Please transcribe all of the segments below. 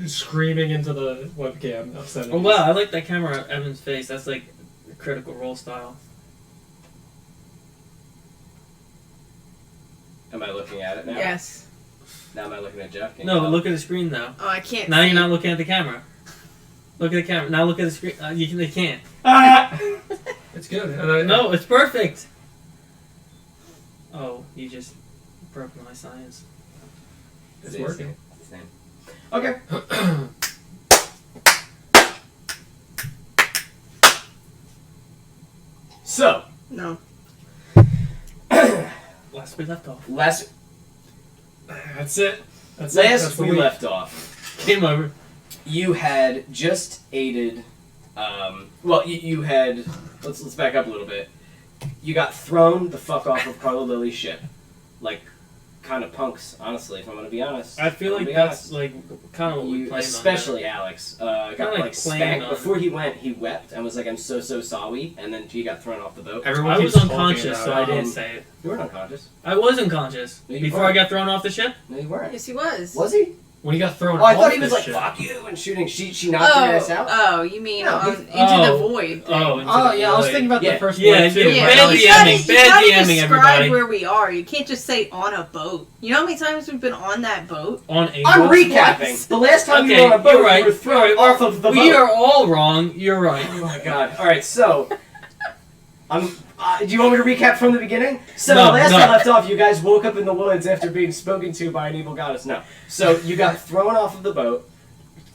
screaming into the webcam, upsetting. Oh wow, I like that camera on Evan's face. That's like Critical Role style. Am I looking at it now? Yes. Now am I looking at Jeff? No, look at the screen now. Oh, I can't. Now see. you're not looking at the camera. Look at the camera. Now look at the screen. They can't. It's good. No, it's perfect. Oh, you just broke my science. It's working. It's the same. Okay. So. No. Last we left off. That's it. Last we left off. Game over. You had just aided. Well, you had. Let's back up a little bit. You got thrown the fuck off of Carla Lily's ship, like kind of punks. Honestly, if I'm gonna be honest. I feel like that's like kind of what we planned especially on Alex got like spanked before he went. He wept and was like, "I'm so sorry," and then he got thrown off the boat. Everyone I was keeps talking unconscious, about so it. I didn't say it. You weren't unconscious. I was unconscious No, you before weren't. I got thrown off the ship. No, you weren't. Yes, he was. Was he? When he got thrown Oh, I off thought he was this like, ship. "Fuck you," and shooting. She knocked your ass out. Oh, you mean No, into the oh, void? Thing. Oh, into Oh the yeah, I was void. thinking about Yeah. the first Yeah, one too. yeah, but bad I was- DMing, bad DMing, describe everybody. where we are. You can't just say on a boat. You know how many times we've been on that boat? On a I'm boat. recapping. The last time you Okay, were on a boat, you're right. you were thrown off of the boat. We are all wrong. You're right. Oh my god. Alright, so. Do you want me to recap from the beginning? So, No, last no. I left off, you guys woke up in the woods after being spoken to by an evil goddess. No. So, you got thrown off of the boat,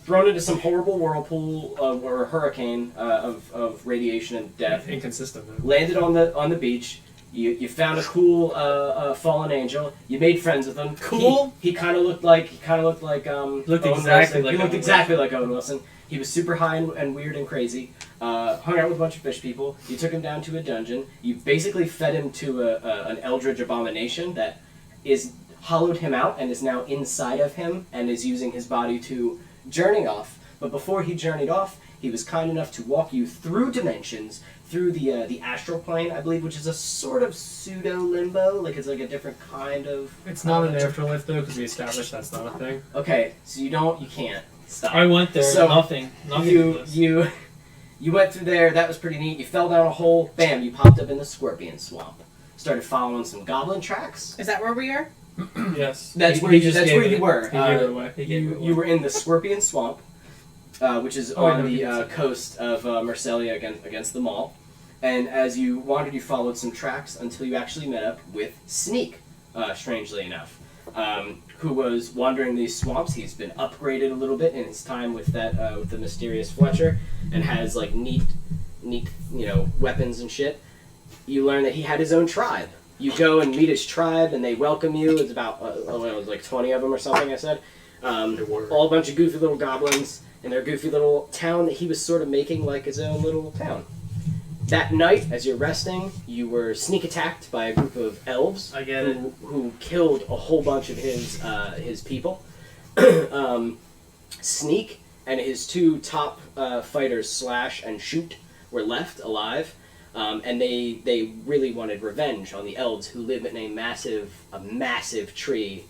thrown into some horrible whirlpool or a hurricane of radiation and death, Inconsistent. Though. landed on the beach. You found a cool fallen angel. You made friends with him. Cool? He kind of looked like Looked Owen exactly Wilson. like He looked Owen exactly like Owen Wilson. He was super high and weird and crazy. Hung out with a bunch of fish people. You took him down to a dungeon. You basically fed him to an eldritch abomination that is hollowed him out and is now inside of him and is using his body to journey off. But before he journeyed off, he was kind enough to walk you through dimensions, through the astral plane, I believe, which is a sort of pseudo limbo. Like it's like a different kind of. It's not an afterlife though, because we established that's not a thing. Okay, so you can't stop. I went there. So, nothing. You went through there. That was pretty neat. You fell down a hole. Bam! You popped up in the scorpion swamp. Started following some goblin tracks. Is that where we are? Yes. That's He- where he you. just That's gave where you it. were. He gave it away. He gave it away. You were in the scorpion swamp, which is Oh, I on know, the he did. coast of Marseille against the mall. And as you wandered, you followed some tracks until you actually met up with Sneak. Strangely enough. Who was wandering these swamps. He's been upgraded a little bit in his time with that with the mysterious Fletcher, and has like neat weapons and shit. You learn that he had his own tribe. You go and meet his tribe, and they welcome you. It's about it was like 20 of them or something. I said, all a bunch of goofy little goblins in their goofy little town that he was sort of making like his own little town. That night, as you're resting, you were sneak attacked by a group of elves. I get it. Who killed a whole bunch of his people. Sneak and his two top fighters, Slash and Shoot, were left alive, and they really wanted revenge on the elves who live in a massive tree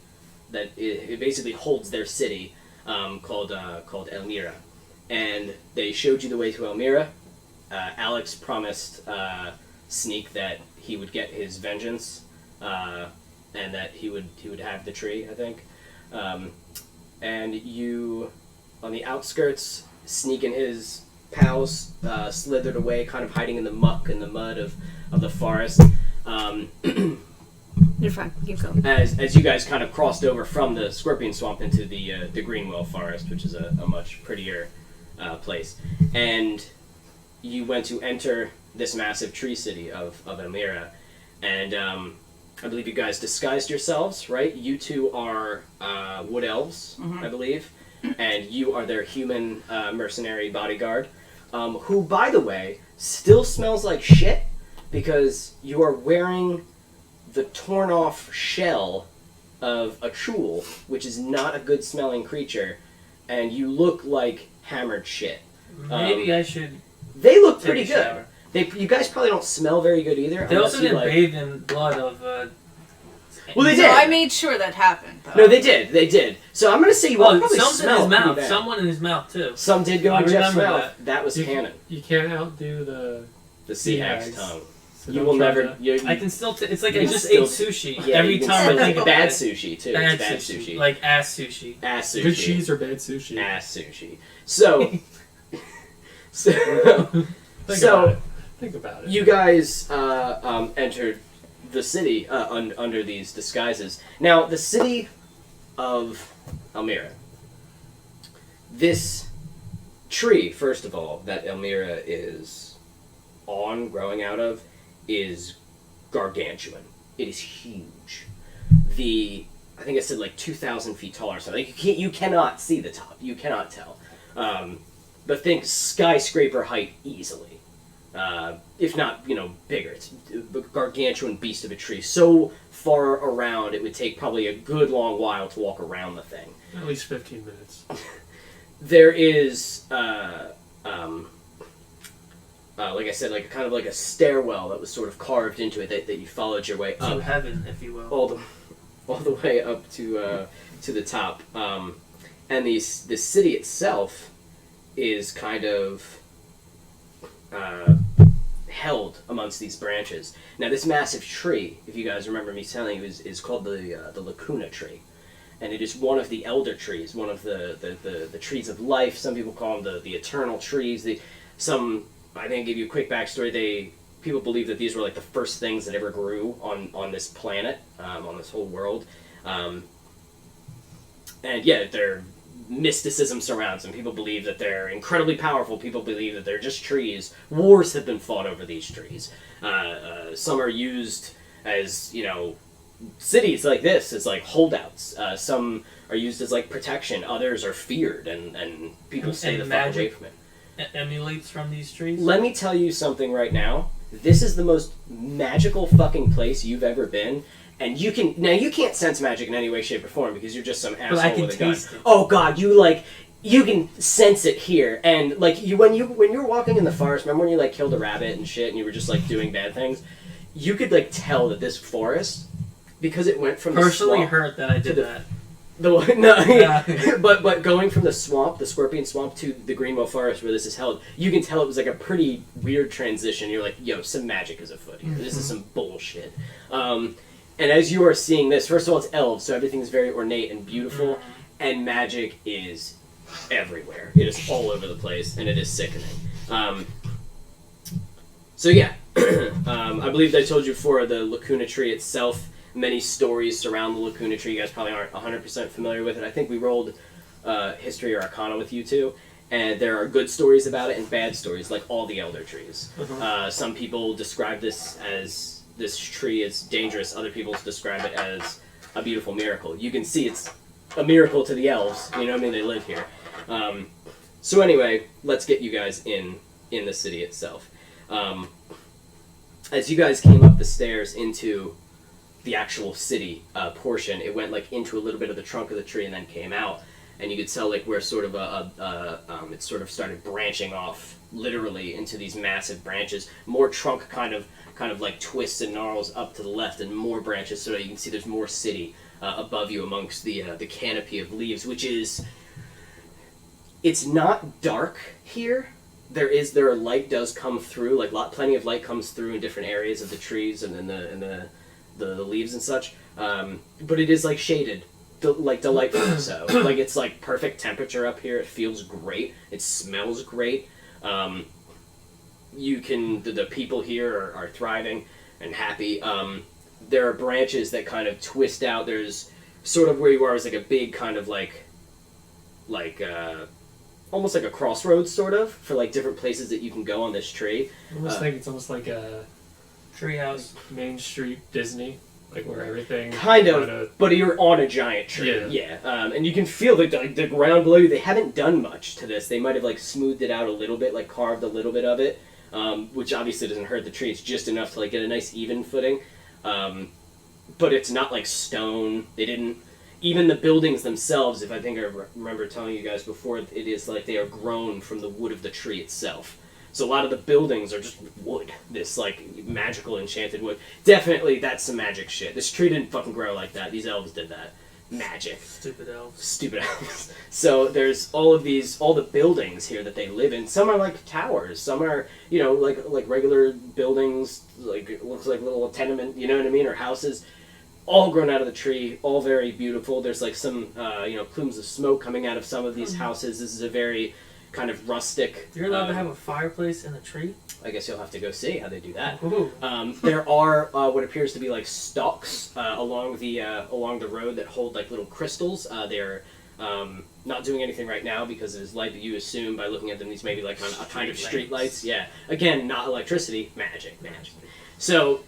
that it basically holds their city, called Elmira, and they showed you the way to Elmira. Alex promised Sneak that he would get his vengeance, and that he would have the tree, I think. And you, on the outskirts, Sneak and his pals slithered away, kind of hiding in the muck and the mud of the forest. You're fine. Keep going. As you guys kind of crossed over from the Scorpion Swamp into the Greenwell Forest, which is a much prettier place, and you went to enter this massive tree city of Elmira, and I believe you guys disguised yourselves, right? You two are wood elves, I believe, and you are their human mercenary bodyguard, who, by the way, still smells like shit because you are wearing the torn off shell of a chool, which is not a good smelling creature, and you look like hammered shit. Maybe I should. They look Take pretty a good. shower. You guys probably don't smell very good either. They unless also you, didn't like- bathe in blood of Well, they So did. I made sure that happened. Though. No, they did. So I'm gonna say you all probably some's in smell his pretty mouth. bad. Someone in his mouth too. Some did go I in Jeff's remember mouth. That was canon. You can't outdo The sea hag's hags. tongue. So You don't will try never. to- I can still. It's like You I can just still- ate sushi. Yeah, Every you can time I still think eat about bad it. sushi too. Bad It's bad sushi. sushi. Like ass sushi. Ass sushi. Good cheese or bad sushi? Ass sushi. So. so. Think So- about it. Think about it. You guys entered the city under these disguises. Now, the city of Elmira. This tree, first of all, that Elmira is growing out of, is gargantuan. It is huge. I think I said like 2,000 feet tall or something. You cannot see the top. You cannot tell. But think skyscraper height easily. If not, bigger. It's a gargantuan beast of a tree. So far around, it would take probably a good long while to walk around the thing. At least 15 minutes. There is, like I said, like kind of like a stairwell that was sort of carved into it that you followed your way To up, heaven, if you will. all the way up to the top. And the city itself is kind of held amongst these branches. Now, this massive tree, if you guys remember me telling you, is called the Lacuna tree, and it is one of the elder trees, one of the trees of life. Some people call them the eternal trees. I didn't give you a quick backstory. People believe that these were like the first things that ever grew on this planet, on this whole world, and yeah, their mysticism surrounds them. People believe that they're incredibly powerful. People believe that they're just trees. Wars have been fought over these trees. Some are used as, cities like this as like holdouts. Some are used as like protection. Others are feared, and people stay the fuck away from it. Emulates from these trees. Let me tell you something right now. This is the most magical fucking place you've ever been. And you can't sense magic in any way, shape, or form because you're just some asshole I can with a gun. taste it. Oh god, you can sense it here. And like when you were walking in the forest, remember when you like killed a rabbit and shit and you were just like doing bad things? You could like tell that this forest, because it went from Personally the swamp hurt that I did that. but going from the swamp, the Scorpion Swamp, to the Greenwell Forest where this is held, you can tell it was like a pretty weird transition. You're like, yo, some magic is afoot here. This is some bullshit. And as you are seeing this, first of all, it's elves, so everything's very ornate and beautiful, and magic is everywhere. It is all over the place, and it is sickening. So yeah, I believe I told you before, the Lacuna tree itself, many stories surround the Lacuna tree. You guys probably aren't 100% familiar with it. I think we rolled History or Arcana with you too, and there are good stories about it and bad stories, like all the elder trees. Some people describe this tree as dangerous. Other people describe it as a beautiful miracle. You can see it's a miracle to the elves. You know what I mean? They live here. So anyway, let's get you guys in the city itself. As you guys came up the stairs into the actual city portion, it went like into a little bit of the trunk of the tree and then came out, and you could tell like where sort of it sort of started branching off literally into these massive branches. More trunk kind of like twists and gnarls up to the left, and more branches, so that you can see there's more city above you amongst the canopy of leaves, which is, it's not dark here. Light does come through, like plenty of light comes through in different areas of the trees and then the leaves and such. But it is like shaded, like delightfully so. Like it's like perfect temperature up here. It feels great. It smells great. The people here are thriving and happy. There are branches that kind of twist out. There's sort of where you are is like a big kind of like almost like a crossroads sort of for like different places that you can go on this tree. I almost think it's almost like a Treehouse. Main Street Disney, like where everything kind of, but you're on a giant tree. Yeah. And you can feel the ground below you. They haven't done much to this. They might have like smoothed it out a little bit, like carved a little bit of it, which obviously doesn't hurt the tree. It's just enough to like get a nice even footing. But it's not like stone. They didn't. Even the buildings themselves, if I think I remember telling you guys before, it is like they are grown from the wood of the tree itself. So a lot of the buildings are just wood, this like magical enchanted wood. Definitely, that's some magic shit. This tree didn't fucking grow like that. These elves did that. Magic. Stupid elves. Stupid elves. So there's all the buildings here that they live in. Some are like towers. Some are, like regular buildings, like it looks like little tenement, you know what I mean, or houses. All grown out of the tree, all very beautiful. There's like some, plumes of smoke coming out of some of these houses. This is a very kind of rustic. You're allowed to have a fireplace in the tree? I guess you'll have to go see how they do that. Ooh. There are what appears to be like stalks along the road that hold like little crystals. They're not doing anything right now because it is light, but you assume by looking at them these may be like a kind of street lights. Yeah. Again, not electricity, magic. So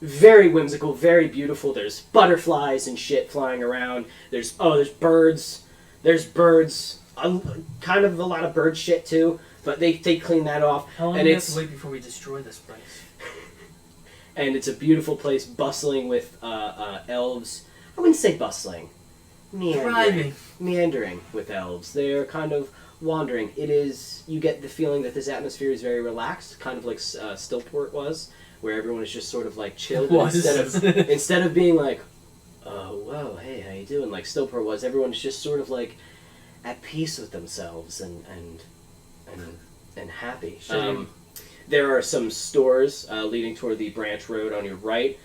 very whimsical, very beautiful. There's butterflies and shit flying around. There's birds. There's birds. Kind of a lot of bird shit too, but they clean that off. How long and do we have to wait before we destroy this place? And it's a beautiful place, bustling with elves. I wouldn't say bustling. Meandering with elves. They're kind of wandering. You get the feeling that this atmosphere is very relaxed, kind of like Stillport was, where everyone is just sort of like chilled. Instead of being like, oh, whoa, hey, how you doing? Like Stillport was, everyone's just sort of like at peace with themselves and happy. There are some stores leading toward the branch road on your right,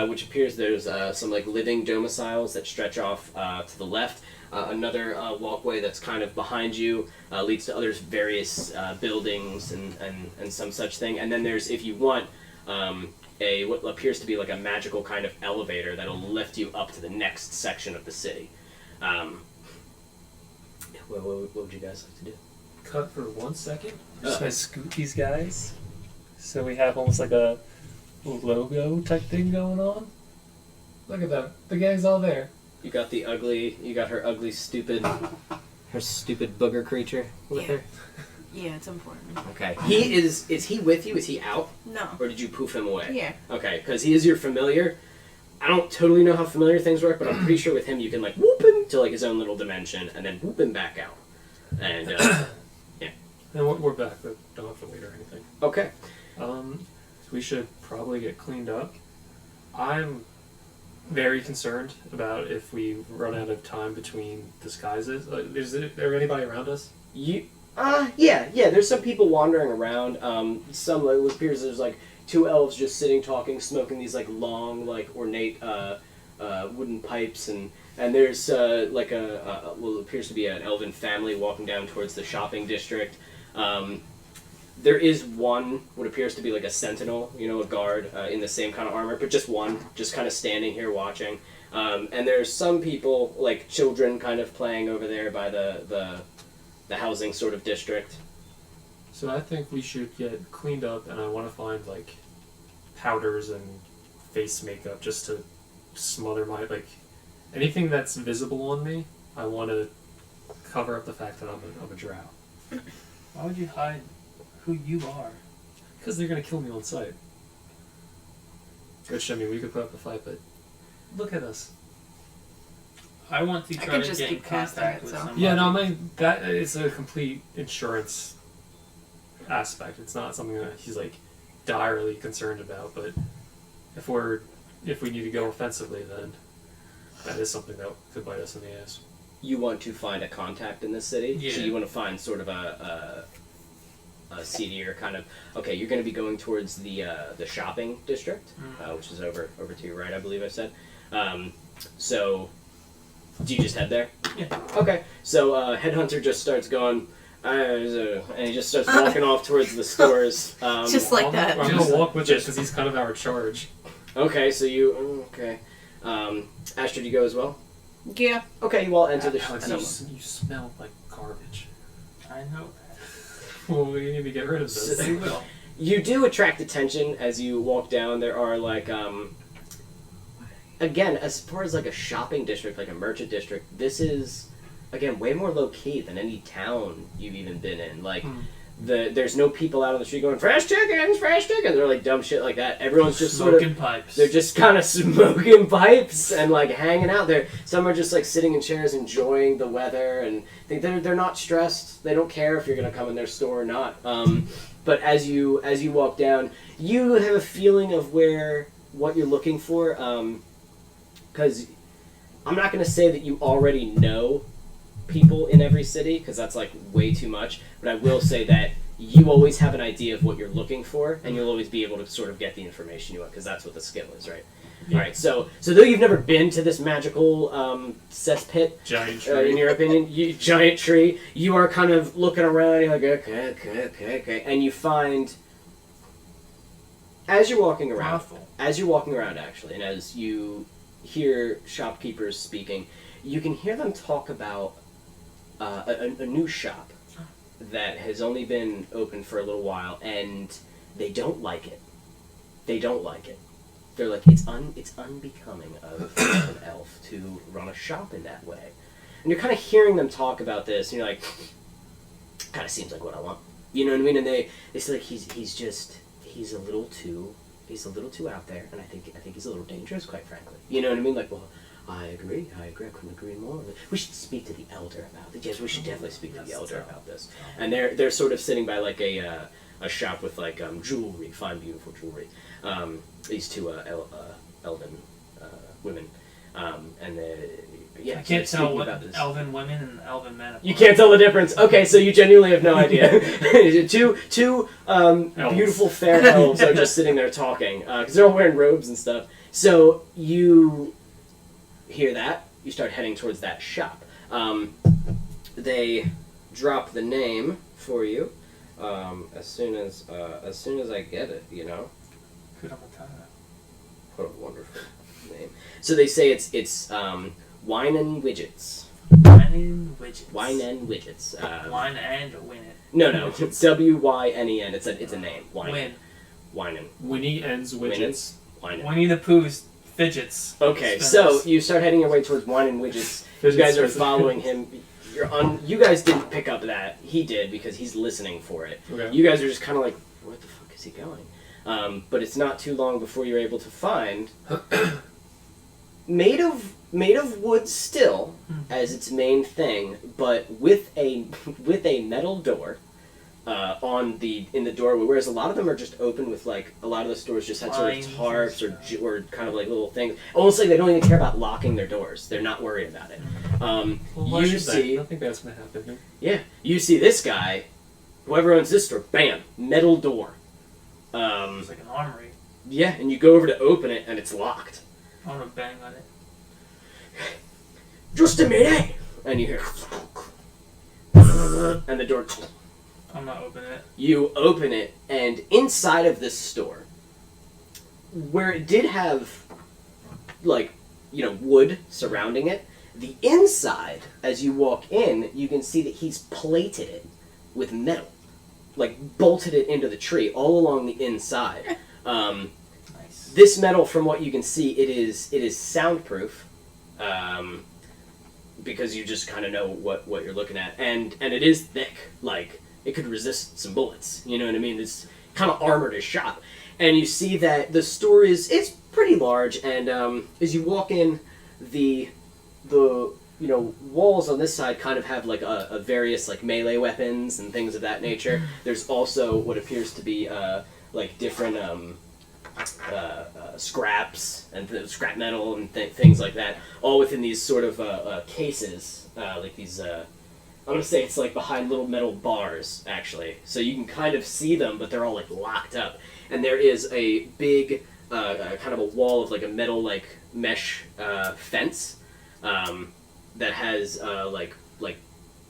which appears there's some like living domiciles that stretch off to the left. Another walkway that's kind of behind you leads to other various buildings and some such thing. And then there's, if you want, what appears to be like a magical kind of elevator that'll lift you up to the next section of the city. What would you guys like to do? Cut for 1 second. I'm just gonna scoot these guys, so we have almost like a logo type thing going on. Look at them. The gang's all there. You got her ugly, stupid booger creature with her? Yeah, it's important. Okay. Is he with you? Is he out? No. Or did you poof him away? Yeah. Okay, because he is your familiar. I don't totally know how familiar things work, but I'm pretty sure with him you can like whoop him to like his own little dimension and then whoop him back out. And yeah. And we're back. We don't have to wait or anything. Okay. We should probably get cleaned up. I'm very concerned about if we run out of time between disguises. Is there anybody around us? Yeah. There's some people wandering around. Some it appears there's like 2 elves just sitting, talking, smoking these like long, like ornate wooden pipes, and there's like what appears to be an elven family walking down towards the shopping district. There is one, what appears to be like a sentinel, a guard in the same kind of armor, but just one, just kind of standing here watching. And there's some people, like children, kind of playing over there by the housing sort of district. So I think we should get cleaned up, and I want to find like powders and face makeup just to smother my anything that's visible on me. I want to cover up the fact that I'm a drow. Why would you hide who you are? Because they're gonna kill me on sight. Which, I mean, we could put up a fight, but look at us. I want to I try could to just get in keep casting contact it, with so. somebody. Yeah, no, that is a complete insurance aspect. It's not something that he's like direly concerned about. But if we need to go offensively, then that is something that could bite us in the ass. You want to find a contact in this city? Yeah. So you want to find sort of a seedier kind of. Okay, you're going to be going towards the shopping district, which is over to your right, I believe I said. So, do you just head there? Yeah. Okay. So Headhunter just starts going, and he just starts walking off towards the stores. Just like that. I'm gonna walk with it because he's kind of our charge. Okay, so you okay? Astrid, you go as well. Yeah. Okay, you all enter the Alex, you smell like garbage. I know. Well, we need to get rid of this. We will. You do attract attention as you walk down. There are like, again, as far as like a shopping district, like a merchant district, this is, again, way more low key than any town you've even been in. Like, There's no people out on the street going, fresh chickens, fresh chickens. They're like dumb shit like that. Everyone's just Smoking pipes. They're just kind of smoking pipes and like hanging out there. Some are just like sitting in chairs enjoying the weather, and they're not stressed. They don't care if you're gonna come in their store or not. But as you walk down, you have a feeling of what you're looking for. Because I'm not gonna say that you already know people in every city, because that's like way too much, but I will say that you always have an idea of what you're looking for, and you'll always be able to sort of get the information you want, because that's what the skill is, right? Yeah. All right, so though you've never been to this magical cesspit, Giant tree. in your opinion, giant tree, you are kind of looking around, you're like, okay, and you find, as you're walking around, actually, and as you hear shopkeepers speaking, you can hear them talk about a new shop that has only been open for a little while, and they don't like it. They're like, it's unbecoming of an elf to run a shop in that way. And you're kind of hearing them talk about this, and you're like, kind of seems like what I want. You know what I mean? And they say like he's a little too out there, and I think he's a little dangerous, quite frankly. You know what I mean? Like, well, I agree. I couldn't agree more. We should speak to the elder about it. Yes, we should definitely speak to the elder about this. And they're sort of sitting by like a shop with like jewelry, fine, beautiful jewelry. These two elven women, and I can't tell what elven women and elven men are. You can't tell the difference. Okay, so you genuinely have no idea. two beautiful fair elves are just sitting there talking because they're all wearing robes and stuff. So you hear that, you start heading towards that shop. They drop the name for you as soon as I get it. You know. What a wonderful name. So they say it's Wine and Widgets. Wine and Widgets. Wine and Widgets. Wine and win it. No. It's W-Y-N-E-N. It's a name. Win. Wine and. Winnie ends widgets. Wine and. Winnie the Pooh's fidgets. Okay, so you start heading your way towards Wine and Widgets. You guys are following him. You guys didn't pick up that. He did because he's listening for it. Okay. You guys are just kind of like, where the fuck is he going? But it's not too long before you're able to find made of wood still as its main thing, but with a metal door in the doorway. Whereas a lot of them are just open with like a lot of the stores just had sort of tarps or kind of like little things, almost like they don't even care about locking their doors. They're not worried about it. You see, I don't think that's gonna happen here. Yeah, you see this guy, whoever owns this store, bam, metal door. It's like an armory. Yeah, and you go over to open it, and it's locked. I want to bang on it. Just a minute! And you hear... and the door... I'm not opening it. You open it, and inside of this store, where it did have, like, wood surrounding it, the inside, as you walk in, you can see that he's plated it with metal. Like, bolted it into the tree all along the inside. Nice. This metal, from what you can see, it is soundproof, because you just kind of know what you're looking at, and it is thick. Like, it could resist some bullets. You know what I mean? It's kind of armored as shop, and you see that the store it's pretty large, and as you walk in, the walls on this side kind of have like a various like melee weapons and things of that nature. There's also what appears to be like different scraps and scrap metal and things like that, all within these sort of cases, like these. I'm gonna say it's like behind little metal bars actually, so you can kind of see them, but they're all like locked up. And there is a big kind of a wall of like a metal like mesh fence. That has like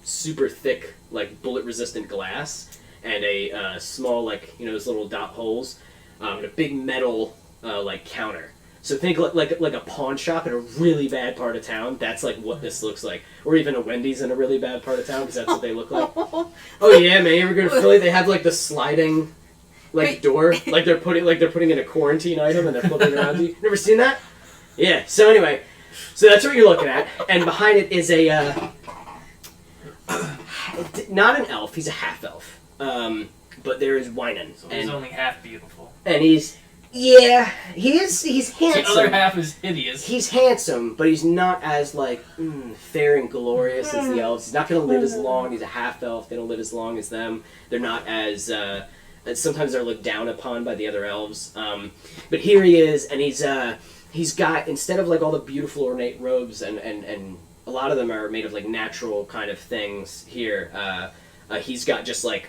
super thick like bullet resistant glass and a small like those little dot holes and a big metal like counter. So think like a pawn shop in a really bad part of town. That's like what this looks like, or even a Wendy's in a really bad part of town because that's what they look like. Oh yeah, man! You ever go to Philly? They have like the sliding like door, like they're putting in a quarantine item and they're flipping around. You never seen that? Yeah. So anyway. So that's what you're looking at, and behind it is a not an elf. He's a half elf. but there is whining. So he's only half beautiful. And he's he's handsome. The other half is hideous. He's handsome, but he's not as like fair and glorious as the elves. He's not going to live as long. He's a half elf. They don't live as long as them. They're not as sometimes they're looked down upon by the other elves. But here he is, and he's got, instead of like all the beautiful ornate robes and a lot of them are made of like natural kind of things here. He's got just like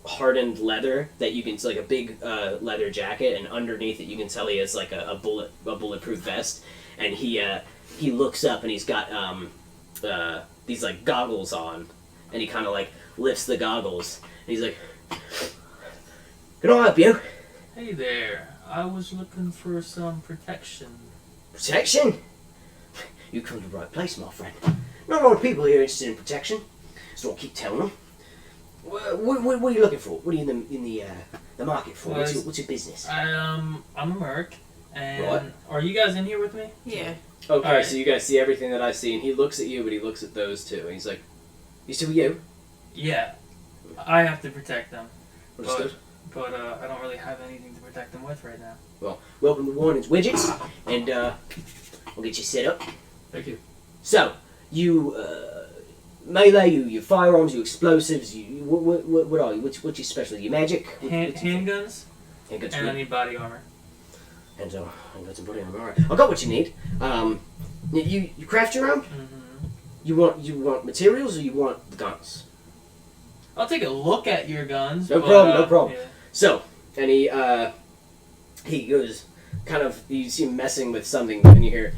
hardened leather that you can, it's like a big leather jacket, and underneath it you can tell he has like a bulletproof vest, and he looks up and he's got these like goggles on, and he kind of like lifts the goggles and he's like, "Can I help you?" Hey there, I was looking for some protection. Protection? You come to the right place, my friend. Not a lot of people here interested in protection, so I'll keep telling them. What are you looking for? What are you in the market for? What's your business? I'm a merc, and Right. Are you guys in here with me? Yeah. Okay, Alright. so you guys see everything that I see, and he looks at you, but he looks at those two, and he's like, "You still you?" Yeah, I have to protect them, Understood. but I don't really have anything to protect them with right now. Well, welcome to Warren's Widgets, and we'll get you set up. Thank you. So, you melee, you firearms, you explosives, what are you? What's your specialty? Your magic? Handguns, Handguns. and I need body armor. And handguns and body armor. Alright. I got what you need. You craft your own? Mm-hmm. You want materials, or you want the guns? I'll take a look at your guns. No but, problem, no problem. Yeah. So, and he goes, kind of, you see him messing with something, and you hear,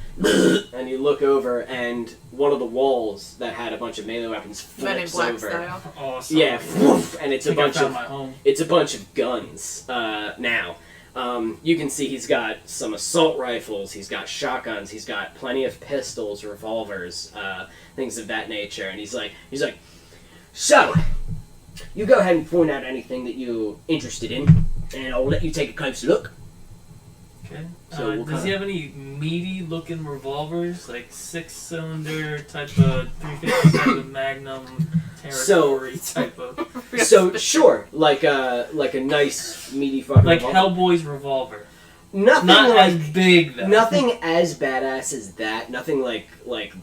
and you look over, and one of the walls that had a bunch of melee weapons Men in flips Black over. style. Awesome. Yeah, woof, and it's I a think I bunch found of my home. it's a bunch of guns now. You can see he's got some assault rifles, he's got shotguns, he's got plenty of pistols, revolvers, things of that nature, and he's like, so, you go ahead and point out anything that you're interested in, and I'll let you take a closer look. Okay. So we'll does he kinda- have any meaty-looking revolvers, like 6-cylinder type of 357 Magnum territory type of, So, sure, like a nice meaty fucking like revolver. Hellboy's revolver? Nothing Not like as big though. nothing as badass as that. Nothing like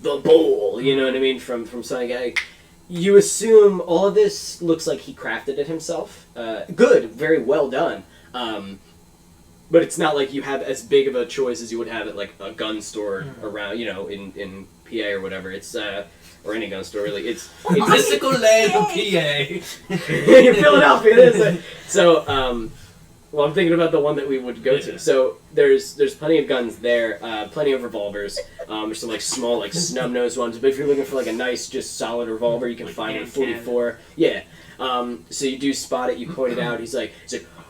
the bull. You know what I mean? From Sonic. You assume all of this looks like he crafted it himself. Good, very well done. But it's not like you have as big of a choice as you would have at like a gun store around, in PA or whatever. It's or any gun store really. It's Mystical land of PA. in Philadelphia. It is. So, well, I'm thinking about the one that we would go to. So there's plenty of guns there, plenty of revolvers. There's some like small like snub nosed ones. But if you're looking for like a nice, just solid revolver, you can Like find a hand 44. Yeah. So you do spot it. You point it out. He's like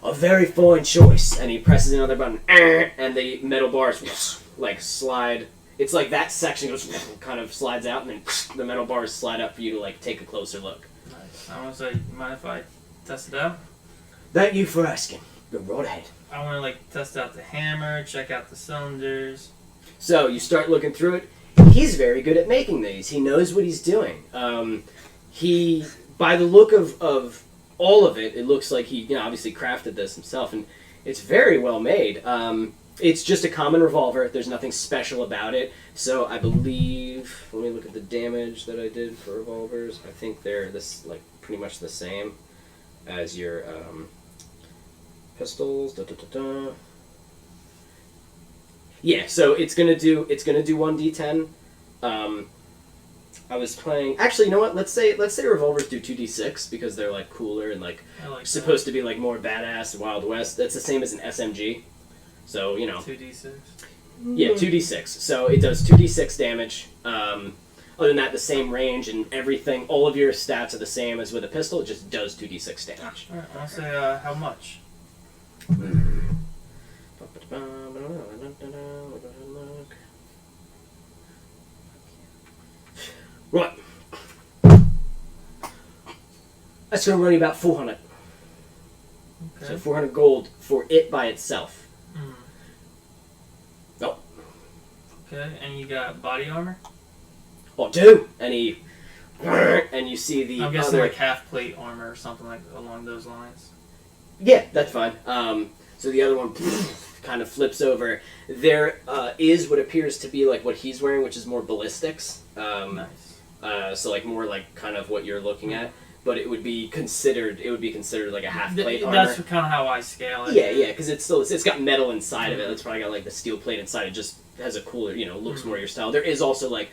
a very fine choice, and he presses another button, and the metal bars like slide. It's like that section goes kind of slides out, and then the metal bars slide up for you to like take a closer look. Nice. I want to say, you mind if I test it out? Thank you for asking. Go right ahead. I want to like test out the hammer, check out the cylinders. So you start looking through it. He's very good at making these. He knows what he's doing. He, by the look of all of it, it looks like he obviously crafted this himself, and it's very well made. It's just a common revolver. There's nothing special about it. So I believe, let me look at the damage that I did for revolvers. I think they're pretty much the same as your pistols. Yeah, so it's gonna do 1d10. I was playing. Actually, you know what? Let's say revolvers do 2d6 because they're like cooler and like I like supposed to be like more badass Wild West. That's the same as an SMG. So 2d6. yeah, 2d6. So it does 2d6 damage. Other than that, the same range and everything. All of your stats are the same as with a pistol. It just does 2d6 damage. Alright, I want to say how much? Right. That's going to run you about 400. Okay. So 400 gold for it by itself. Mm. Oh. Okay, and you got body armor? Oh, do! And he and you see the I'm guessing other. like half plate armor or something like along those lines. Yeah, that's fine. So the other one kind of flips over. There is what appears to be like what he's wearing, which is more ballistics. Nice. So like more like kind of what you're looking at, but it would be considered like a half plate armor. That's kind of how I scale it. Yeah, because it's got metal inside of it. It's probably got like the steel plate inside. It just has a cooler, looks more your style. There is also like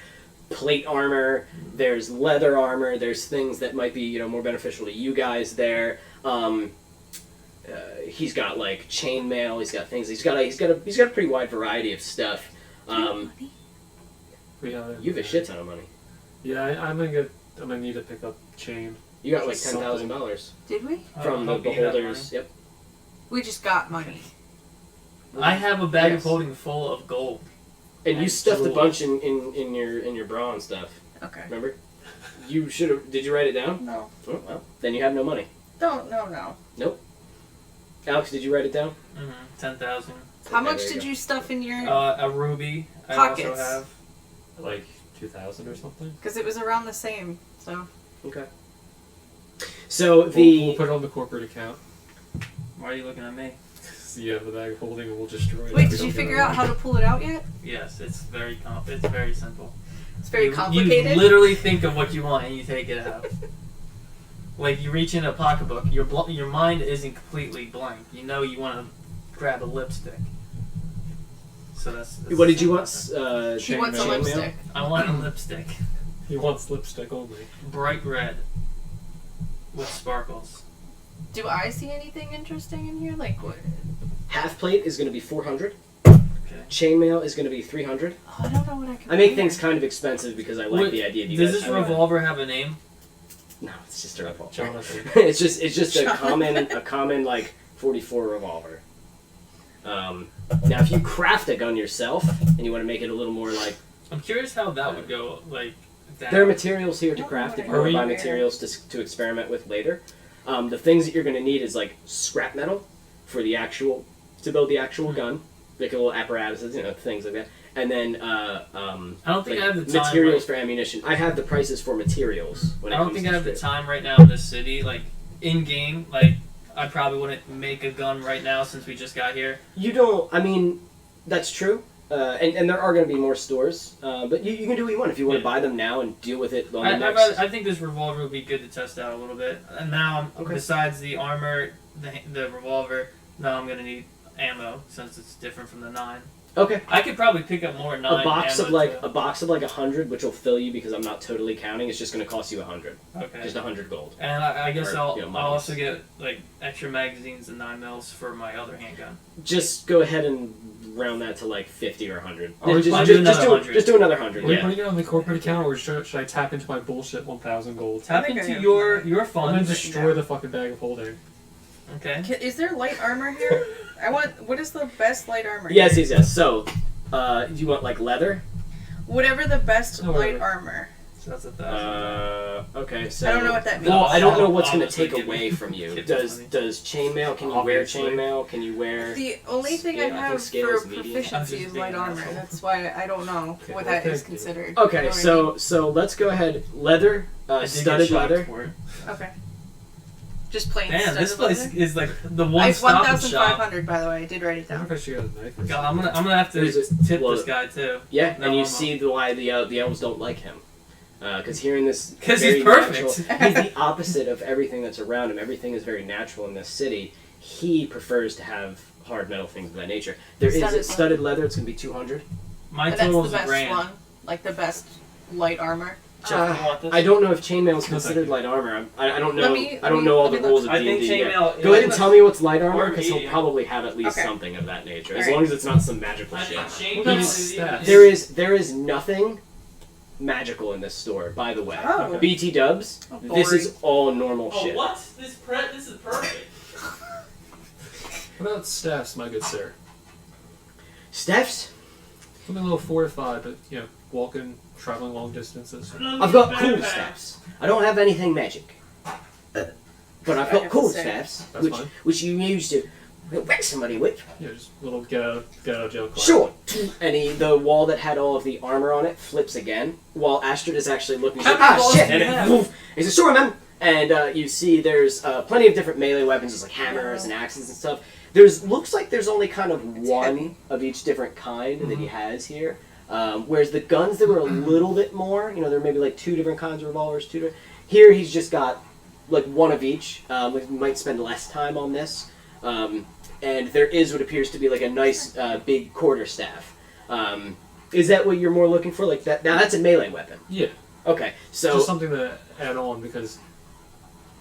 plate armor. There's leather armor. There's things that might be more beneficial to you guys there. He's got like chainmail. He's got things. He's got a pretty wide variety of stuff. We have You have a shit ton of money. Yeah, I'm gonna need to pick up chain. You got like Just $10,000 Did we? from the hope you have beholders. Yep. We just got money. money. I have a bag Yes. of holding full of gold. And you And stuffed a jewels. bunch in your bra and stuff. Okay. Remember? You should have. Did you write it down? No. Oh, well, then you have no money. No. Alex, did you write it down? 10,000. How Okay, much there you did go. you stuff in your? A ruby. I Pockets. also have. Like 2,000 or something. Because it was around the same. So. Okay. So We'll put it on the corporate account. Why are you looking at me? So you have the bag of holding, and we'll destroy it. Wait, if we did don't you get figure our out money. how to pull it out yet? Yes, it's very simple. It's very You complicated. literally think of what you want and you take it out. Like you reach in a pocketbook, your mind isn't completely blank. You know you want to grab a lipstick. So that's what did you want? She wants a Chainmail. lipstick. I want a lipstick, He wants lipstick only. bright red, with sparkles. Do I see anything interesting in here? Like what? Half plate is going to be 400. Okay. Chainmail is going to be 300. Oh, I don't know what I can. I make wear. things kind of expensive because I like the idea of you Does guys. this having- revolver have a name? No, it's just a revolver. Jonathan. it's just a Jonathan. common like 44 revolver. Now, if you craft a gun yourself and you want to make it a little more like, I'm curious how that would go. Like that. there are materials here to don't know craft what if I you want to can buy wear. materials to experiment with later. The things that you're going to need is like scrap metal for to build the actual gun, like a little apparatuses, things like that, and then I don't think I have the time. materials for ammunition. I have the prices for materials. When I it don't comes think to I have the strip. time right now in this city. Like in game, like I probably wouldn't make a gun right now since we just got here. You don't. I mean, that's true. And there are going to be more stores, but you can do what you want if you want to buy them now and deal with it on the next. I think this revolver would be good to test out a little bit. And now, Okay. besides the armor, the revolver, now I'm gonna need ammo since it's different from the 9. Okay. I could probably pick up more 9 A box ammo of like too. a box of like 100, which will fill you because I'm not totally counting. It's just going to cost you 100, Okay. just 100 gold. And I guess or, I'll monies. also get like extra magazines and 9 mils for my other handgun. Just go ahead and round that to like 50 or 100. Are we just, I'll just, do just another do 100. just do another 100. Are we Yeah. putting it on the corporate account, or should I tap into my bullshit 1,000 gold? Tap think I into have your that. your I'm gonna funds. destroy the fucking bag of holding. Okay. Is there light armor here? What is the best light armor? Yes, here? yes. So, you want like leather? Whatever the best Oh, light whatever. armor. So that's 1,000. Okay. So I don't know what that means. Well, I don't know what's going to Honestly, take give me- away from you. give me Does money. does chainmail? Can you Obviously. wear chainmail? Can you wear? The only thing I Scale- I think have scale for is medium. I'm proficiency just is being light an armor. asshole. That's why I don't know Okay, what well, that is thank you. considered. Okay, You know what I so let's go ahead. Leather, I did get studded shocked leather. for it. mean? Okay. Just plain Damn, studded this place leather? is like the I one have stop and shop. 1,500 by the way. I did write it I wonder down. if I should get a knife. Or God, something. I'm gonna have to There's a- tip well, this guy too. Yeah, No, and you I'm see why the elves don't like him. Because hearing this, 'Cause very he's perfect. natural- he's the opposite of everything that's around him. Everything is very natural in this city. He prefers to have hard metal things of that nature. There is Studded studded leather. It's going to be 200. My And that's the total's a best grand. one. Like the best light armor. Jeff, you want this? I don't know if chainmail is No, considered thank light armor. I don't know. Let me- I don't know all let the me rules look. of I think D&D yet. chainmail. Go ahead and tell me what's light armor, Or because he'll medium. probably have at least Okay. something of that nature, as Alright. long as it's not some magical I shit. think Well, chainmail that's is even- stats. There is nothing magical in this store, by the way. Oh. BT Dubs, Oh, this boring. is all normal Oh shit. what? This is perfect. What about staffs, my good sir? Steph's? Something a little fortified, but walking, traveling long distances. I've got cool staffs. I don't have anything magic. But I've I got have cool to say. staffs, That's fine. which you use to whack somebody with. Yeah, just a little get out of jail card. Sure. And the wall that had all of the armor on it flips again, while Astrid is actually looking. He's How like, many ah, walls shit! do you And have? woof. He says, sure, man. And you see there's plenty of different melee weapons, just like hammers and axes and stuff. Looks like there's only kind of one of each different kind that he has here. Whereas the guns, there were a little bit more. There may be like 2 different kinds of revolvers. Here he's just got like one of each. We might spend less time on this. And there is what appears to be like a nice big quarterstaff. Is that what you're more looking for? Like that? Now that's a melee weapon. Yeah. Okay, so Just something to add on because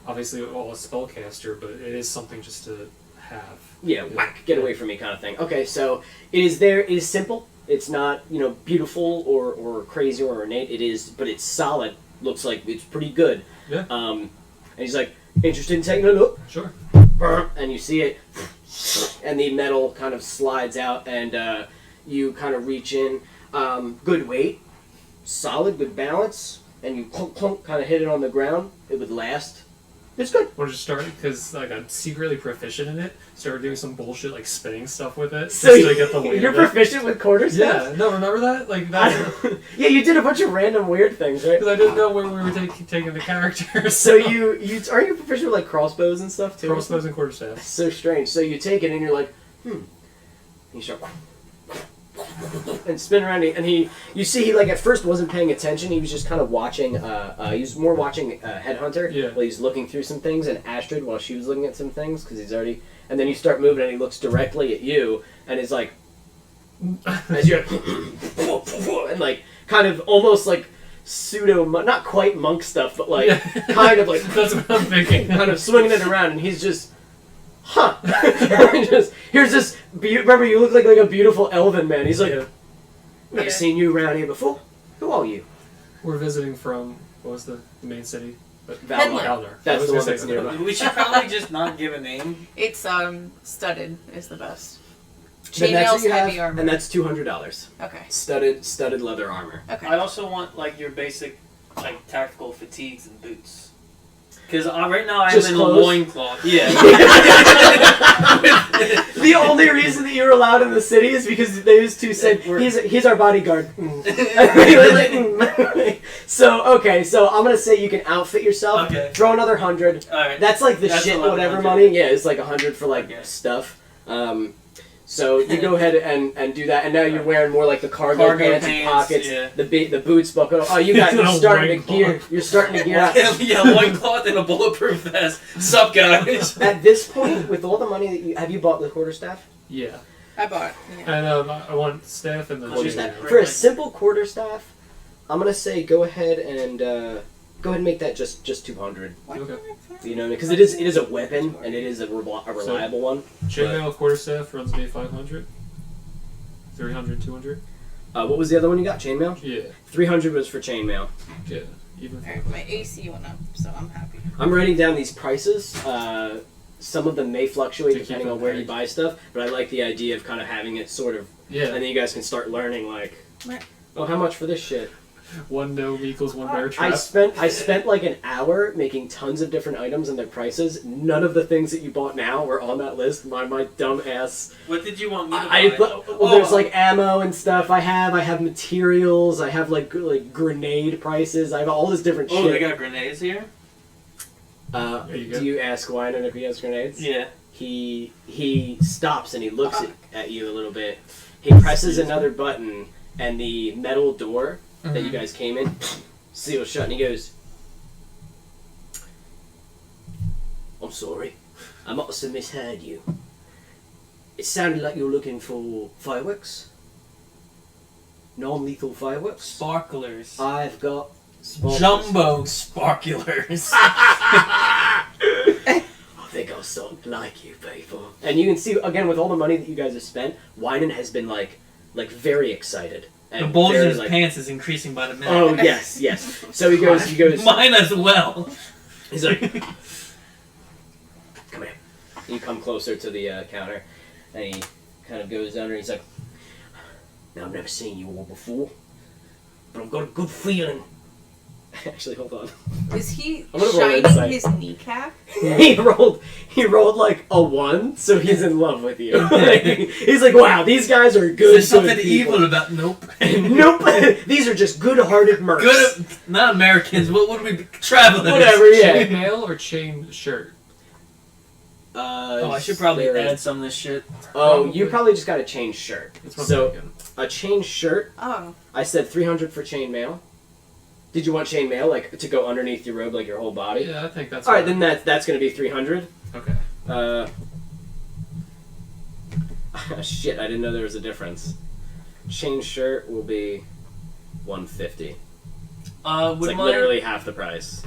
obviously we're all a spellcaster, but it is something just to have. yeah, whack, get away from me kind of thing. Okay, so it is there. It is simple. It's not beautiful or crazy or ornate. It is, but it's solid. Looks like it's pretty good. Yeah. And he's like, interested in taking a look? Sure. And you see it, and the metal kind of slides out, and you kind of reach in. Good weight, solid, good balance, and you clunk clunk, kind of hit it on the ground. It would last. It's good. Or just start because like I'm secretly proficient in it. Start doing some bullshit like spinning stuff with it. So just to get the weight you're of it. proficient with quarterstaff? Yeah. No, remember that? Like that. Yeah, you did a bunch of random weird things, right? Because I didn't know where we were taking the characters. So you aren't you proficient with like crossbows and stuff too? crossbows and That's quarterstaffs. so strange. So you take it and you're like, And you start and spin around, and you see he like at first wasn't paying attention. He was just kind of watching. He was more watching Headhunter. Yeah. While he's looking through some things, and Astrid while she was looking at some things because he's already. And then you start moving, and he looks directly at you, and is like, as you're, and like kind of almost like pseudo, not quite monk stuff, but like kind of like That's what I'm thinking. kind of swinging it around, and he's just, here's this. Remember, you look like a beautiful elven man. He's like, never seen you around here before. Who are you? We're visiting from what was the main city? Valmar. Valmar. That's I was the gonna one say that's something nearby. We should probably just not give a name. It's studded is the best. Then that's what Chainmail's you heavy have, armor. and that's $200. Okay. Studded leather armor. Okay. I also want like your basic like tactical fatigues and boots. Because right now I'm Just in clothes? a loincloth. Yeah. The only reason that you're allowed in the city is because those two said he's our bodyguard. So I'm gonna say you can outfit yourself. Okay. Throw another 100. All right. That's like the That's shit 1100. whatever money. Yeah, it's like 100 for like Okay. stuff. So you go ahead and do that, and now you're wearing more like the cargo pants and pockets, yeah. the boots buckle. Oh, you're starting to gear. You're starting to gear up. Yeah, loincloth and a bulletproof vest. Sup, guys? At this point, with all the money that have you bought the quarterstaff? Yeah. I bought it. Yeah. And I want staff and the Quarterstaff. chainmail. For a simple quarterstaff, I'm gonna say go ahead and make that just 200. Okay. You know, because it is a weapon and it is a reliable one. Chainmail quarterstaff runs me 500. 300, 200. What was the other one you got? Chainmail. Yeah. 300 was for chainmail. Yeah. Even. Alright, my AC went up, so I'm happy. I'm writing down these prices. Some of them may fluctuate To keep depending them on where you paid. buy stuff, but I like the idea of kind of having it sort of, Yeah. and then you guys can start learning like, Right. oh, how much for this shit? One gnome equals one bear I trap. spent like an hour making tons of different items and their prices. None of the things that you bought now were on that list. My dumb ass. What did you want me to buy? There's like ammo and stuff. I have materials. I have like grenade prices. I have all this different Oh, shit. they got grenades here? There you go. Do you ask Wynon if he has grenades? Yeah. He stops and he looks at you a little bit. He presses another button and the metal door that you guys came in seals shut and he goes, I'm sorry. I must have misheard you. It sounded like you were looking for fireworks. Non-lethal fireworks. Sparklers. I've got sparklers. Jumbo sparklers. I think I'll start to like you, people. And you can see, again, with all the money that you guys have spent, Wynon has been, like very excited. The And bulge in very, his like, pants is increasing by the minute. Oh, yes. So he goes, Mine as well. he's like, come here. You come closer to the counter, and he kind of goes under, and he's like, now, I've never seen you all before, but I've got a good feeling. Actually, hold on. Is he I'm gonna roll shining insight. his kneecap? he rolled he rolled like a 1, so he's in love with you. Like, he's like, wow, these guys are good. There's something good evil people. about nope. Nope. These are just good-hearted mercs. Good, not Americans. What would we be travelers? Whatever, yeah. Chain mail or chain shirt? Oh, I should probably add some of this shit. Oh, Probably. you probably just got to change shirt. That's what I'm So thinking. a chain shirt. Oh. I said 300 for chain mail. Did you want chain mail like to go underneath your robe, like your whole body? Yeah, I think that's All right, fine. then that's going to be 300. Okay. Shit, I didn't know there was a difference. Chain shirt will be 150. It's Would like my literally half the price.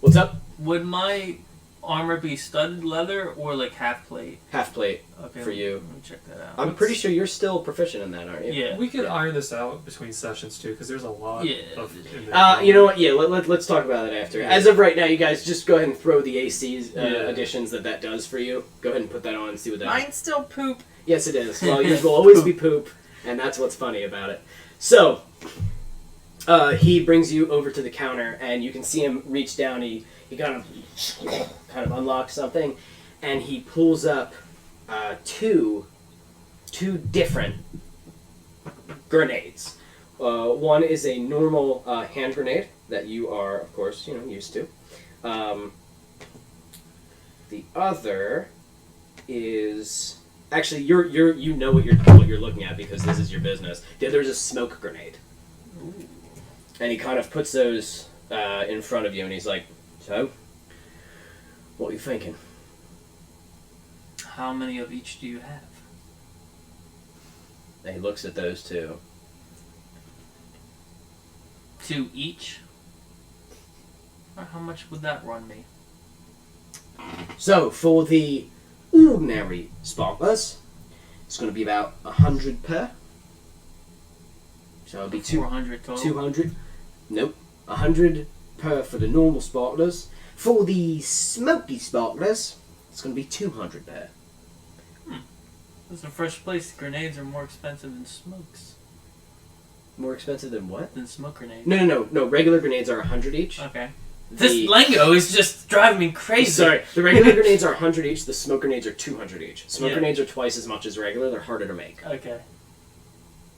What's up? would my armor be studded leather or like half plate? Half plate Okay, for you. Let me check that out. I'm pretty sure you're still proficient in that, aren't you? Yeah. We could iron this out between sessions too, because there's a lot Yeah. of. In there. You know what? Yeah, let's talk about it after. Yeah. As of right now, you guys just go ahead and throw the AC's Yeah. additions that does for you. Go ahead and put that on and see what that. Mine's still poop. Yes, it is. Well, yours will always be poop, and that's what's funny about it. So, he brings you over to the counter, and you can see him reach down. He kind of unlocks something, and he pulls up two different grenades. One is a normal hand grenade that you are, of course, used to. The other is actually you know what you're looking at because this is your business. The other is a smoke grenade, and he kind of puts those in front of you, and he's like, "So, what are you thinking?" How many of each do you have? And he looks at those two. 2 each? Or how much would that run me? So for the ordinary sparklers, it's going to be about 100 per. So it'll be 400 total. 200. Nope, 100 per for the normal sparklers. For the smoky sparklers, it's going to be 200 per. That's the first place. Grenades are more expensive than smokes. More expensive than what? Than smoke grenades. No. Regular grenades are 100 each. Okay. This lingo is just driving me crazy. Sorry, the regular grenades are 100 each. The smoke grenades are 200 each. Smoke Yeah. grenades are twice as much as regular. They're harder to make. Okay.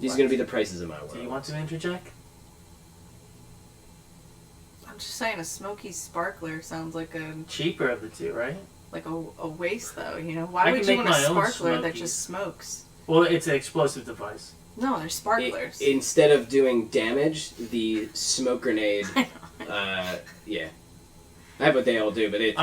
These are going to be the prices in my world. Do you want to interject? I'm just saying a smoky sparkler sounds like a Cheaper of the two, right? waste though, Why I would can you make want a my own sparkler that smokies. just smokes? Well, it's an explosive device. No, they're sparklers. Instead of doing damage, the smoke grenade, yeah. I have what they all do, but it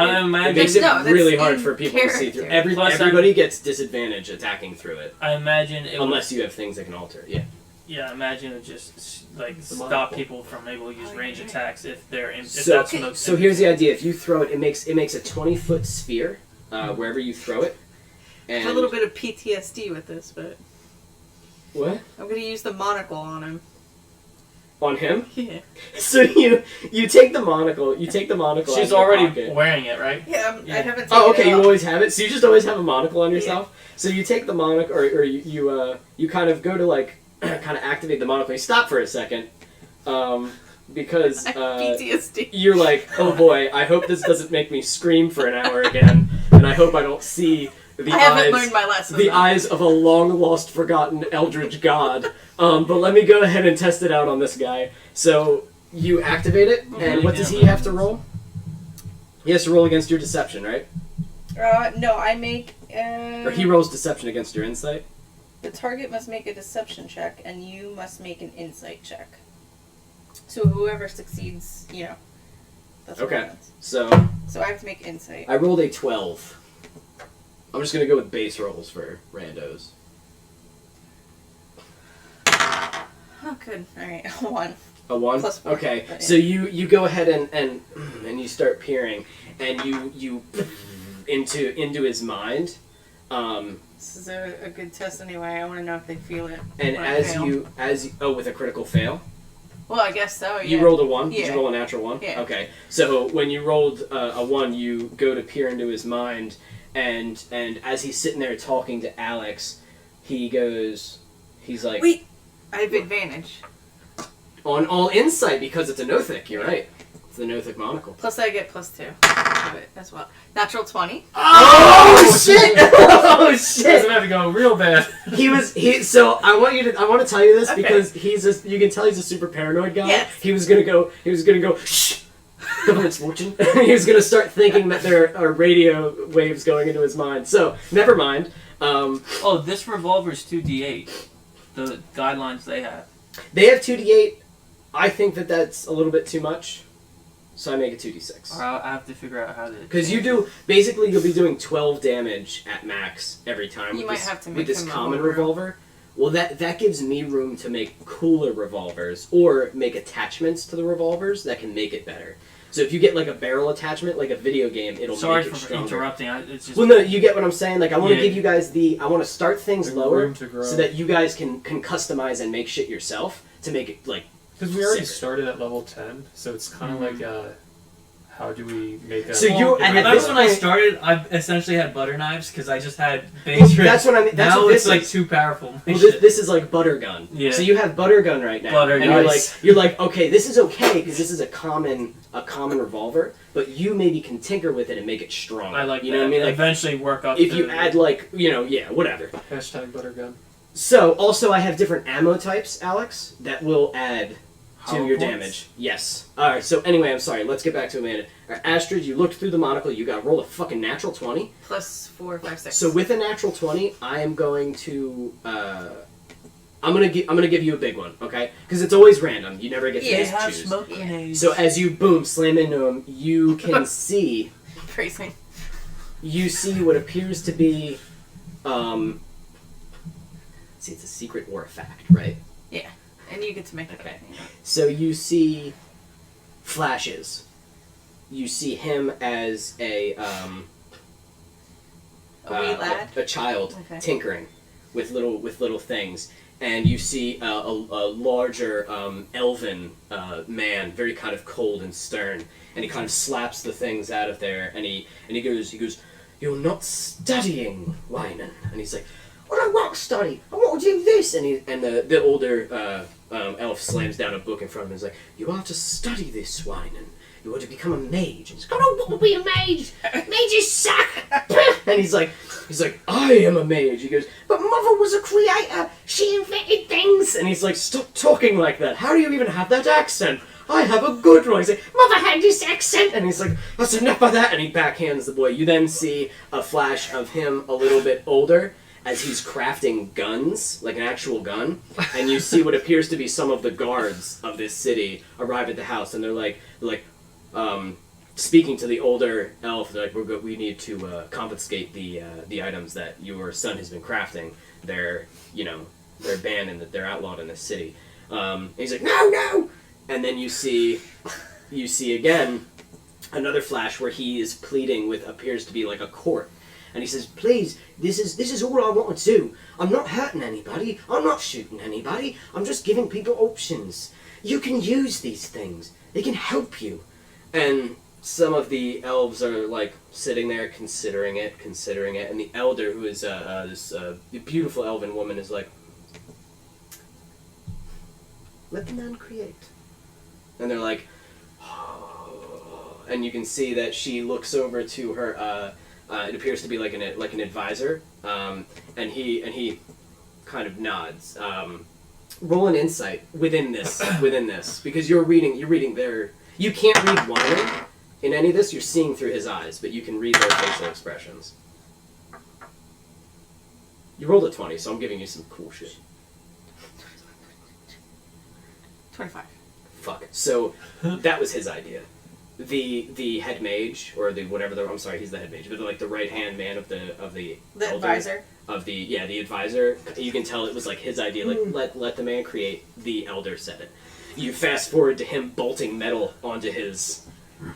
makes it No, that's really hard in for people to see through. character. Plus, Everybody gets disadvantage attacking through it, I imagine it would, unless you have things that can alter. Yeah. yeah, I imagine it just The stop monocle. people from able to use range attacks if they're in, if So- that smoke's So here's the idea: if you throw it, it makes a 20-foot sphere wherever you throw it. I And have a little bit of PTSD with this, but what I'm gonna use the monocle on him. on him? Yeah. So you take the monocle. You take the monocle. out She's of your already pocket. wearing it, right? Yeah, Yeah. I haven't taken Oh, okay. it You off. always have it. So you just always have a monocle on yourself. So you take the monocle, or you kind of go to like kind of activate the monocle. You stop for a second, because I have PTSD. you're like, oh boy, I hope this doesn't make me scream for an hour again, and I hope I don't see the I haven't eyes. learned my lesson. The though. eyes of a long lost, forgotten eldritch god. But let me go ahead and test it out on this guy. So you activate it, and what does he have to roll? He has to roll against your deception, right? No, I make. Or he rolls deception against your insight. The target must make a deception check, and you must make an insight check. So whoever succeeds, that's what Okay. happens. So So I have to make insight. I rolled a 12. I'm just gonna go with base rolls for randos. Oh, good. All right, 1. A 1? Plus 1. Okay. But, yeah. So you go ahead and you start peering, and you into his mind. This is a good test anyway. I want to know if they feel it. And when I as fail. you with a critical fail. Well, I guess so. Yeah. You rolled a 1? Did Yeah. you roll a natural 1? Yeah. Okay. So when you rolled a 1, you go to peer into his mind, and as he's sitting there talking to Alex, he's like, Wait, I have advantage. on all insight because it's a Nothic, you're right. It's the Nothic monocle. Plus, I get +2. into it as well. Natural 20. Oh shit! Oh Doesn't shit! have to go real bad. So I want to tell you this Okay. because you can tell he's a super paranoid guy. Yes. He was gonna go shh. Government's watching. He was gonna start thinking that there are radio waves going into his mind. So never mind. Oh, this revolver's 2d8. The guidelines they have. They have 2d8. I think that's a little bit too much, so I make it 2d6. Or I have to figure out how to. Because you'll be doing 12 damage at max every time. You with might this, have to with make this him common roll. revolver. Well, that gives me room to make cooler revolvers or make attachments to the revolvers that can make it better. So if you get like a barrel attachment, like a video game, it'll Sorry make it for stronger. interrupting. It's just. Well, no, you get what I'm saying. Like, I want to Yeah. give you guys I want to start things Give lower room to grow. so that you guys can customize and make shit yourself to make it like. Because we already sicker. started at level 10, so it's kind of like, how do we make a... So you- and at That's this when I point- started. I essentially had butter knives because I just had base rib. That's what I mean. That's Now what it's this like is. too powerful. Well, this is like butter gun. Yeah. So you have butter gun right now, Butter and nice. you're like, okay, this is okay because this is a common revolver, but you maybe can tinker with it and make it stronger. I like you that. know what I mean? Like, Eventually work up. if to you add like whatever. Hashtag buttergun. So also I have different ammo types, Alex, that will add to Hollow your points? damage. Yes. All right. So anyway, I'm sorry. Let's get back to Amanda. All right, Astrid, you looked through the monocle. You got roll a fucking natural 20. Plus 4, 5, 6. So with a natural 20, I am going to I'm gonna give you a big one, okay? Because it's always random. You never get to Yeah. They just have choose. smoke grenades. So as you boom slam into him, you can see Phrasing. what appears to be see, it's a secret or a fact, right? And you get to make it. Okay. So you see flashes. You see him as a A wee lad. a child Okay. tinkering with little things, and you see a larger elven man, very kind of cold and stern, and he kind of slaps the things out of there, and he goes, "You're not studying, Wynan," and he's like, "I don't want to study. I want to do this," and the older elf slams down a book in front of him and is like, "You are to study this, Wynan. You are to become a mage." And he's like, "I don't want to be a mage. Mages suck." And he's like, "I am a mage." He goes, "But Mother was a creator. She invented things." And he's like, "Stop talking like that. How do you even have that accent? I have a good one." He's like, "Mother had this accent." And he's like, "That's enough of that." And he backhands the boy. You then see a flash of him a little bit older as he's crafting guns, like an actual gun, and you see what appears to be some of the guards of this city arrive at the house, and they're like, speaking to the older elf, they're like, we need to confiscate the items that your son has been crafting. They're banned and they're outlawed in this city. And he's like, no! And then you see again another flash where he is pleading with appears to be like a court. And he says, "Please, this is all I want to do. I'm not hurting anybody. I'm not shooting anybody. I'm just giving people options. You can use these things. They can help you." And some of the elves are like sitting there considering it, and the elder, who is this beautiful elven woman, is like, "Let the man create." And they're like, oh. And you can see that she looks over to her. It appears to be like an advisor, and he kind of nods. Roll an insight within this, because you're reading their. You can't read Wyman in any of this. You're seeing through his eyes, but you can read their facial expressions. You rolled a 20, so I'm giving you some cool shit. 25. Fuck. So that was his idea. The head mage, or the whatever the I'm sorry, he's the head mage, but like the right hand man of the The elder, advisor. of the advisor. You can tell it was like his idea. Like let the man create. The elder said it. You fast forward to him bolting metal onto his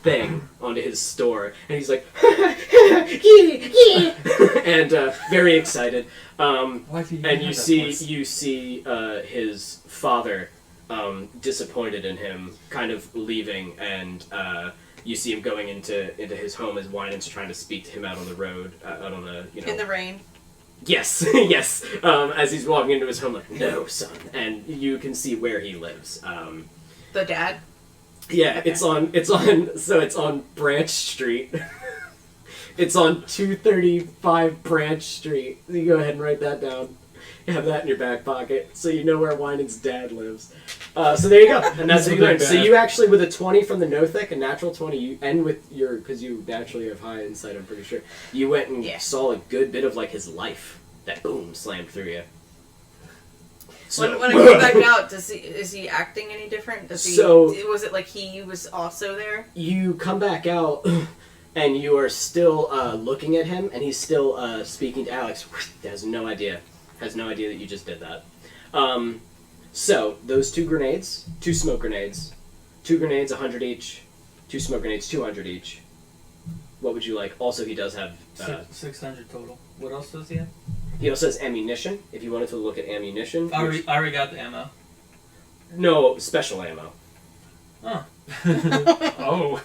thing, onto his store, and he's like, yeah, and very excited. And you see his father. Disappointed in him, kind of leaving, and you see him going into his home as Wynan's trying to speak to him out on the road, out on the In the rain. Yes, yes. As he's walking into his home, like, "No, son," and you can see where he lives. The dad. Yeah, Okay. it's on Branch Street. It's on 235 Branch Street. You go ahead and write that down. You have that in your back pocket, so you know where Winan's dad lives. So there you go, and that's what you learned. So you actually, with a 20 from the Nothec, a natural 20, you and with your, because you naturally have high insight, I'm pretty sure, you went and saw a good bit of like his life that boom slammed through you. So, When I come back out, is he acting any different? Was it like he was also there? You come back out, and you are still looking at him, and he's still speaking to Alex. Has no idea that you just did that. So those 2 grenades, 2 smoke grenades, 2 grenades 100 each, 2 smoke grenades 200 each. What would you like? Also, he does have 600 total. What else does he have? He also has ammunition. If you wanted to look at ammunition, I already got the ammo. no special ammo. Oh. Oh.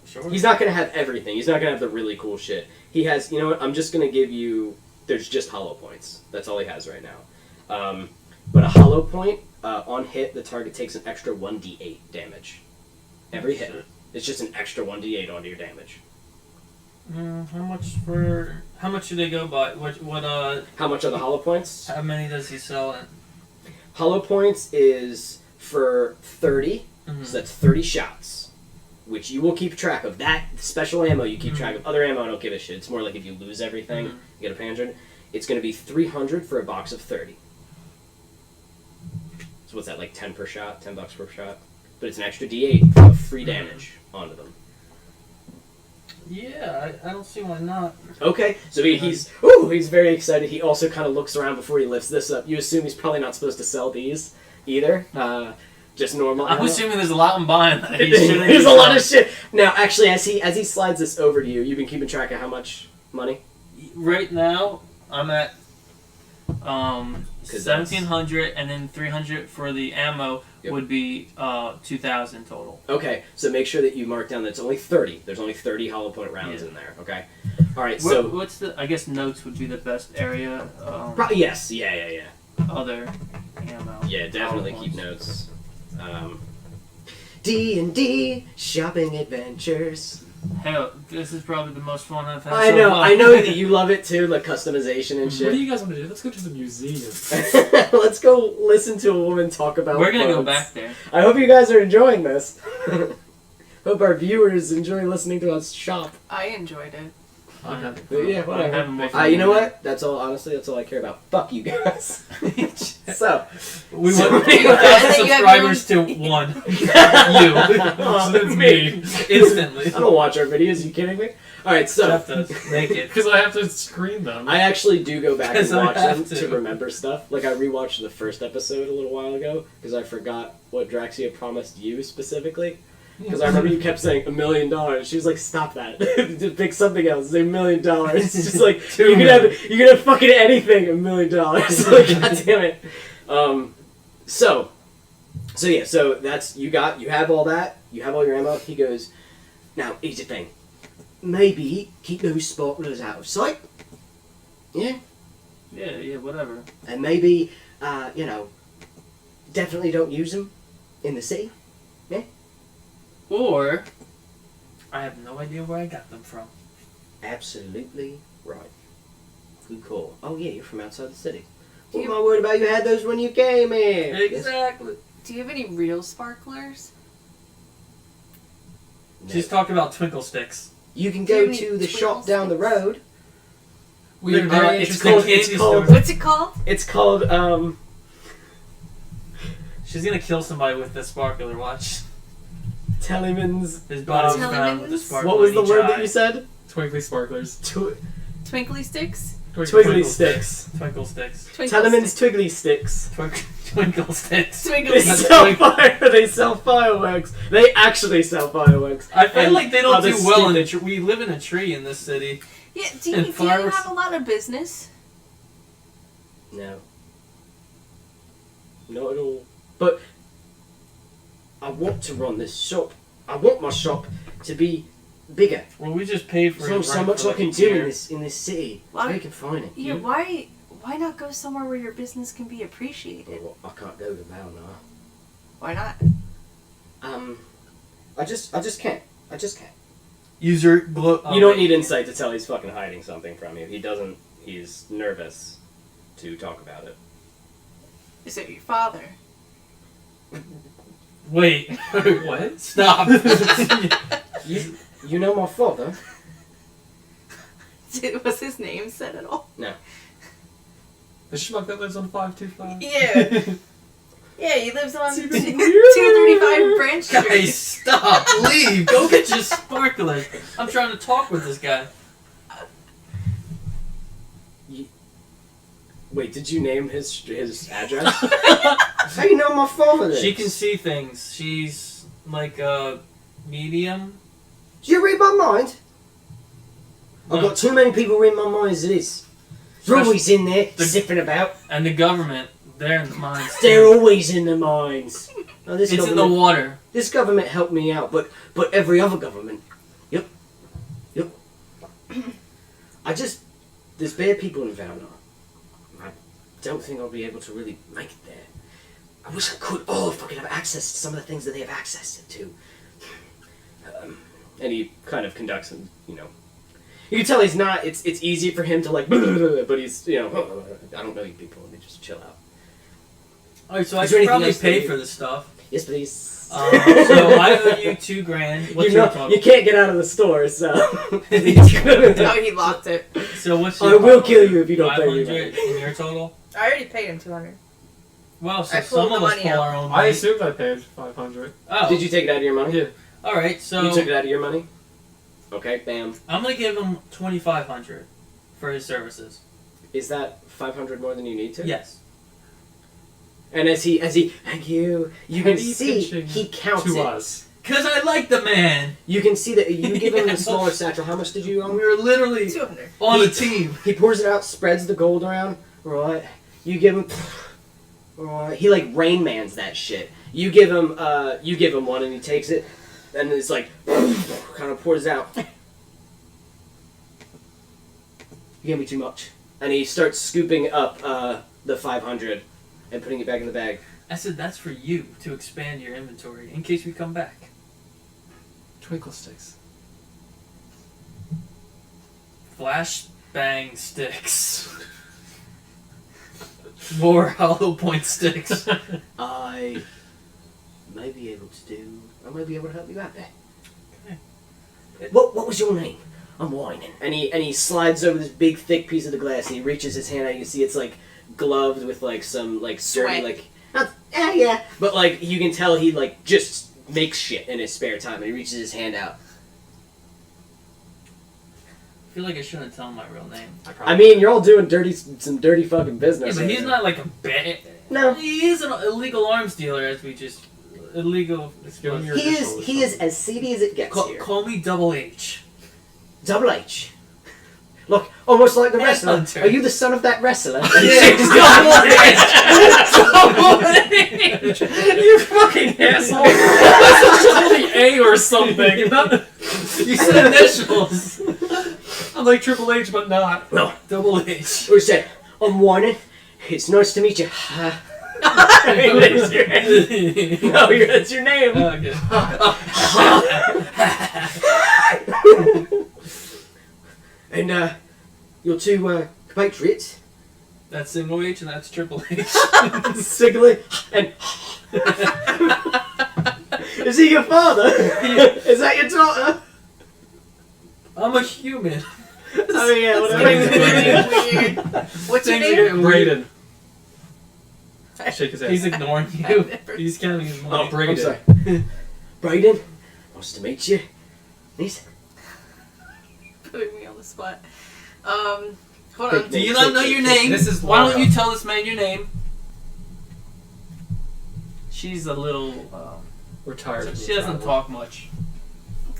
Sure. He's not gonna have everything. He's not gonna have the really cool shit. He has. You know what? I'm just gonna give you. There's just hollow points. That's all he has right now. But a hollow point on hit, the target takes an extra 1d8 damage. Every hit. Shit. It's just an extra 1d8 onto your damage. How much do they go by? How much are the hollow points? How many does he sell at? Hollow points is for 30, so that's 30 shots, which you will keep track of. That special ammo you keep track of. Other ammo I don't give a shit. It's more like if you lose everything, you get a pandron. It's going to be 300 for a box of 30. So what's that, like 10 per shot? $10 per shot? But it's an extra d8 of free damage onto them. Yeah, I don't see why not. Okay, so he's very excited. He also kind of looks around before he lifts this up. You assume he's probably not supposed to sell these either. Just normal. I'm assuming there's a lot I'm buying that he shouldn't. There's a lot of shit. Now, actually, as he slides this over to you, you've been keeping track of how much money? Right now, I'm at 1,700, and then 300 for the ammo would be 2,000 total. Okay, so make sure that you mark down that it's only 30. There's only 30 hollow point rounds in there. Okay. All right. So what's the? I guess notes would be the best area. yes. Yeah. Other ammo. Yeah, definitely keep notes. D&D shopping adventures. Hell, this is probably the most fun I've had. I know that you love it too, like customization and shit. What do you guys want to do? Let's go to the museum. Let's go listen to a woman talk about. We're gonna go bugs. back there. I hope you guys are enjoying this. Hope our viewers enjoy listening to us shop. I enjoyed it. I'm having But yeah, whatever. I'm having more fun. You know what? That's all. Honestly, that's all I care about. Fuck you guys. So We So- went from And 1,000 then you have subscribers to 1. Oh, It's me. Instantly. I don't watch our videos. Are you kidding me? All right, so Jeff does. Naked. Because I have to screen them. I actually do go back and Because I watch have them to. to remember stuff. Like I rewatched the first episode a little while ago because I forgot what Draxia promised you specifically. Because I remember you kept saying $1 million. She was like, "Stop that! Just pick something else. Say $1 million." It's just like you could have fucking anything $1 million. Like, God damn it. So that's you have all that. You have all your ammo. He goes, now here's the thing. Maybe keep those sparklers out of sight. Yeah. Yeah, whatever. And maybe definitely don't use them in the city. Or, I have no idea where I got them from. Absolutely right. Good call. Oh yeah, you're from outside the city. What am I worried about? You had those when you came here. Exactly. Do you have any real sparklers? No. She's talking about twinkle sticks. You can Do you go have any to the shop twinkle down the sticks? road. We are very it's interested. called What's it called? It's called She's gonna kill somebody with the sparkler, watch. Tellyman's. His body was Tellyman's? found with the sparkler What was in the each word eye. that you said? Twinkly sparklers. Twinkly sticks? Twiggly sticks. Twinkle sticks. Twinkle Tellyman's sticks. Twiggly sticks. Twinkle sticks. Twinkle They sticks. sell fire. They sell fireworks. They actually sell fireworks. I feel And like they don't other do well in stupid- a tree. We live in a tree in this city. Yeah, And do you fireworks. have a lot of business? No. Not at all. But I want to run this shop. I want my shop to be bigger. Well, we just paid for There's it. not so much I can do in this city. Why- Where you can find it. Yeah, why not go somewhere where your business can be appreciated? Well, I can't go to Val now. Why not? I just can't. I just can't. Use your glow. You don't need insight to tell he's fucking hiding something from you. He doesn't. He's nervous to talk about it. Is it your father? Wait. What? Stop. You know my father? Was his name said at all? No. The schmuck that lives on 525? Yeah. Yeah, he lives on It's 235 Branch Street. Guys, stop. Leave. Go get your sparklers. I'm trying to talk with this guy. Wait, did you name his address? How you know my father is? She can see things. She's like a medium. Do you read my mind? No. I've got too many people reading my mind as it is. They're always in there, zipping about. And the government, they're in the mines. They're always in the mines. Now, this It's in the government- water. This government helped me out, but every other government. Yep. There's bad people in Valnar. I don't think I'll be able to really make it there. I wish I could. Oh, if I could have access to some of the things that they have access to. And he kind of conducts him, you know. You can tell he's not, it's easy for him to like, but he's, you know, I don't know you people, and they just chill out. Alright, so I Is there should anything probably else that pay you- for this stuff. Yes, please. So I owe you $2,000. What's you your know, total? you can't get out of the store, so. Oh, he locked it. So what's I your will kill you if you don't pay me 500 in your total? I already paid him 200. Well, so I pulled some the of us money pull out. our own I money. assumed I paid 500. Oh. Did you take it out of your money? Yeah. Alright, so You took it out of your money? Okay, bam. I'm gonna give him $2,500 for his services. Is that 500 more than you need to? Yes. And as he, thank you, you can Penny see pinching he counts to it. us. Cause I like the man. You can see that you give him Yeah. the smaller satchel. How much did you We were literally 200. on a team. He pours it out, spreads the gold around. Right. You give him. Right. He like Rain Mans that shit. You give him one, and he takes it, and it's like kind of pours out. You gave me too much, and he starts scooping up the 500 and putting it back in the bag. I said that's for you to expand your inventory in case we come back. Twinkle sticks. Flashbang sticks. More hollow point sticks. I may be able to help you out there. Okay. What was your name? I'm whining. And he slides over this big thick piece of the glass and he reaches his hand out. You can see it's like gloved with like some like dirty Sweat. like yeah. But like you can tell he like just makes shit in his spare time and he reaches his hand out. I feel like I shouldn't tell him my real name. I mean, you're all doing some dirty fucking business. Yeah, but he's not like a bad. No. He is an illegal arms dealer, as we just illegal. Give him your He initials or is something. as seedy as it gets Call, here. call me Double H. Double H. Look, almost like the wrestler. Headhunter. Are you the son of that wrestler? Yeah, Double H. You fucking asshole. It's A or something. Not- You said initials. I'm like Triple H, but not. No. Double H. Who said, I'm whining. It's nice to meet you. I mean, that's your name. No, that's your name. Okay. And, you're two, compatriots. That's single H and that's Triple H. Sigley and... Is he your father? Is that your daughter? I'm a human. Oh, yeah, whatever. Things are getting weird. What's your Things are name? getting weird. Braden. Shake his head. He's ignoring you. He's counting his money. Oh, Braden. I'm sorry. Braden, nice to meet you. Nice. Putting me on the spot. Hold on. Do you not know your name? This is Why don't Laura. you tell this man your name? She's a little. We're tired of She doesn't talk much.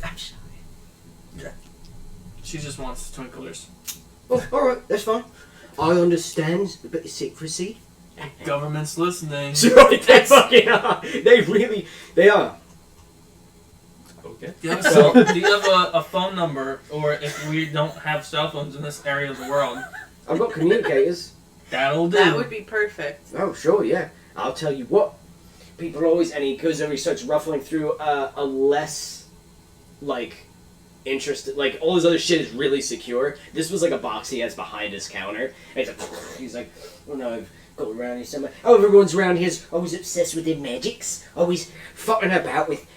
I'm shy. She just wants twinklers. Oh, alright, that's fine. I understand a bit of secrecy. Government's listening. Right, they fucking are. They are. Okay. Do you have a phone number, or if we don't have cell phones in this area of the world? I've got communicators. That'll do. That would be perfect. Oh, sure, yeah. I'll tell you what. people are always, and he goes over, he starts ruffling through a less, like, interested, like, all his other shit is really secure. This was like a box he has behind his counter, and he's like, oh no, I've got around here somewhere. Oh, everyone's around here's always obsessed with their magics, always fucking about with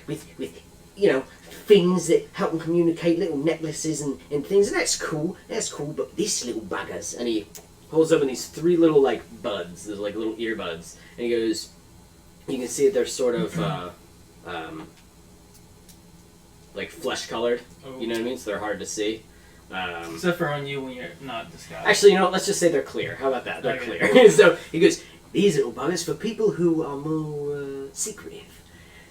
you know, things that help them communicate, little necklaces and things, and that's cool, but this little buggers, and he holds open these 3 little, like, buds, there's like little earbuds, and he goes, you can see that they're sort of, like, flesh-colored, you know what I mean, so they're hard to see. Except for on you when you're not disguised. Actually, you know what, let's just say they're clear, how about that, they're Okay. clear. So, he goes, these little buggers for people who are more, secretive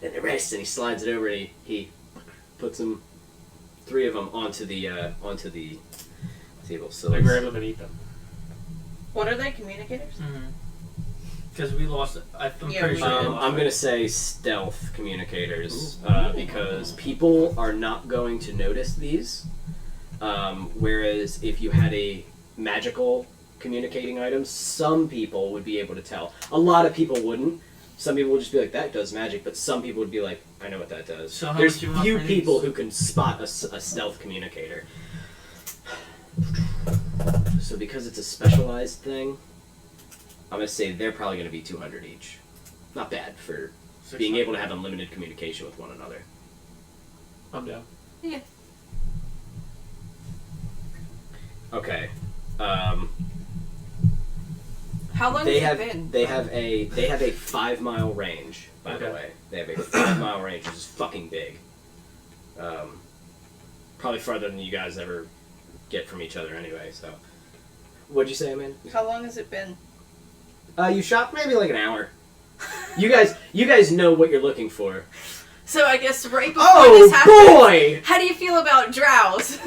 than the rest, and he slides it over, and he puts them, 3 of them onto the table, so I grab them and eat them. What are they, communicators? Because we lost it. I'm Yeah, pretty we sure. did. I'm going to say stealth communicators, because people are not going to notice these, whereas if you had a magical communicating item, some people would be able to tell. A lot of people wouldn't. Some people would just be like, that does magic, but some people would be like, I know what that does. So how There's much you want few for people these? who can spot a stealth communicator. So because it's a specialized thing, I'm going to say they're probably going to be 200 each. Not bad for being able to have unlimited communication with one another. I'm down. Yeah. Okay. How long They has have it been? they have a 5-mile range. By the Okay. way, they have a 5-mile range, which is fucking big. Probably farther than you guys ever get from each other, anyway. So, what'd you say, man? How long has it been? You shot maybe like an hour. You guys know what you're looking for. So I guess right before this happened. Oh boy! How do you feel about drows?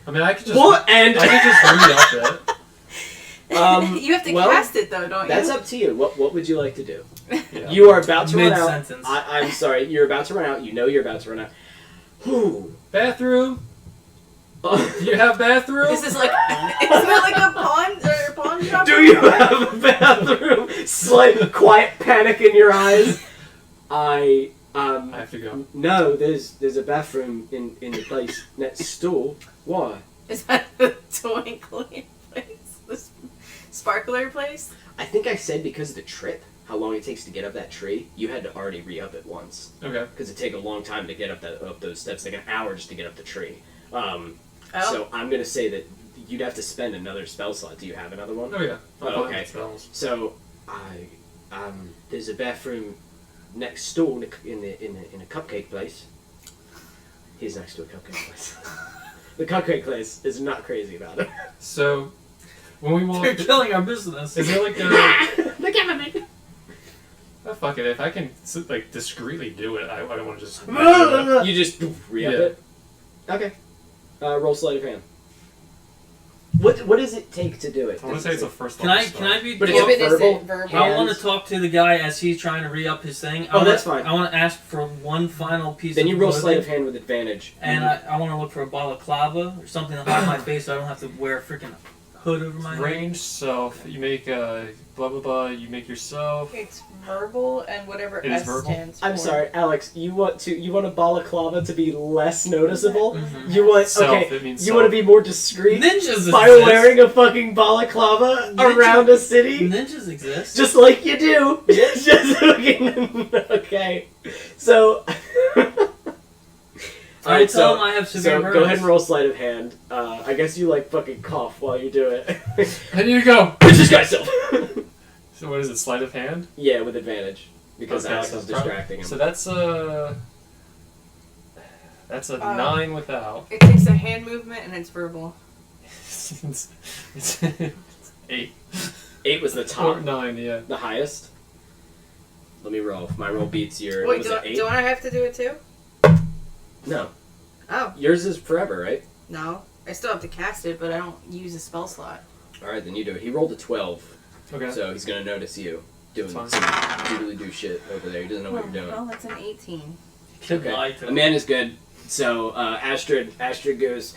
I mean, I could just. What? And I could just read up it. You have to well, cast it though, don't you? that's up to you. What would you like to do? Yeah. You are about to run out. Mid-sentence. I'm sorry. You're about to run out. You know you're about to run out. Whew. Bathroom. Do you have bathroom? This is like, isn't it like a pawn shop? Do you have a bathroom? Slight quiet panic in your eyes. I have to go. No, there's a bathroom in the place next door. Why? Is that the twinkling place? The sparkler place? I think I said because of the trip, how long it takes to get up that tree, you had to already re-up it once. Okay. Because it take a long time to get up those steps, like an hour just to get up the tree. Oh. So I'm gonna say that you'd have to spend another spell slot. Do you have another one? Oh yeah. I'm Oh, fine okay. with spells. So there's a bathroom next door in a cupcake place. He's next to a cupcake place. The cupcake place is not crazy about it. So, when we walk, You're killing our business. is there like a? Look at me. Oh, fuck it. If I can like discreetly do it, I don't want to just. You just re-up Yeah. it. Okay. Roll sleight of hand. What does it take to do it? I want to say it's a first Can level I spell. be? But Yeah, it's but is verbal. it verbal? I want to Hands. talk to the guy as he's trying to re-up his thing. Oh, that's fine. I want to ask for one final piece. Then of you roll clothing, sleight of hand with advantage. and I want to look for a balaclava or something to hide my face, so I don't have to wear a freaking hood over my head. Range self. You make blah blah blah. You make yourself. It's verbal and whatever It is S verbal? stands for. I'm sorry, Alex. You want a balaclava to be less noticeable? Mhm. You want Self, okay? it means You want to self. be more discreet Ninjas by exist. wearing a fucking balaclava around a city, Ninjas exist. just like you do. Just fucking okay. So. I tell him I have severe So burns. go ahead and roll sleight of hand. I guess you like fucking cough while you do it. I need to go. Push this guy self. So what is it? Sleight of hand. Yeah, with advantage because Okay, Alex so is prob- distracting him. So that's a 9 without. It takes a hand movement and it's verbal. it's 8 8 was the or top, 9. Yeah. the highest. Let me roll. If my roll beats your, Wait, was do it 8? I have to do it too? No, Oh, yours is forever, right? no. I still have to cast it, but I don't use a spell slot. All right, then you do it. He rolled a 12, Okay. so he's gonna notice you doing Fine. some doodly-doo shit over there. He doesn't know what you're doing. Oh, that's an 18. Could Okay. lie to A man is good. So Astrid goes.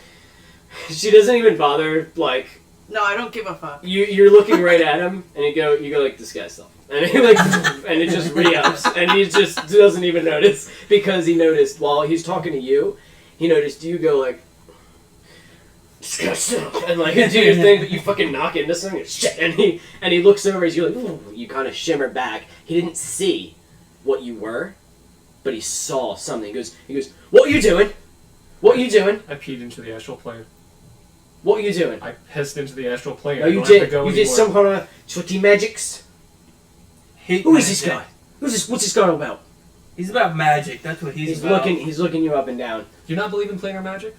She doesn't even bother. Like No, I don't give a fuck. you're looking right at him, and you go like disguise self. And he like, and it just re-ups, and he just doesn't even notice because he noticed while he's talking to you, he noticed you go like, and like do your thing, but you fucking knock into something, shit, and he looks over as you like, ooh, you kind of shimmer back. He didn't see what you were, but he saw something. He goes, what are you doing? What are you doing? I peed into the astral plane. What are you doing? I pissed into the astral plane. No, I you don't have to did. go You did anymore. some kind of sweaty magics. Hate Who is this magic. guy? Who's this? What's this guy all about? He's about magic. That's what he's about. He's looking you up and down. Do you not believe in planar magic?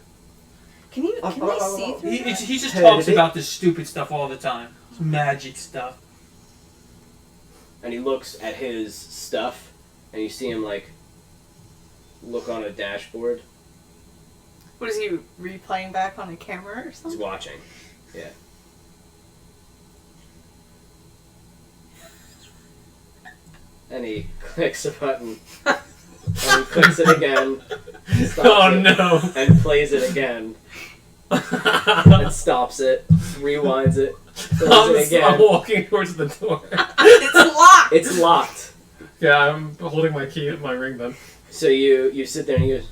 Can they see through that? He just Heard talks of it. about this stupid stuff all the time. Magic stuff. And he looks at his stuff, and you see him like look on a dashboard. What is he replaying back on a camera or He's something? watching. Yeah. And he clicks a button. And he clicks it again. Stops Oh it, no! And plays it again. And stops it. Rewinds it. Plays it I'm again. walking towards the door. It's locked! It's locked. Yeah, I'm holding my key at my ring then. So you sit there and he goes.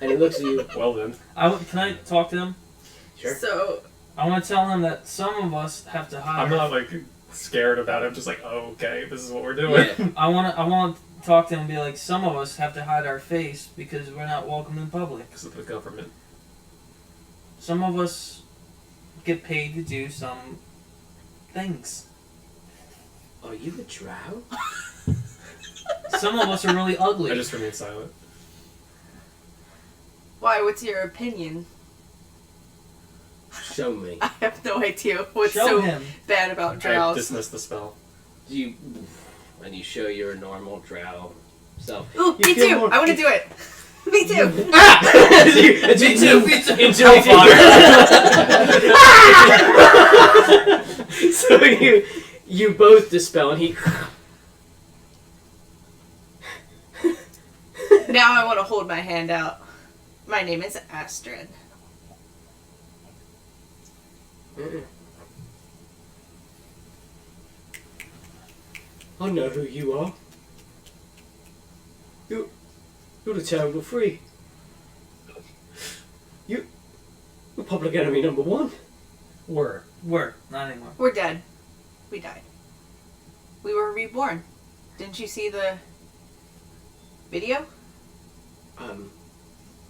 And he looks at you. Well then. Can I talk to him? Sure. So, I want to tell him that some of us have to hide. I'm not like scared about it. I'm just like, oh, okay, this is what we're doing. Yeah. I want to talk to him and be like, some of us have to hide our face because we're not welcome in public. Because of the government. Some of us get paid to do some things. Are you a drow? Some of us are really ugly. I just remain silent. why? What's your opinion? Show me. I have no idea what's Show so him. bad about I drows. dismiss the spell. You and you show your normal drow self. Ooh, You me feel too! more- I want to do it! Me too! Me too. Into a fire. So you both dispel, and he. Now I want to hold my hand out. My name is Astrid. I know who you are. You're the terrible three. You're public enemy number one. Were. We're not anymore. We're dead. We died. We were reborn. Didn't you see the video?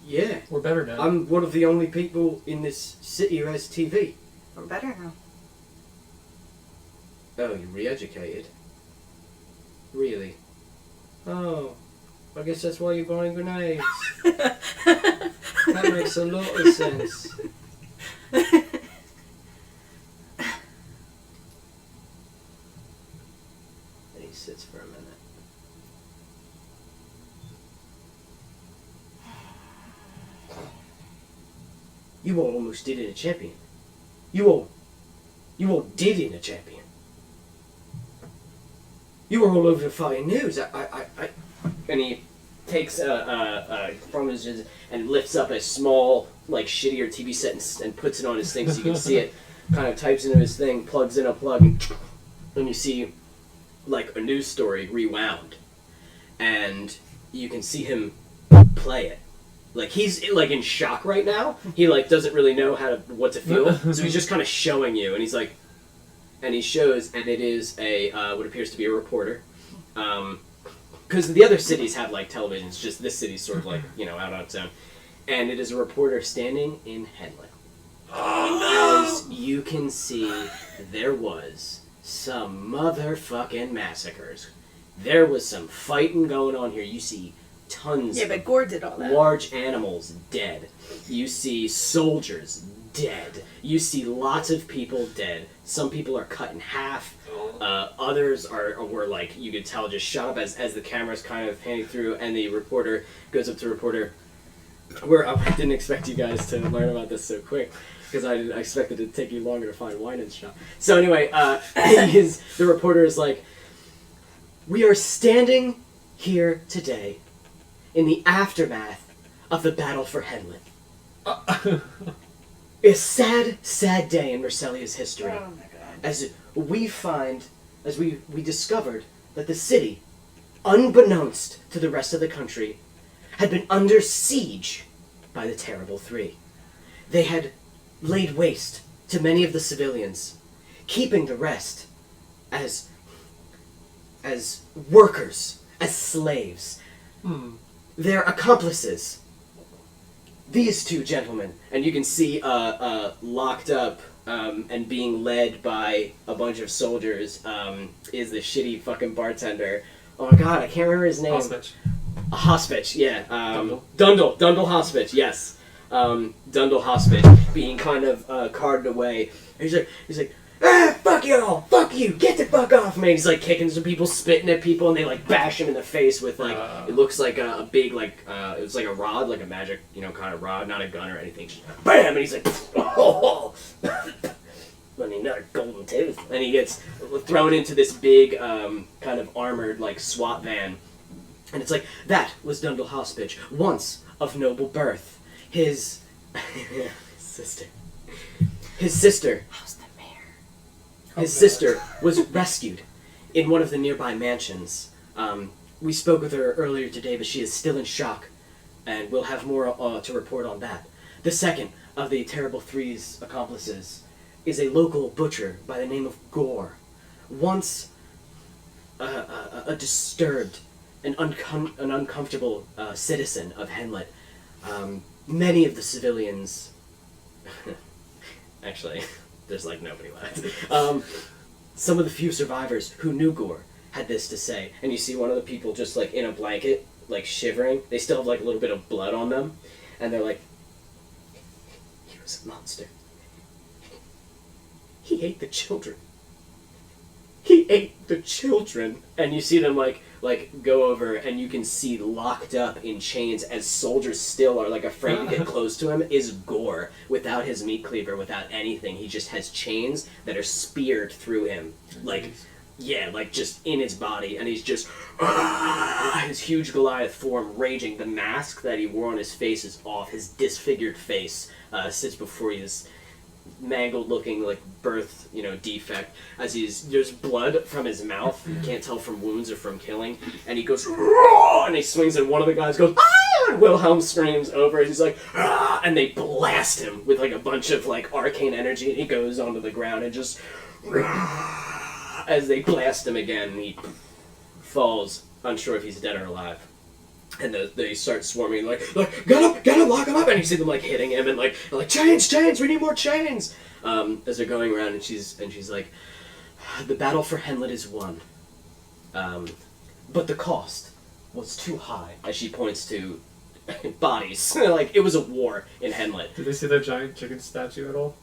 Yeah. We're better now. I'm one of the only people in this city who has TV. We're better now. Oh, you're re-educated? Really? Oh, I guess that's why you're buying grenades. That makes a lot of sense. And he sits for a minute. You all almost did in a champion. You all did in a champion. You were all over the fucking news. And he takes from his and lifts up a small, like shittier TV set and puts it on his thing so you can see it. Kind of types into his thing, plugs in a plug, and you see like a news story rewound, and you can see him play it. Like he's like in shock right now. He like doesn't really know what to feel, so he's just kind of showing you, and he's like. And he shows, and it is a what appears to be a reporter, because the other cities have like televisions. Just this city's sort of like out on its own, and it is a reporter standing in headlight. As you can see, there was some motherfucking massacres. There was some fighting going on here. You see tons Yeah, but Gore did all of that. large animals dead. You see soldiers dead. You see lots of people dead. Some people are cut in half. Others were like, you could tell, just shot up as the camera's kind of panning through, and the reporter goes up to the reporter. I didn't expect you guys to learn about this so quick, because I expected it to take you longer to find wine in the shop. So anyway, the reporter is like, we are standing here today in the aftermath of the battle for Henlin. A sad, sad day in Marsalia's history. Oh my god. as we discovered that the city, unbeknownst to the rest of the country, had been under siege by the Terrible Three. They had laid waste to many of the civilians, keeping the rest as workers, as slaves. Their accomplices. These two gentlemen, and you can see locked up and being led by a bunch of soldiers is the shitty fucking bartender. Oh my god, I can't remember his name. Hospitch, yeah. Dundle Hospitch, yes. Dundle Hospitch being kind of carted away. He's like, ah, fuck y'all, fuck you, get the fuck off me. He's like kicking some people, spitting at people, and they like bash him in the face with like, it looks like a big like, it was like a rod, like a magic, kind of rod, not a gun or anything. Just BAM! And he's like, oh, another golden tooth. And he gets thrown into this big kind of armored like SWAT van. And it's like, that was Dundle Hospitch, once of noble birth. His sister. How's the mayor? His sister was rescued in one of the nearby mansions. We spoke with her earlier today, but she is still in shock, and we'll have more to report on that. The second of the Terrible Three's accomplices is a local butcher by the name of Gore, once a disturbed and uncomfortable citizen of Henlet. Many of the civilians... Actually, there's like nobody left. Some of the few survivors who knew Gore had this to say, and you see one of the people just like in a blanket, like shivering. They still have like a little bit of blood on them, and they're like, he was a monster. He ate the children. He ate the children. And you see them like go over, and you can see locked up in chains as soldiers still are like afraid to get close to him is Gore without his meat cleaver, without anything. He just has chains that are speared through him, like just in his body, and he's just his huge Goliath form raging. The mask that he wore on his face is off. His disfigured face sits before you. This mangled looking like birth defect, as there's blood from his mouth. You can't tell from wounds or from killing, and he goes and he swings, and one of the guys goes and Wilhelm screams over it. He's like and they blast him with like a bunch of like arcane energy, and he goes onto the ground and just as they blast him again, he falls, unsure if he's dead or alive. And they start swarming, like, get him, lock him up! And you see them, like, hitting him, and, like, chains, we need more chains! As they're going around, and she's like, the battle for Henlet is won. But the cost was too high, as she points to bodies. Like, it was a war in Henlet. Did they see that giant chicken statue at all?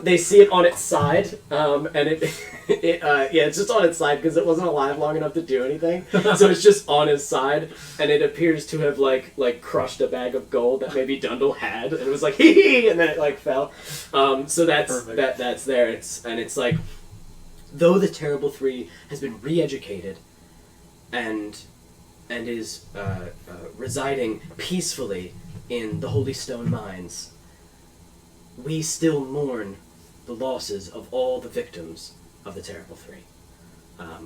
They see it on its side, and it's just on its side because it wasn't alive long enough to do anything. So it's just on its side, and it appears to have like crushed a bag of gold that maybe Dundle had, and it was like hee hee, and then it like fell. So that's that's there. It's like, though the Terrible Three has been re-educated, and is residing peacefully in the Holy Stone Mines, we still mourn the losses of all the victims of the Terrible Three. How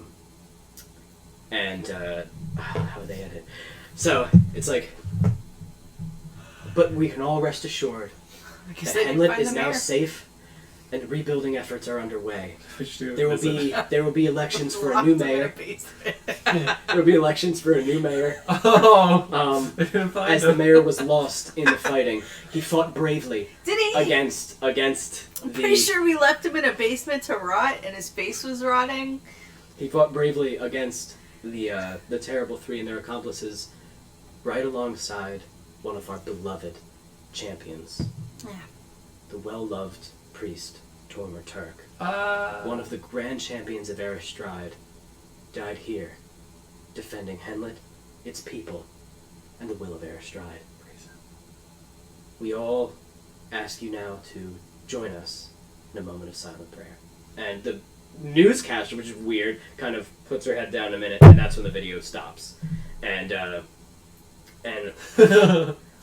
would they end it? So, it's like, but we can all rest assured that Henlet is now safe, and rebuilding efforts are underway. There will be elections for a new mayor. There will be elections for a new mayor. As the mayor was lost in the fighting, he fought bravely. Did he? Against I'm pretty sure we left him in a basement to rot, and his face was rotting. He fought bravely against the Terrible Three and their accomplices, right alongside one of our beloved champions. Yeah. The well-loved priest, Tormer Turk. One of the grand champions of Eristride, died here, defending Henlet, its people, and the will of Eristride. We all ask you now to join us in a moment of silent prayer. And the newscaster, which is weird, kind of puts her head down a minute, and that's when the video stops. And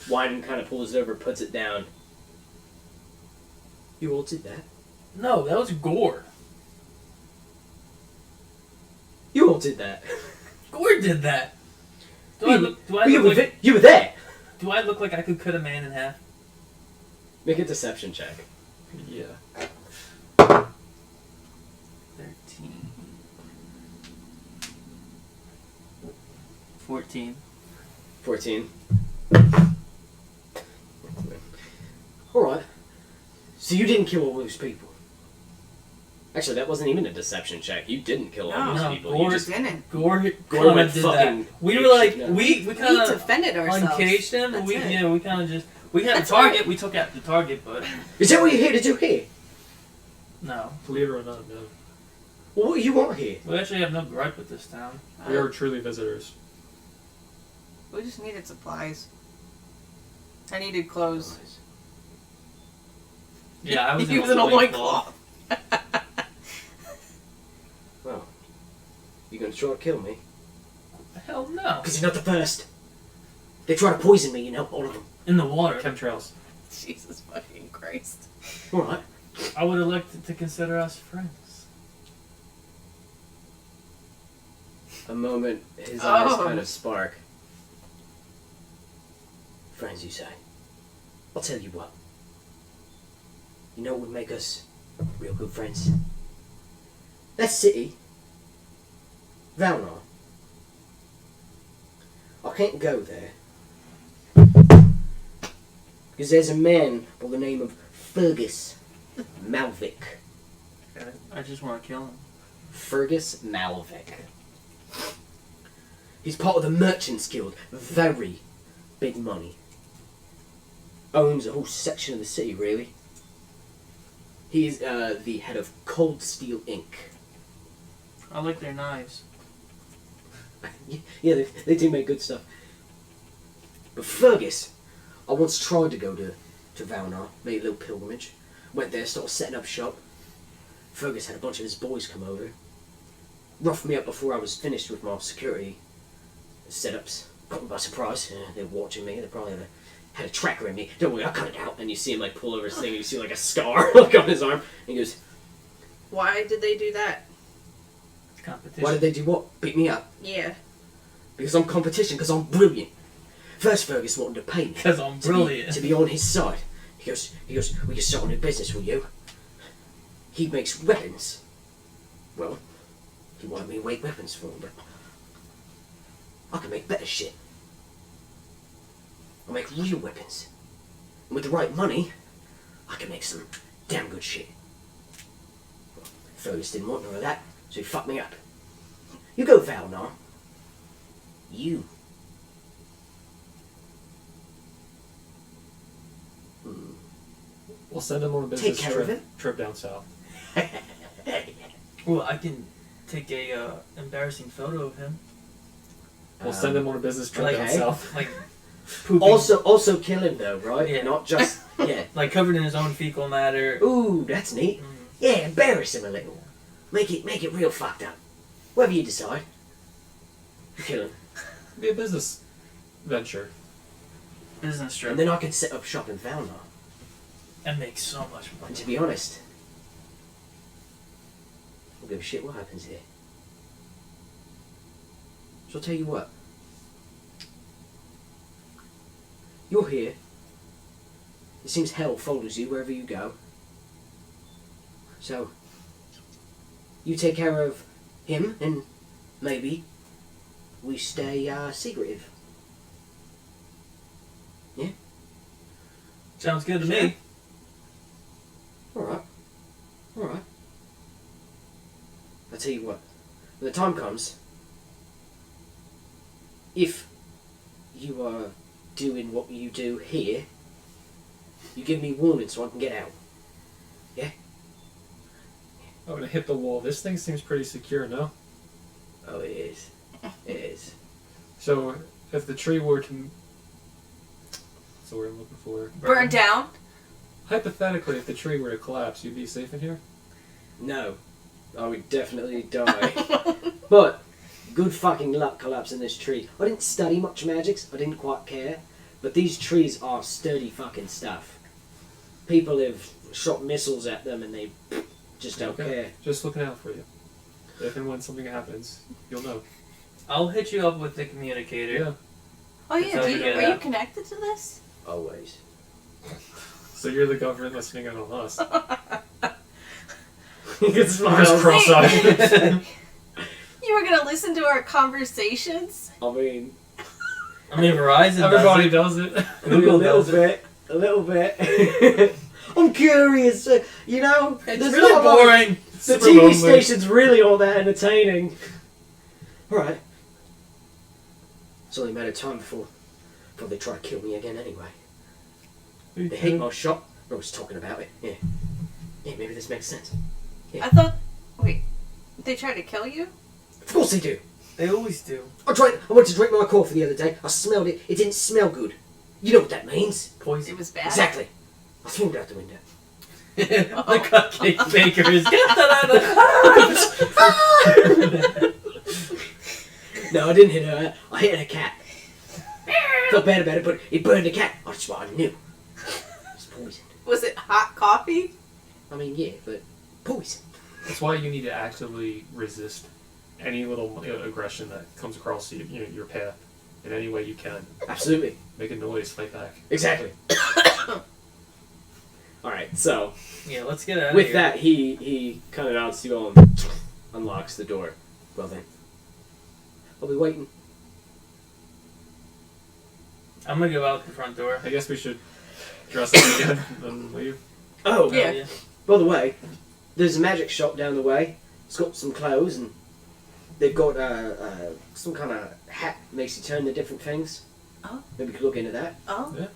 Wyden kind of pulls it over, puts it down. You all did that? No, that was Gore. You all did that. Gore did that. Do I look like You were there. Do I look like I could cut a man in half? Make a deception check. Yeah. 13. 14. 14. Alright. So you didn't kill all those people. Actually, that wasn't even a deception check. You didn't kill all those No, people. Gore You just Didn't. Gore Gore kinda went did fucking that. We ape were like, shit, no. we We kind of defended ourselves. uncaged him. That's We it. we kind of just we had a That's target. right. We took out the target, but Is that what you're here to do here? no, Believe it or not, no. Well, what do you want here? we actually have no gripe with this town. We are truly visitors. We just needed supplies. I needed clothes. Yeah, I was He was in a loincloth. Well, you gonna try to kill me? Hell no. Because you're not the first. They try to poison me, you know, all of them. In the water. Chemtrails. Jesus fucking Christ. Alright. I would elect to consider us friends. A moment, his eyes Oh. kind of spark. Friends, you say? I'll tell you what. You know what would make us real good friends? That city. Valnar. I can't go there. Because there's a man by the name of Fergus Malvik. I just want to kill him. Fergus Malvik. He's part of the Merchants Guild. Very big money. Owns a whole section of the city, really. He's the head of Cold Steel Inc. I like their knives. Yeah, they do make good stuff. But Fergus, I once tried to go to Valnar, made a little pilgrimage. Went there, started setting up shop. Fergus had a bunch of his boys come over. Roughed me up before I was finished with my security setups. Caught me by surprise. They were watching me. They probably had a tracker in me. Don't worry, I'll cut it out. And you see him like pull over his thing, and you see like a scar like on his arm. And he goes, Why did they do that? Competition. "Why did they do what? Beat me up? Yeah. Because I'm competition. Because I'm brilliant." First, Fergus wanted to pay me. Because I'm to brilliant. be on his side. He goes, "We can start a new business with you." He makes weapons. Well, he wanted me to make weapons for him, but I can make better shit. I make real weapons. And with the right money, I can make some damn good shit. Well, Fergus didn't want none of that, so he fucked me up. You go, Valnar. You. We'll send him on a business Take care of trip down south. Well, I can take a embarrassing photo of him. We'll send him on a business trip down okay. south. Like pooping. Also kill him though, right? Yeah. Not just yeah. Like covered in his own fecal matter. Ooh, that's neat. Yeah, embarrass him a little. Make it real fucked up. Whatever you decide. Kill him. Be a business venture. Business trip. And then I can set up shop in Valnar. And make so much And money. to be honest, I don't give a shit what happens here. So I'll tell you what. You're here. It seems hell follows you wherever you go. So, you take care of him, and maybe we stay secretive. Sounds good to Sure. me. Alright. Alright. I'll tell you what. When the time comes, if you are doing what you do here, you give me warning so I can get out. I'm gonna hit the wall. This thing seems pretty secure, no? Oh, it is. It is. So, if the tree were to... That's the word I'm looking for. Burn down? Hypothetically, if the tree were to collapse, you'd be safe in here? No. I would definitely die. But, good fucking luck collapsing this tree. I didn't study much magics. I didn't quite care. But these trees are sturdy fucking stuff. People have shot missiles at them and they just don't care. Just looking out for you. If and when something happens, you'll know. I'll hit you up with the communicator. Yeah. Oh yeah, So are you connected to this? Always. So you're the government listening in on us. You can smile. Just cross-eyed. You were gonna listen to our conversations? I mean, Verizon. Everybody does it. a little bit. I'm curious. You know, It's there's really not a lot of- boring. The Super TV lonely. station's really all that entertaining. Alright. It's only a matter of time before they try to kill me again anyway. They hate my shop. I was talking about it. Yeah. Yeah, maybe this makes sense. Yeah. I thought. Wait, they tried to kill you? Of course they do. They always do. I went to drink my coffee the other day. I smelled it. It didn't smell good. You know what that means? Poison. It was bad. Exactly. I threw it out the window. The cupcake baker is. No, I didn't hit her. I hit a cat. Felt bad about it, but it burned the cat. That's what I knew. It's poison. Was it hot coffee? I mean, yeah, but poison. That's why you need to actively resist any little aggression that comes across your path in any way you can. Absolutely. Make a noise, fight back. Exactly. Alright, so, Yeah, let's get out of with here. that, he kind of nods to you all and unlocks the door. Well then. I'll be waiting. I'm gonna go out the front door. I guess we should dress up again and leave. Oh, Yeah. by the way, there's a magic shop down the way. It's got some clothes and they've got some kind of hat makes you turn to different things. Oh. Maybe we could look into that. Oh. Yeah.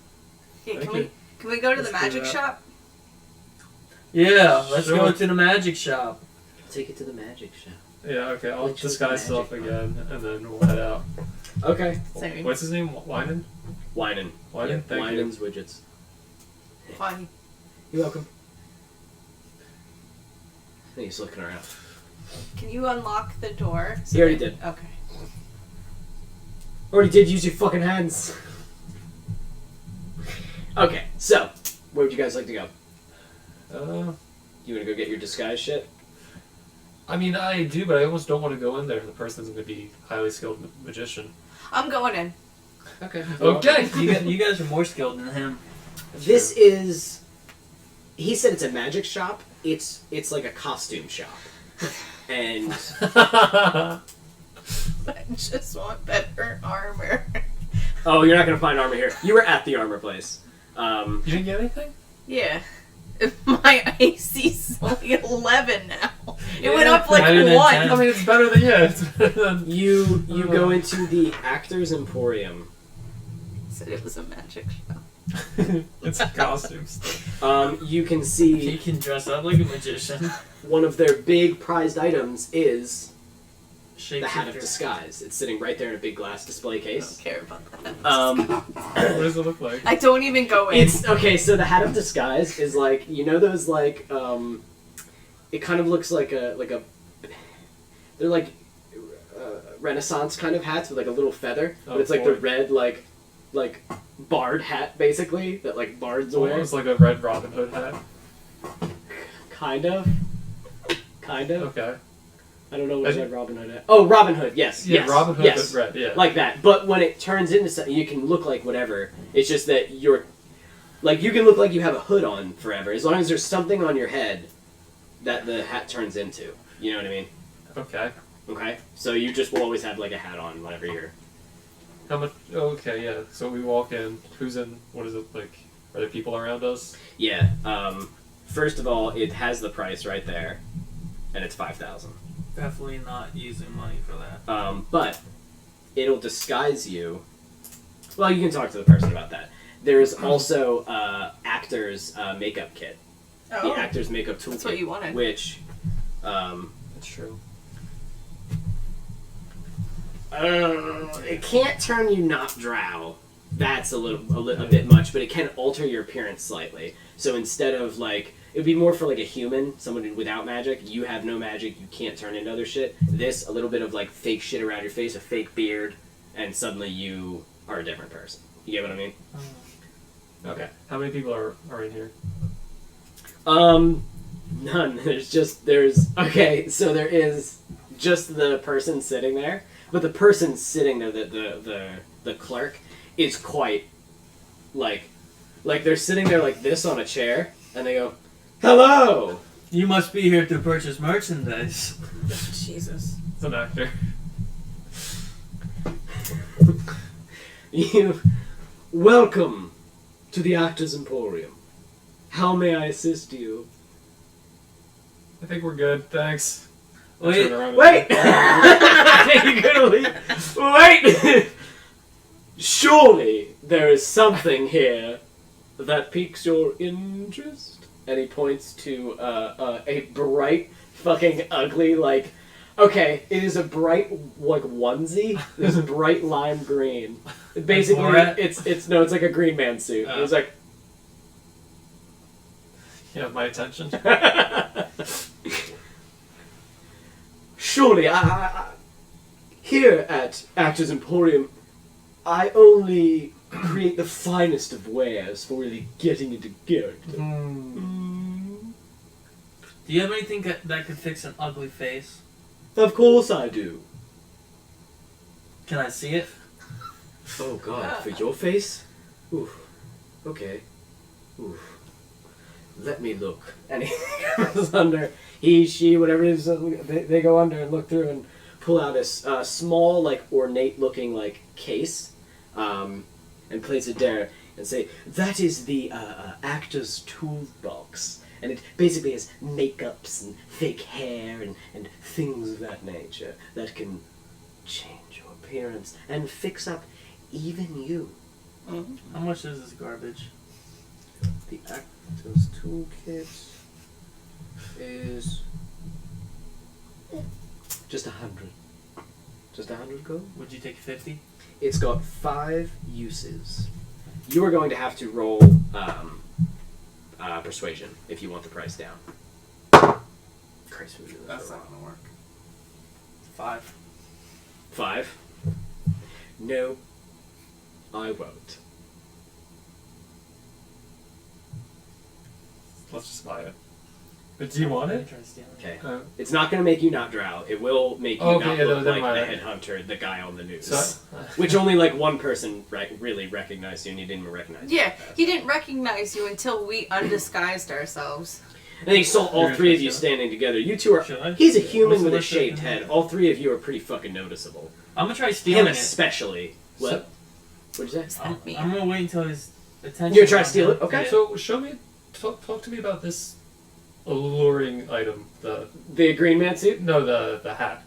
Yeah, Thank can you. we go to Let's the do magic that. shop? Yeah, let's Sure. go to the magic shop. Take it to the magic shop. Yeah, okay, I'll Which was disguise magic. stuff again, and then we'll head out. Okay. Same. What's his name? Wynan? Wynan. Wynan? Thank Wynan's widgets. Fine. You're welcome. I think he's looking around. Can you unlock the door? He already did. Okay. Already did. Use your fucking hands. Okay, so where would you guys like to go? You wanna go get your disguise shit? I mean, I do, but I almost don't want to go in there. The person's going to be highly skilled magician. I'm going in. Okay. Okay! You guys are more skilled than him. This is. He said it's a magic shop. It's like a costume shop, and I just want better armor. oh, you're not gonna find armor here. You were at the armor place. You didn't get anything? Yeah. My AC's only 11 now. It went Yeah, up like better than 1. 10. I mean, it's better than, yeah, it's better than... You go into the Actors Emporium. Said it was a magic shop. It's costumes. You can He see can dress up like a magician. one of their big prized items is the hat of Shapeshifter. disguise. It's sitting right there in a big glass display I don't case. care about that. What does it look like? I don't even go in. It's okay. So the hat of disguise is like, you know those like it kind of looks like a they're like Renaissance kind of hats with like a little feather, but Oh, it's like boy. the red like bard hat basically that like bards wear. Almost like a Red Robin Hood hat. Kind of. Okay. I don't know what I- Red Robin Hood hat. Oh, Robin Hood. Yes. Yeah, yes, Robin Hood, yes. but red, yeah. Like that. But when it turns into something, you can look like whatever. It's just that you're like you can look like you have a hood on forever as long as there's something on your head that the hat turns into. You know what I mean? Okay. Okay. So you just will always have like a hat on whenever you're. How much? Oh, okay, yeah. So we walk in. Who's in? What is it like? Are there people around us? Yeah. First of all, it has the price right there, and it's 5,000. Definitely not using money for that. But it'll disguise you. Well, you can talk to the person about that. There's also actor's makeup kit. Oh, The actor's makeup toolkit. that's what you wanted. Which, That's true. it can't turn you not drow. That's a bit much, but it can alter your appearance slightly. So instead of like, it would be more for like a human, someone without magic. You have no magic, you can't turn into other shit. This, a little bit of like fake shit around your face, a fake beard, and suddenly you are a different person. You get what I mean? Okay. How many people are in here? None. There's okay, so there is just the person sitting there. But the person sitting there, the clerk, is quite like they're sitting there like this on a chair, and they go, "Hello." You must be here to purchase merchandise. Jesus. It's an actor. You welcome to the Actors Emporium. How may I assist you? I think we're good. Thanks. I Wait, turn around Wait! and- You're gonna leave? Wait! Surely there is something here that piques your interest? And he points to a bright, fucking ugly, like... Okay, it is a bright, like, onesie. This bright lime green. Basically, Borat? it's like a Green Man suit. Oh. It's like... You have my attention. Surely, I here at Actors Emporium, I only create the finest of wares for really getting into character. Do you have anything that could fix an ugly face? Of course I do. Can I see it? Oh God, for your face? Oof. Okay. Oof. Let me look. And he goes under. He, she, whatever it is, they go under and look through and pull out this small, like, ornate-looking, like, case, and place it there and say, "That is the actor's toolbox." And it basically has makeups and fake hair and things of that nature that can change your appearance and fix up even you. Mm-hmm. How much is this garbage? The actor's toolkit is just 100. Just 100 gold? Would you take 50? It's got 5 uses. You are going to have to roll persuasion if you want the price down. Christ, who did That's that? not gonna work. 5. 5? No, I won't. Let's just buy it. But do you want it? Try to steal it. Okay. It's not going to make you not drow. It will make you Okay, not yeah, look no, like the never mind. headhunter, the guy on the news. So, Which only like one person really recognized you, and he didn't even recognize you. Yeah, he didn't recognize you until we undisguised ourselves. And then he saw all You're 3 of you interested. standing together. You two are... Should I? He's a human What's the with a list shaved of- head. All 3 of you are pretty fucking noticeable. I'm gonna try Him stealing it. especially. What? What'd you say? I'm, Me. I'm gonna wait until his attention. You're gonna try to steal it? Okay. Yeah. So show me, talk to me about this alluring item. The Green Man suit? The hat.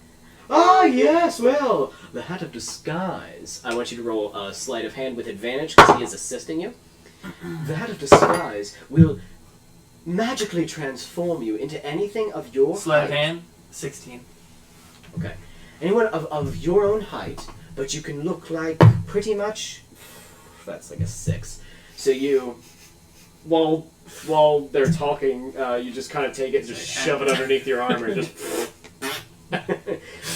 Ah, yes, well, the Hat of Disguise. I want you to roll a sleight of hand with advantage because he is assisting you. The Hat of Disguise will magically transform you into anything of your Sleight of height. hand. 16. Okay. Anyone of your own height, but you can look like pretty much... That's like a 6. So you... While they're talking, you just kind of take it and just shove it underneath your arm and just...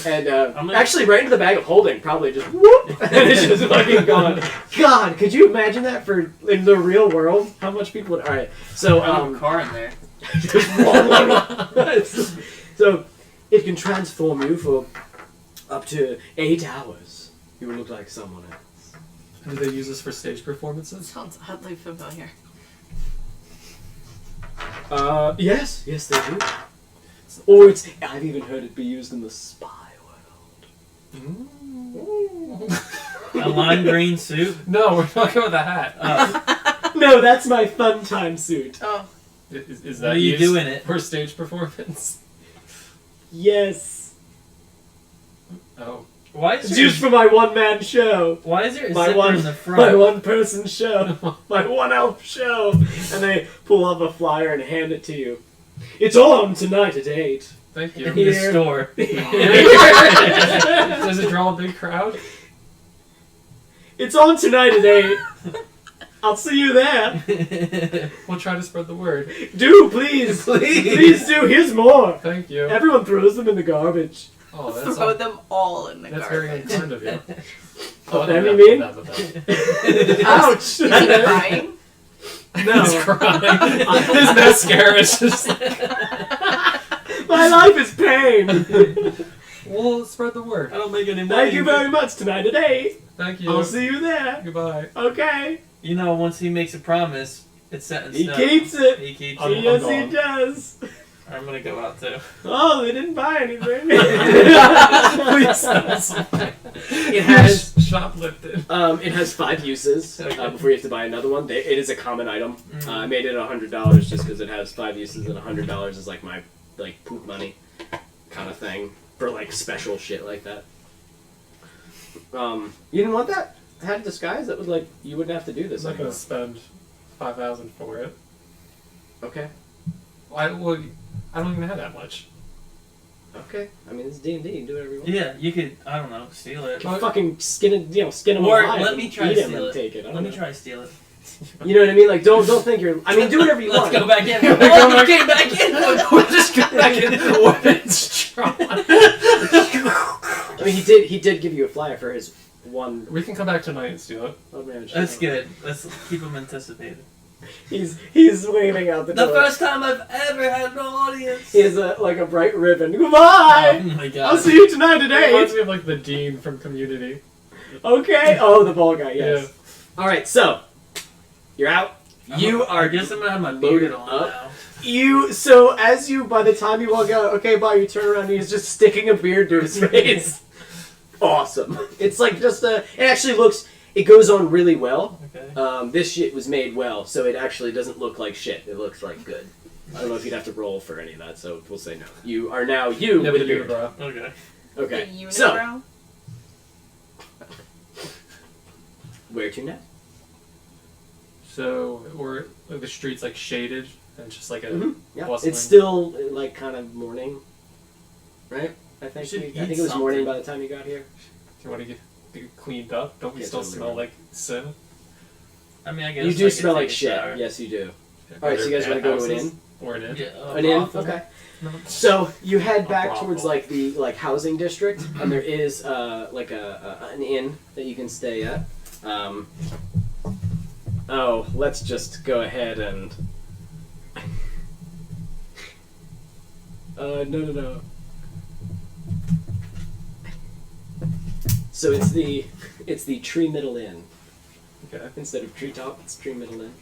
and actually right into the bag of holding, probably just whoop, and it's just fucking gone. God, could you imagine that for in the real world? How much people would... Alright, so... I have a car in there. So, it can transform you for up to 8 hours. You will look like someone else. Do they use this for stage performances? Sounds oddly familiar. Yes, they do. Or I've even heard it be used in the spy world. A lime green suit. No, we're talking about the hat. No, that's my fun time suit. Oh, Is What that are you used doing it? for stage performance? Yes. Oh. Why is It's there? used for my one-man show. Why is there a My zipper in the front? My one-person show. My one-elf show. And they pull up a flyer and hand it to you. It's on tonight at 8. Thank you. in the store. Does it draw a big crowd? It's on tonight at 8. I'll see you there. We'll try to spread the word. Do, please. Please do. Here's more. Thank you. Everyone throws them in the garbage. Oh, that's, throw them all in the that's very garbage. unkind of you. Oh, no, that you no, mean? no, no, no. Ouch. Is he crying? No. He's crying. His mascara is just like... My life is pain. We'll spread the word. I don't make any money. Thank you very much. Tonight at 8. Thank you. I'll see you there. Goodbye. Okay. You know, once he makes a promise, it's set in He stone. keeps it. He keeps I'm- it. Yes, gone. he does. I'm gonna go out too. Oh, they didn't buy anything. Please sell something. It has shoplifted. it has 5 uses Okay. before you have to buy another one. It is a common item. Mhm. I made it $100 just because it has 5 uses, and $100 is like my poop money kind of thing for like special shit like that. You didn't want that? It had a disguise that was like you wouldn't have to do this I'm not anymore. gonna spend $5,000 for it. Okay. I don't even have that much. Okay. I mean, it's D&D. You can do whatever you want. Yeah, you could. I don't know, steal it. You can fucking skin it, skin him Or alive let and me try eat to him steal and it. take it. I Let don't me know. try to steal it. You know what I mean? Like, don't think you're. I mean, do whatever you Let's want. go back in. Go Oh, back- you came back in. We're just going back in Orbit's Tron. I mean, he did give you a flyer for his one. We can come back tonight and steal it. Oh man, That's good. Let's keep him anticipated. He's waving out the The door. first time I've ever had an audience. He has a bright ribbon. Goodbye. Oh my god. I'll see you tonight at It reminds 8. me of like the dean from Community. Okay. Oh, the ball guy. Yes. Yeah. All right. So you're out. You I are guess I'm gonna have my loaded beard on up. now. So as you, by the time you walk out, okay, bye, you turn around and he's just sticking a beard to his face. Awesome. It's like just it actually looks, it goes on really well. Okay. This shit was made well, so it actually doesn't look like shit. It looks like good. I don't know if you'd have to roll for any of that, so we'll say no. You are now you Yeah, with the a beard. unibrow. Okay. Okay. The So, unibrow? where to now? So we're like the streets like shaded and it's just like a Yeah. bustling. It's still like kind of morning, right? I think should I eat think it was morning something. by the time you got here. Do you want to get cleaned up? Don't we Yeah, still totally smell right. like sin? I mean, I guess You I do could smell take like a shit. shower. Yes, you do. Yeah, All right, so you guys want to go to an inn? Or an inn? Yeah, An inn. brothel. Okay. So you head back brothel. towards like the housing district, and there is like an inn that you can stay at. Oh, let's just go ahead and. No. So it's the Tree Middle Inn Okay. instead of Treetop. It's Tree Middle Inn.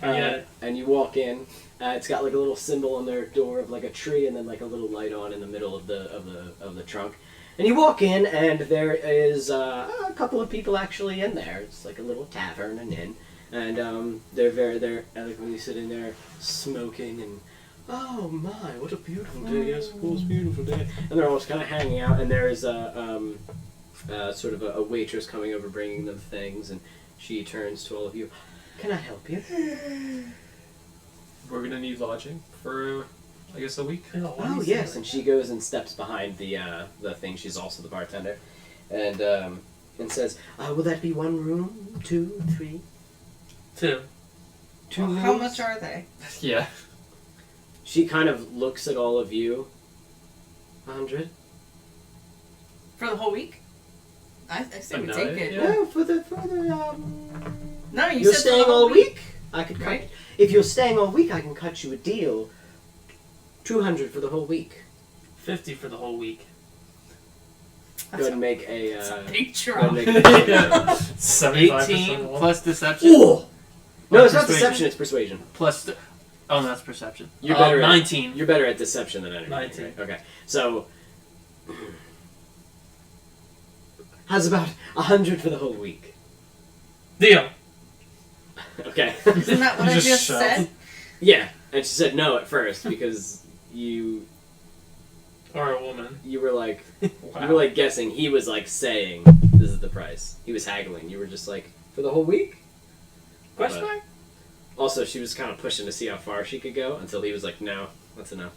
Yeah. And you walk in. It's got like a little symbol on their door of like a tree, and then like a little light on in the middle of the trunk. And you walk in, and there is a couple of people actually in there. It's like a little tavern, an inn, and they're like when you sit in there smoking and. Oh my! What a beautiful day! Yes, of course, beautiful day. And they're always kind of hanging out, and there is sort of a waitress coming over, bringing them things, and she turns to all of you. Can I help you? We're gonna need lodging for, I guess, a week. Oh yes, and she goes and steps behind the thing. She's also the bartender, and says, "Will that be 1 room, 2, 3, 2. 2 Well, rooms?" how much are they? Yeah. She kind of looks at all of you. 100. For the whole week? I say we A take night, it. yeah. No, for the No, you You're said for staying the whole all week. I could cut. Right. If you're staying all week, I can cut you a deal. 200 for the whole week. 50 for the whole week. Go ahead and make a. It's a big go ahead drop. and make a Yeah. 75% 18 off. plus deception. Oh! No, it's not Persuasion. deception. It's persuasion. Plus. Oh, no, that's perception. You're better at- 19. You're better at deception than anything. 19. Right? Okay, so how's about 100 for the whole week? Deal. Okay. Isn't that what You I just just shout. said? Yeah, and she said no at first because you Or a woman. were like Wow. you were like guessing. He was like saying this is the price. He was haggling. You were just like for the whole week. Question But- mark? Also, she was kind of pushing to see how far she could go until he was like, no, that's enough.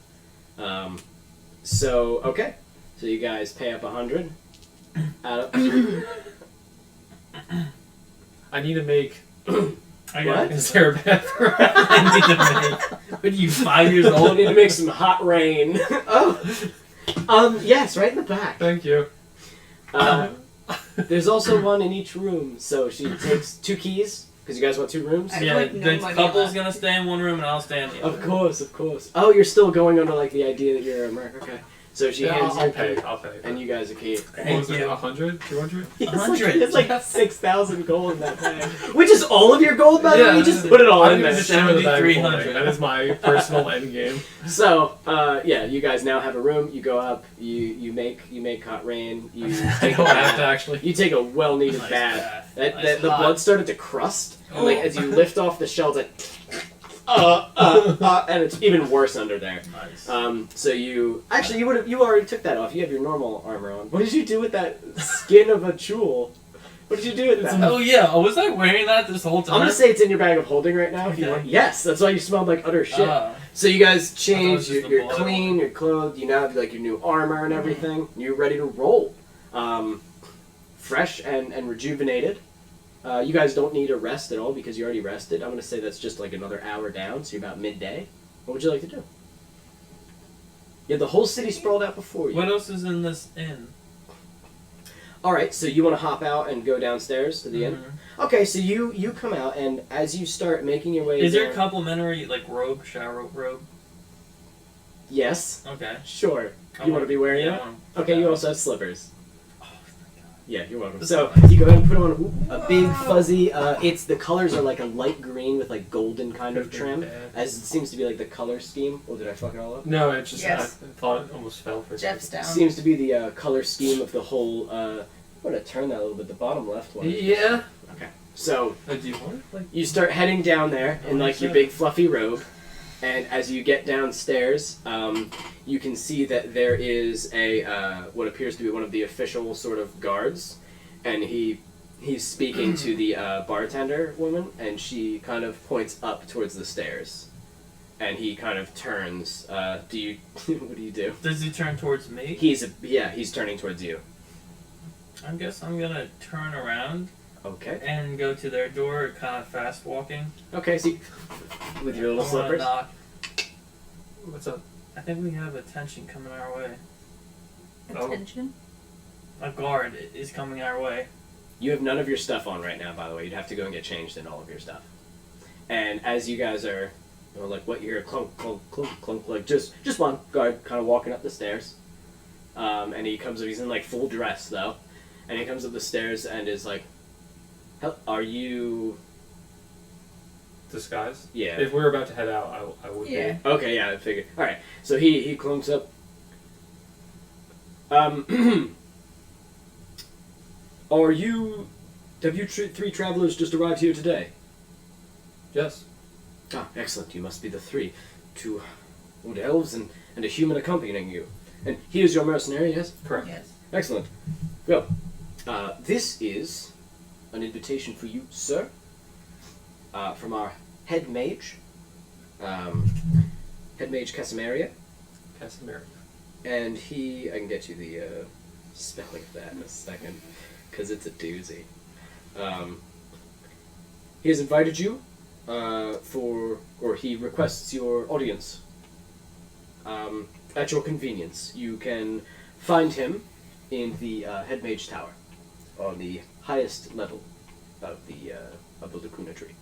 So okay, so you guys pay up 100. Out of I need to make. I What? Is there a bathroom? I need to make. What are you, 5 years I old? need to make some hot rain. Yes, right in the back. Thank you. There's also one in each room, so she takes 2 keys because you guys want 2 rooms. I- Yeah, like no the money couple's left. gonna stay in one room and I'll stay in the other. Of course. Oh, you're still going under like the idea that you're a merc. Okay. So she Yeah, hands you I'll a pay. key, I'll pay. and you guys a key. What was it? 100? 200? It's like 6,000 gold in that bag. Which is all of your gold, by the way? You just put it all I in didn't there. just show the bag of 7,300. holding. That is my personal end game. So, yeah, you guys now have a room. You go up. You make hot rain. You I take a don't have to bath. actually. You take a well-needed Nice bath. bath. Nice The hot. blood started to crust, and like as you lift off the shells, like and it's even worse under there. Nice. So you already took that off. You have your normal armor on. What did you do with that skin of a jewel? What did you do with that? Oh yeah, was I wearing that this whole time? I'm gonna say it's in your bag of holding right now. If you Okay. want. Yes, that's why you smelled like utter shit. Oh. So you guys I thought it change. was just the You're blood. clean. You're clothed. You now have like your new armor and everything. You're ready to roll. Fresh and rejuvenated. You guys don't need a rest at all because you already rested. I'm gonna say that's just like another hour down. So you're about midday. What would you like to do? You have the whole city sprawled out before you. What else is in this inn? All right. So you want to hop out and go downstairs to the inn? Mhm. Okay. So you come out and as you start making your way. Is there a down- complimentary like robe, shower robe? Yes. Okay. Sure. You want to be wearing yeah, it? I wanna- Okay, you also have slippers. Oh, thank God. Yeah, you're welcome. This So is nice. you go ahead and put on a big fuzzy. It's the colors are like a light green with like golden kind of trim, as it seems to be like the color scheme. Oh, did I fuck it all up? No, it just Yes. I thought it almost fell for a second. Jeff's down. Seems to be the color scheme of the whole. I'm gonna turn that a little bit. The bottom left one. Yeah. So Do you want it? Like, you start heading down there in like your big fluffy robe, and as you get downstairs, you can see that there is a what appears to be one of the official sort of guards, and he's speaking to the bartender woman, and she kind of points up towards the stairs, and he kind of turns. What do you do? Does he turn towards me? He's turning towards you. I guess I'm gonna turn around Okay. and go to their door, kind of fast walking. Okay. So with your little I wanna slippers. knock. what's up? I think we have attention coming our way. Attention. A guard is coming our way. You have none of your stuff on right now, by the way. You'd have to go and get changed in all of your stuff. And as you guys are, like, what you hear, clunk, clunk, clunk, clunk, like, just one guard kind of walking up the stairs. And he comes up, he's in, like, full dress, though. And he comes up the stairs and is like, are you... Disguise? Yeah. If we were about to head out, I would Yeah. be. Okay, yeah, I figured. Alright, so he clumps up. Have you three travelers just arrived here today? Yes. Ah, excellent. You must be the three. Two old elves and a human accompanying you. And he is your mercenary, yes? Correct. Yes. Excellent. Well, this is an invitation for you, sir, from our head mage, Casamaria. Casimir. And I can get you the spelling of that in a second, because it's a doozy. He has invited you or he requests your audience. At your convenience, you can find him in the head mage tower, on the highest level of the Lacuna tree.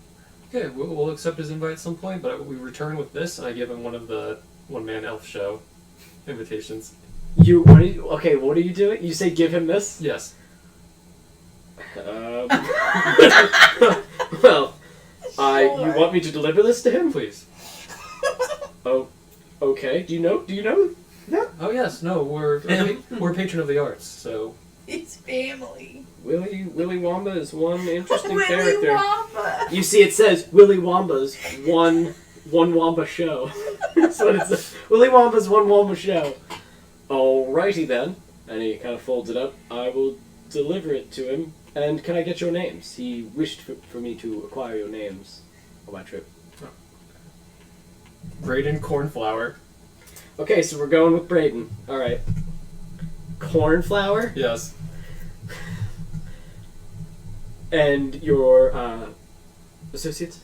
Okay, we'll accept his invite at some point, but we return with this, and I give him one of the one-man elf show invitations. What are you doing? You say give him this? Yes. Well, you want me to deliver this to him? Please. Oh, okay. Do you know that? Oh yes, no, we're a patron of the arts, so It's family. Willy Wamba is one interesting Willy character. Wamba. You see, it says Willy Wamba's one Wamba show. That's what it says. Willy Wamba's one Wamba show. Alrighty then. And he kind of folds it up. I will deliver it to him. And can I get your names? He wished for me to acquire your names on my trip. Braden Cornflower. Okay, so we're going with Braden. Alright. Cornflower? Yes. And your associates?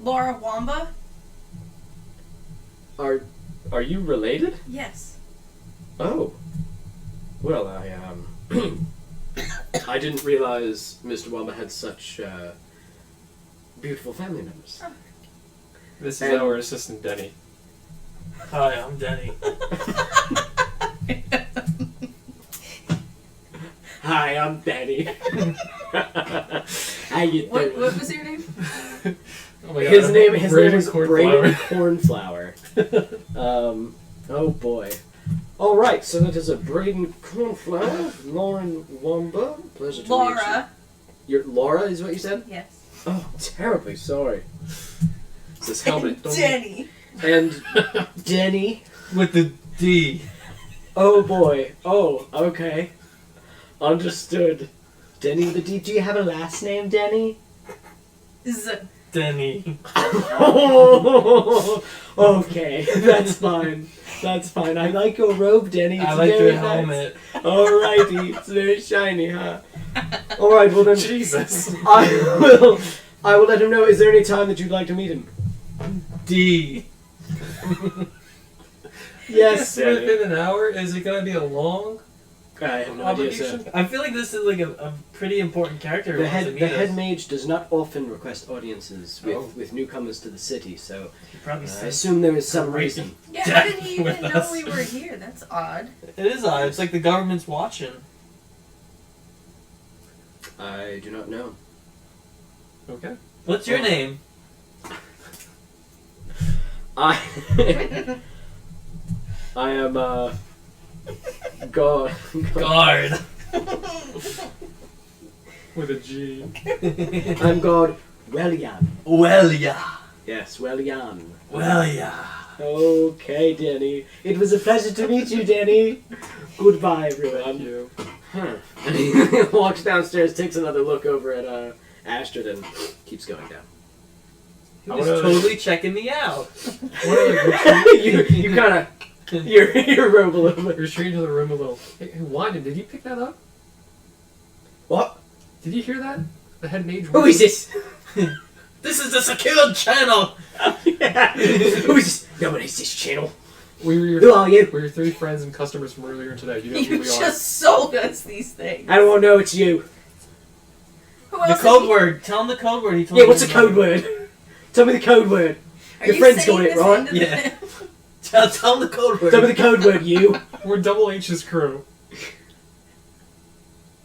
Laura Wamba. Are you related? Yes. Oh. Well, I didn't realize Mr. Wamba had such beautiful family members. This is And- our assistant Denny. Hi, I'm Denny. Hi, I'm Danny. How you doing? What was your name? Oh my God, His name is Braden Cornflower. Oh boy. Alright, so that is a Braden Cornflower, Lauren Wamba. Pleasure to meet you. Laura. Laura is what you said? Yes. Oh, terribly sorry. It's this helmet. Don't- Denny. And Denny. With the D. Oh boy. Oh, okay. Understood. Denny the D. Do you have a last name, Denny? Denny. Okay, that's fine. That's fine. I like your robe, Denny. It's I like very your nice. helmet. Alrighty, it's very shiny, huh? Alright, well then, Jesus. I will let him know. Is there any time that you'd like to meet him? D. Yes, Denny. Within an hour? Is it gonna be a long I have no idea, sir. obligation? I feel like this is like a pretty important character. who The wants to head, meet the us. head mage does not often request audiences Oh. with newcomers to the city, so He probably I says assume there is some reason. Yeah, how did he even With know us. we were here? That's odd. it is odd. It's like the government's watching. I do not know. Okay. What's your Oh. name? I I am God. Guard. With a G. I'm God Wellian. Well, yeah. Yes, Wellian. Well, yeah. Okay, Danny. It was a pleasure to meet you, Danny. Goodbye, Thank everyone. you. And he walks downstairs, takes another look over at Astrid, and keeps going down. He I was wanna- totally checking me out. What are the you kind of your robe a little bit. retreat into the room a little. Hey, Wyden, did you pick that up? What? Did you hear that? The head mage. Who is this? This is a secured channel. Yeah. Who is this? Nobody's this channel. We were Who your, are you? we're your three friends and customers from earlier today. You know who You we just sold us these things. I don't want to know it's you. Who The else code is word. Tell him the code word. He told Yeah, me what's the to code know. word? Tell me the code word. Are Your you friend's saying got it, this right? into the- Yeah. Tell him the code word. Tell me the code word, you. are. We're Double H's crew.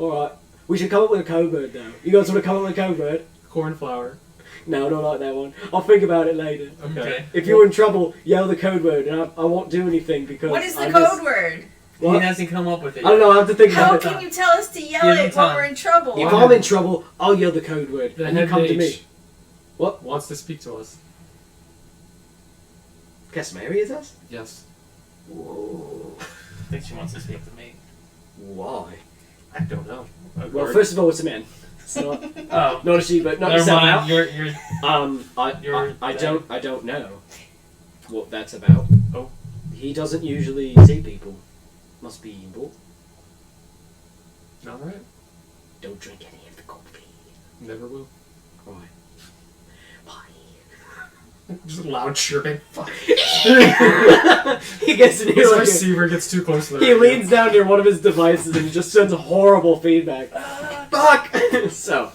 Alright. We should come up with a code word now. You guys want to come up with a code word? Cornflower. No, I don't like that one. I'll think about it later. Okay. Okay. If you're in trouble, yell the code word, and I won't do anything because What is the I code just- word? What? He hasn't come up with it. I don't know. I have to think How about it. can you tell us to yell Give him it when time. we're in trouble? If I'm in trouble, I'll yell the code word, The and you head come to me. mage What? wants to speak to us. Casimiri is us? Yes. Whoa. I think she wants to speak to me. Why? I don't know. Well, first of all, it's a man. It's not, Oh. not a she, but not Never yourself mind. out. You're I don't know what that's about. Oh. He doesn't usually see people. Must be bored. All right. Don't drink any of the coffee. Never will. Right. Bye. Just loud chirping. Fuck. He gets in here His like receiver gets too close to the he radio. leans down near one of his devices and he just sends horrible feedback. Fuck! So,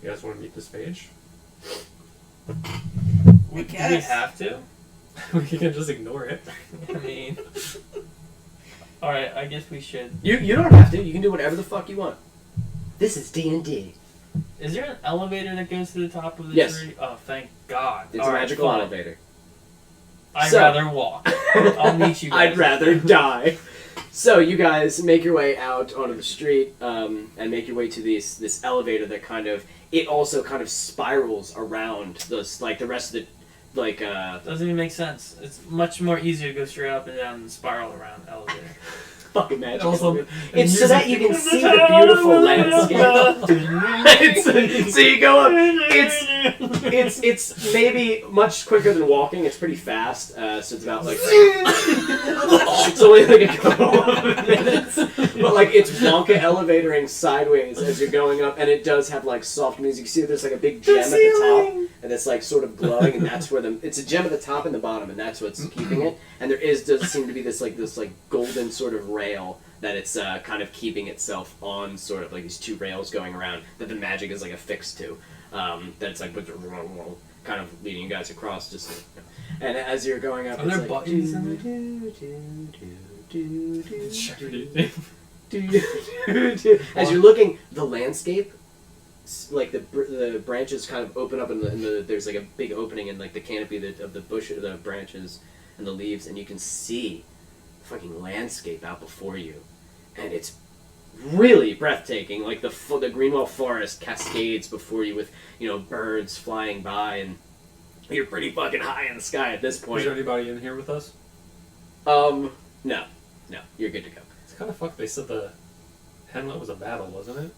You guys want to meet this page? Do we guess. have to? We can just ignore it. I mean. Alright, I guess we should. you don't have to. You can do whatever the fuck you want. This is D&D. Is there an elevator that goes to the top of the Yes. tree? Oh, thank God. It's All a right, magical fine. elevator. I'd So- rather walk. I'll meet you guys. I'd rather die. So you guys make your way out onto the street and make your way to this elevator that it also kind of spirals around the rest of the Doesn't even make sense. It's much more easier to go straight up and down than spiral around the elevator. fucking magic. Also, It's so music- that you can see the beautiful landscape. So you go up. It's maybe much quicker than walking. It's pretty fast. So it's about like it's only like a couple of minutes. But like it's Wonka elevatoring sideways as you're going up, and it does have like soft music. You see, there's like a big gem at the top, and it's like sort of glowing, and that's where it's a gem at the top and the bottom, and that's what's keeping it. And there does seem to be this golden sort of rail that it's kind of keeping itself on, sort of like these two rails going around that the magic is like affixed to. That it's like kind of leading you guys across. And as you're going up, Are it's there like, buttons in as you're looking, the landscape, like the branches kind of open up, and there's like a big opening in like the canopy of the bush, the branches and the leaves, and you can see fucking landscape out before you, and it's really breathtaking. Like the Greenwell Forest cascades before you with birds flying by, and you're pretty fucking high in the sky at this Is point. there anybody in here with us? No, you're good to go. It's kind of fucked. They said the Hamlet was a battle, wasn't it?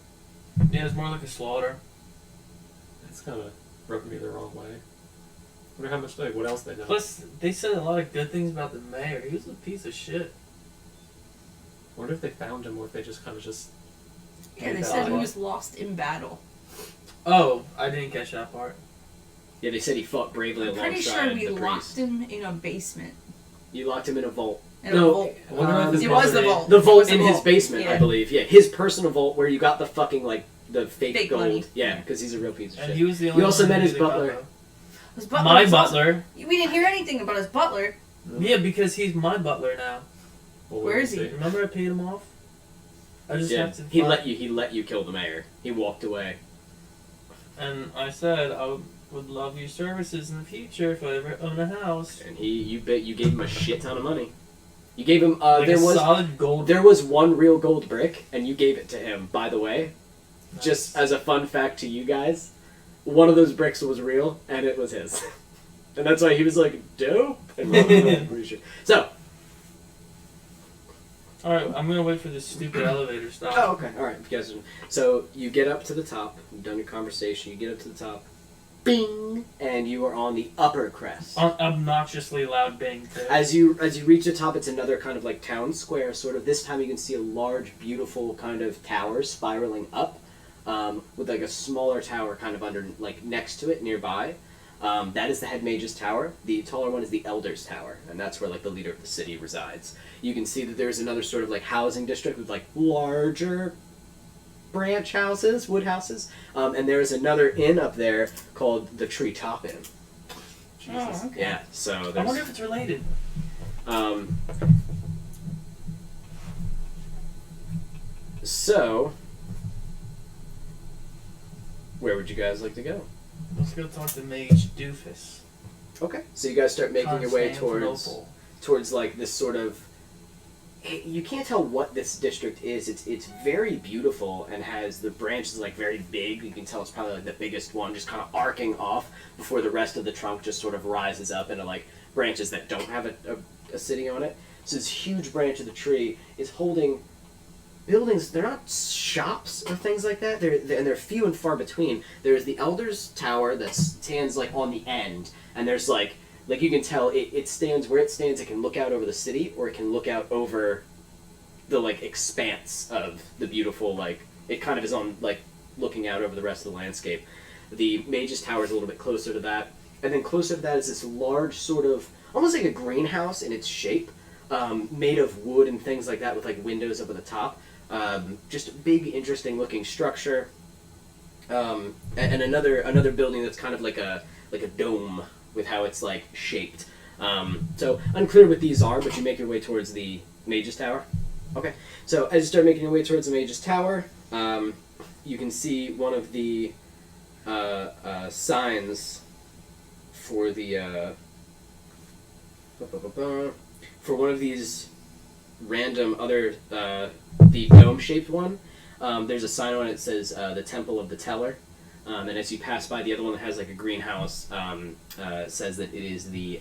Yeah, it's more like a slaughter. It's kind of rubbed me the wrong way. Wonder how much what else they know. Plus, they said a lot of good things about the mayor. He was a piece of shit. Wonder if they found him or if they just kind of Yeah, they made said that he up. was lost in battle. Oh, I didn't catch that part. Yeah, they said he fought bravely I'm pretty alongside sure we the locked priest. him in a basement. You locked him in a vault. In a No, vault. I wonder if his It was the brother- vault. The It vault was the in his vault. basement, I Yeah. believe. Yeah, his personal vault where you got the fucking the fake gold. money. Yeah, Yeah. because he's a real piece of And shit. he was the only You also one met who his knew the butler. combo. His butler My was also- butler. We didn't hear anything about his butler. Yeah, because he's my butler now. Well, Where is he? see. Remember I paid him off? I just Yeah, have to he find- let you kill the mayor. He walked away. And I said I would love your services in the future if I ever own a house. And you gave him a shit ton of money. You gave him Like there a was solid gold. there was one real gold brick, and you gave it to him. By the way, Nice. just as a fun fact to you guys, one of those bricks was real, and it was his. And that's why he was like, dope. And I'm pretty sure. So, Alright, I'm gonna wait for this stupid elevator stop. oh, okay, all right. You guys, so you get up to the top. You've done your conversation. You get up to the top. Bing, and you are on the upper crest. Obnoxiously loud bang too. As you reach the top, it's another kind of like town square, sort of. This time you can see a large, beautiful kind of tower spiraling up, with like a smaller tower kind of under, like next to it, nearby. That is the head mage's tower. The taller one is the elder's tower, and that's where like the leader of the city resides. You can see that there's another sort of like housing district with like larger branch houses, wood houses, and there is another inn up there called the Treetop Inn. Jesus. Oh, okay. Yeah, so I wonder there's. if it's related. So, where would you guys like to go? Let's go talk to Mage Doofus. Okay. So you guys start making your way towards Constantinople. like this sort of. You can't tell what this district is. It's very beautiful and has the branches like very big. You can tell it's probably like the biggest one, just kind of arcing off before the rest of the trunk just sort of rises up into like branches that don't have a city on it. So this huge branch of the tree is holding buildings. They're not shops or things like that. They're few and far between. There's the Elder's Tower that stands like on the end, and there's like you can tell it stands where it stands. It can look out over the city, or it can look out over the like expanse of the beautiful it kind of is on like looking out over the rest of the landscape. The Mage's Tower is a little bit closer to that, and then closer to that is this large sort of almost like a greenhouse in its shape, made of wood and things like that with like windows up at the top. Just a big, interesting looking structure, and another building that's kind of like a dome with how it's like shaped. So unclear what these are, but you make your way towards the Mage's Tower. Okay, so as you start making your way towards the Mage's Tower, you can see one of the signs for the for one of these random other the dome-shaped one. There's a sign on it that says the Temple of the Teller. And as you pass by the other one that has like a greenhouse, says that it is the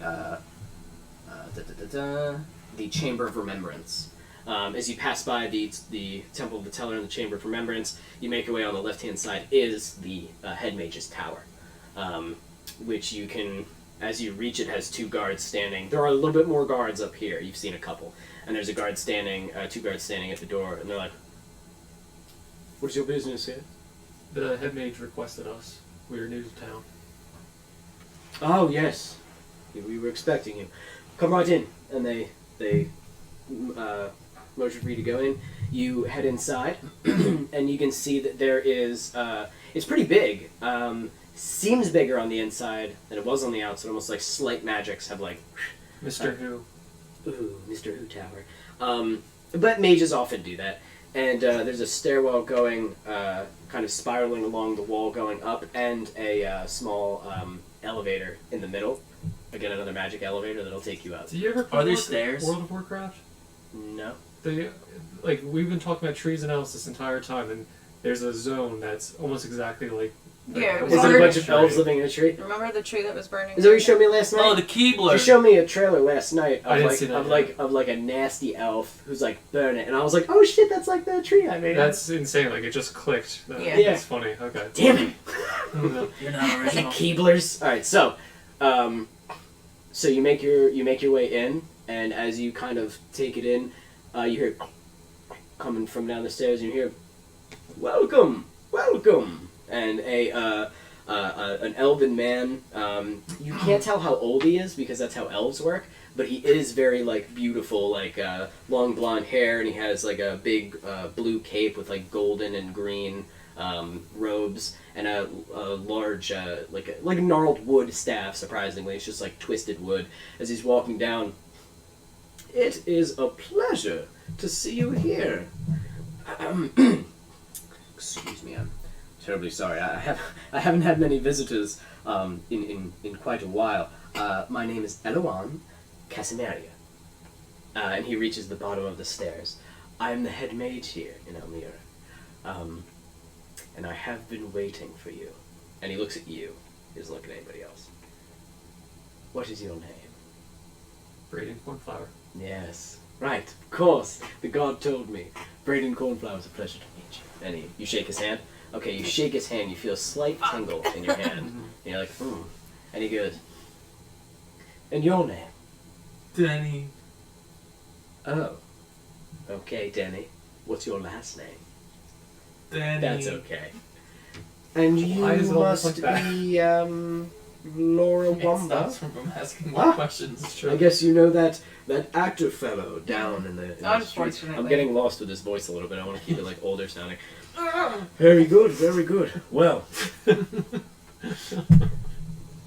Chamber of Remembrance. As you pass by the Temple of the Teller and the Chamber of Remembrance, you make your way on the left-hand side is the Head Mage's Tower, which you can, as you reach it, has two guards standing. There are a little bit more guards up here. You've seen a couple. And there's a guard standing, two guards standing at the door, and they're like, "What's your business here?" The head mage requested us. We are new to town. "Oh, yes. We were expecting you. Come right in." And they motion for you to go in. You head inside, and you can see that there is, it's pretty big. seems bigger on the inside than it was on the outside. Almost like slight magics have like, Mr. Who. ooh, Mr. Who Tower. But mages often do that. And there's a stairwell going, kind of spiraling along the wall going up, and a small elevator in the middle. Again, another magic elevator that'll take you up. Do you ever play Are there stairs? World of Warcraft? No. They, like, we've been talking about trees and elves this entire time, and there's a zone that's almost exactly like... Yeah, it was Is it a Or- bunch of elves living in a tree? Remember the tree that was burning? Is that what you showed me last night? Oh, the Keebler. You showed me a trailer last night I of didn't like see that of yet. like a nasty elf who's like burning it, and I was like, oh shit, that's like the tree I made. That's insane, like, it just clicked. Yeah. That's funny, okay. damn it. You're not original. Keeblers. All right, so you make your way in, and as you kind of take it in, you hear coming from down the stairs, and you hear, "Welcome, welcome," and an elven man. You can't tell how old he is because that's how elves work, but he is very like beautiful, like long blonde hair, and he has like a big blue cape with like golden and green robes, and a large like a gnarled wood staff. Surprisingly, it's just like twisted wood. As he's walking down, it is a pleasure to see you here. Excuse me, I'm terribly sorry. I haven't had many visitors in quite a while. My name is Eloan Casimeria, and he reaches the bottom of the stairs. I am the head mage here in Elmira, and I have been waiting for you. And he looks at you. He doesn't look at anybody else. What is your name? Braden Cornflower. Yes, right, of course. The god told me. Braden Cornflower, it's a pleasure to meet you. And you shake his hand. Okay, you shake his hand, you feel a slight tingle in your hand. And you're like, And he goes, and your name? Denny. Oh. Okay, Denny. What's your last name? Denny. That's okay. And you Why is it always must like that? be, Laura It Wamba? stops from asking more questions. It's true. I guess you know that actor fellow down in the streets. Unfortunately. I'm getting lost with his voice a little bit. I want to keep it like older sounding. Very good, very good. Well,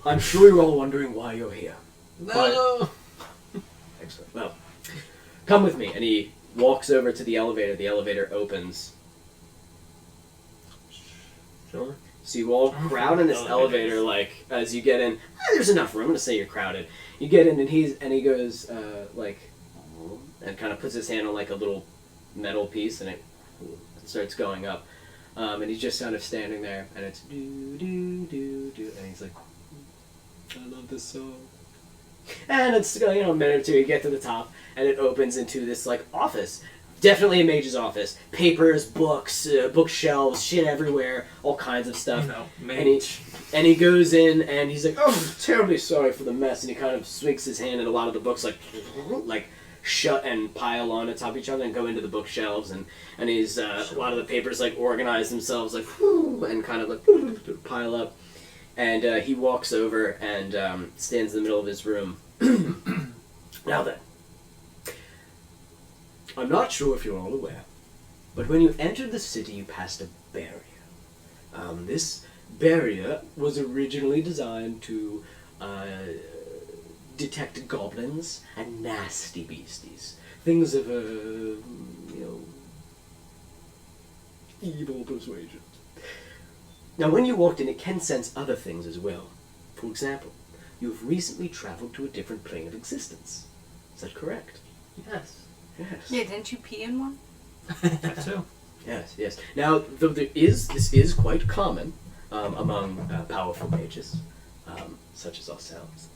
I'm sure you're all wondering why you're here. No. Excellent. Well, come with me. And he walks over to the elevator. The elevator opens. Sure. So you all crowd in this elevator, like, as you get in, there's enough room, I'm gonna say you're crowded. You get in and he goes, like, and kind of puts his hand on, like, a little metal piece, and it starts going up. And he's just kind of standing there, and it's do, and he's like, I love this song. And it's, a minute or two, you get to the top, and it opens into this, like, office. Definitely a mage's office. Papers, books, bookshelves, shit everywhere, all kinds of stuff. Mage. And he goes in and he's like, oh, terribly sorry for the mess. And he kind of swings his hand, and a lot of the books like shut and pile on atop of each other and go into the bookshelves. And he's a lot of the papers like organize themselves like and kind of like pile up. And he walks over and stands in the middle of his room. Now then. I'm not sure if you're all aware, but when you entered the city, you passed a barrier. This barrier was originally designed to detect goblins and nasty beasties, things of evil persuasion. Now, when you walked in, it can sense other things as well. For example, you have recently traveled to a different plane of existence. Is that correct? Yes. Yes. Yeah, didn't you pee in one? That too. Yes. Now, though this is quite common among powerful mages, such as ourselves.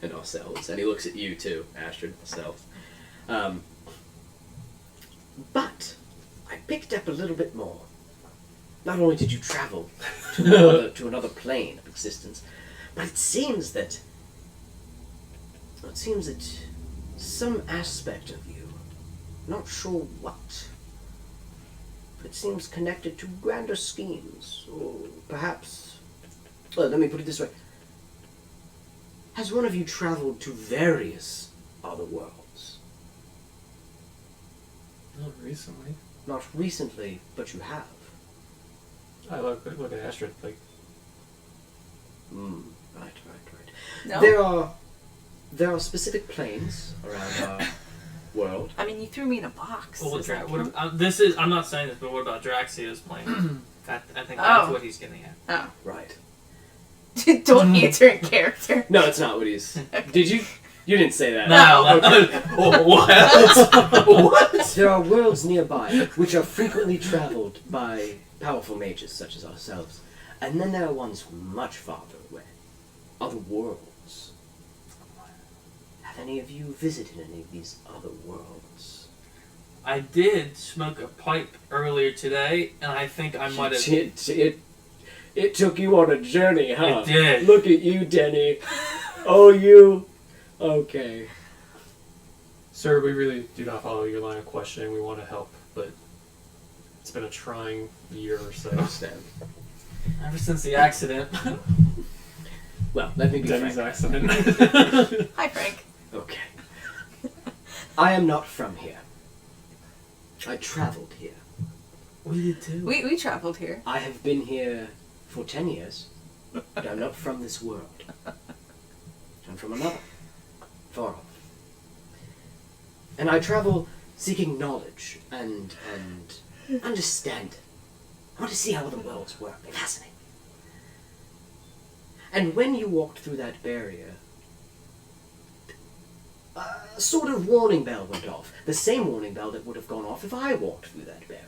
And he looks at you too, Astrid, ourselves. But I picked up a little bit more. Not only did you travel to another plane of existence, but it seems that some aspect of you, not sure what, but it seems connected to grander schemes, or perhaps, well, let me put it this way. Has one of you traveled to various other worlds? Not recently. Not recently, but you have. I look at Astrid like, Right. No. There are specific planes around our world. I mean, you threw me in a box. Well, Is that what, true? this is. I'm not saying this, but what about Draxia's plane? I think that's Oh. what he's getting at. Oh. Right. Don't answer in character. No, it's not what he's. Did you? You didn't say that. No. What? What? There are worlds nearby which are frequently traveled by powerful mages such as ourselves, and then there are ones much farther away, other worlds. Have any of you visited any of these other worlds? I did smoke a pipe earlier today, and I think I might have. It took you on a journey, huh? It did. Look at you, Denny. Oh, you. Okay. Sir, we really do not follow your line of questioning. We want to help, but it's been a trying year or so. Understand. Ever since the accident. Well, let me be Denny's frank. accident. Hi, Frank. Okay. I am not from here. I traveled here. We did too. We traveled here. I have been here for 10 years, but I'm not from this world. I'm from another, far off. And I travel seeking knowledge and understanding. I want to see how other worlds work. They fascinate me. And when you walked through that barrier, a sort of warning bell went off. The same warning bell that would have gone off if I walked through that barrier.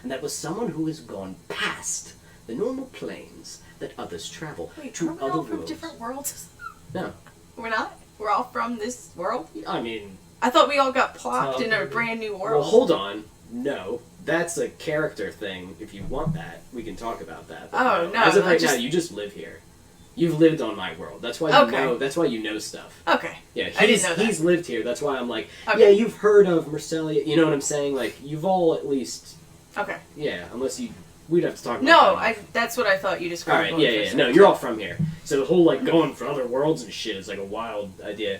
And that was someone who has gone past the normal planes that others travel Wait, to are we other all from worlds. different worlds? No, We're not? We're all from this world? I mean, I thought we all got plopped in a Teleport. brand new well, world. hold on. No, that's a character thing. If you want that, we can talk about that. But Oh, no, As of I right just- now, you just live here. You've lived on my world. That's why you Okay. know. That's why you know stuff. Okay. Yeah, I didn't know that. he's lived here. That's why I'm like, Okay. yeah, you've heard of Mercelia. You know what I'm saying? Like, you've all at least, Okay. yeah. Unless you, we'd have to talk about. No, that. that's what I thought you All described. right, going yeah. first. No, you're all from here. So the whole like going for other worlds and shit is like a wild idea.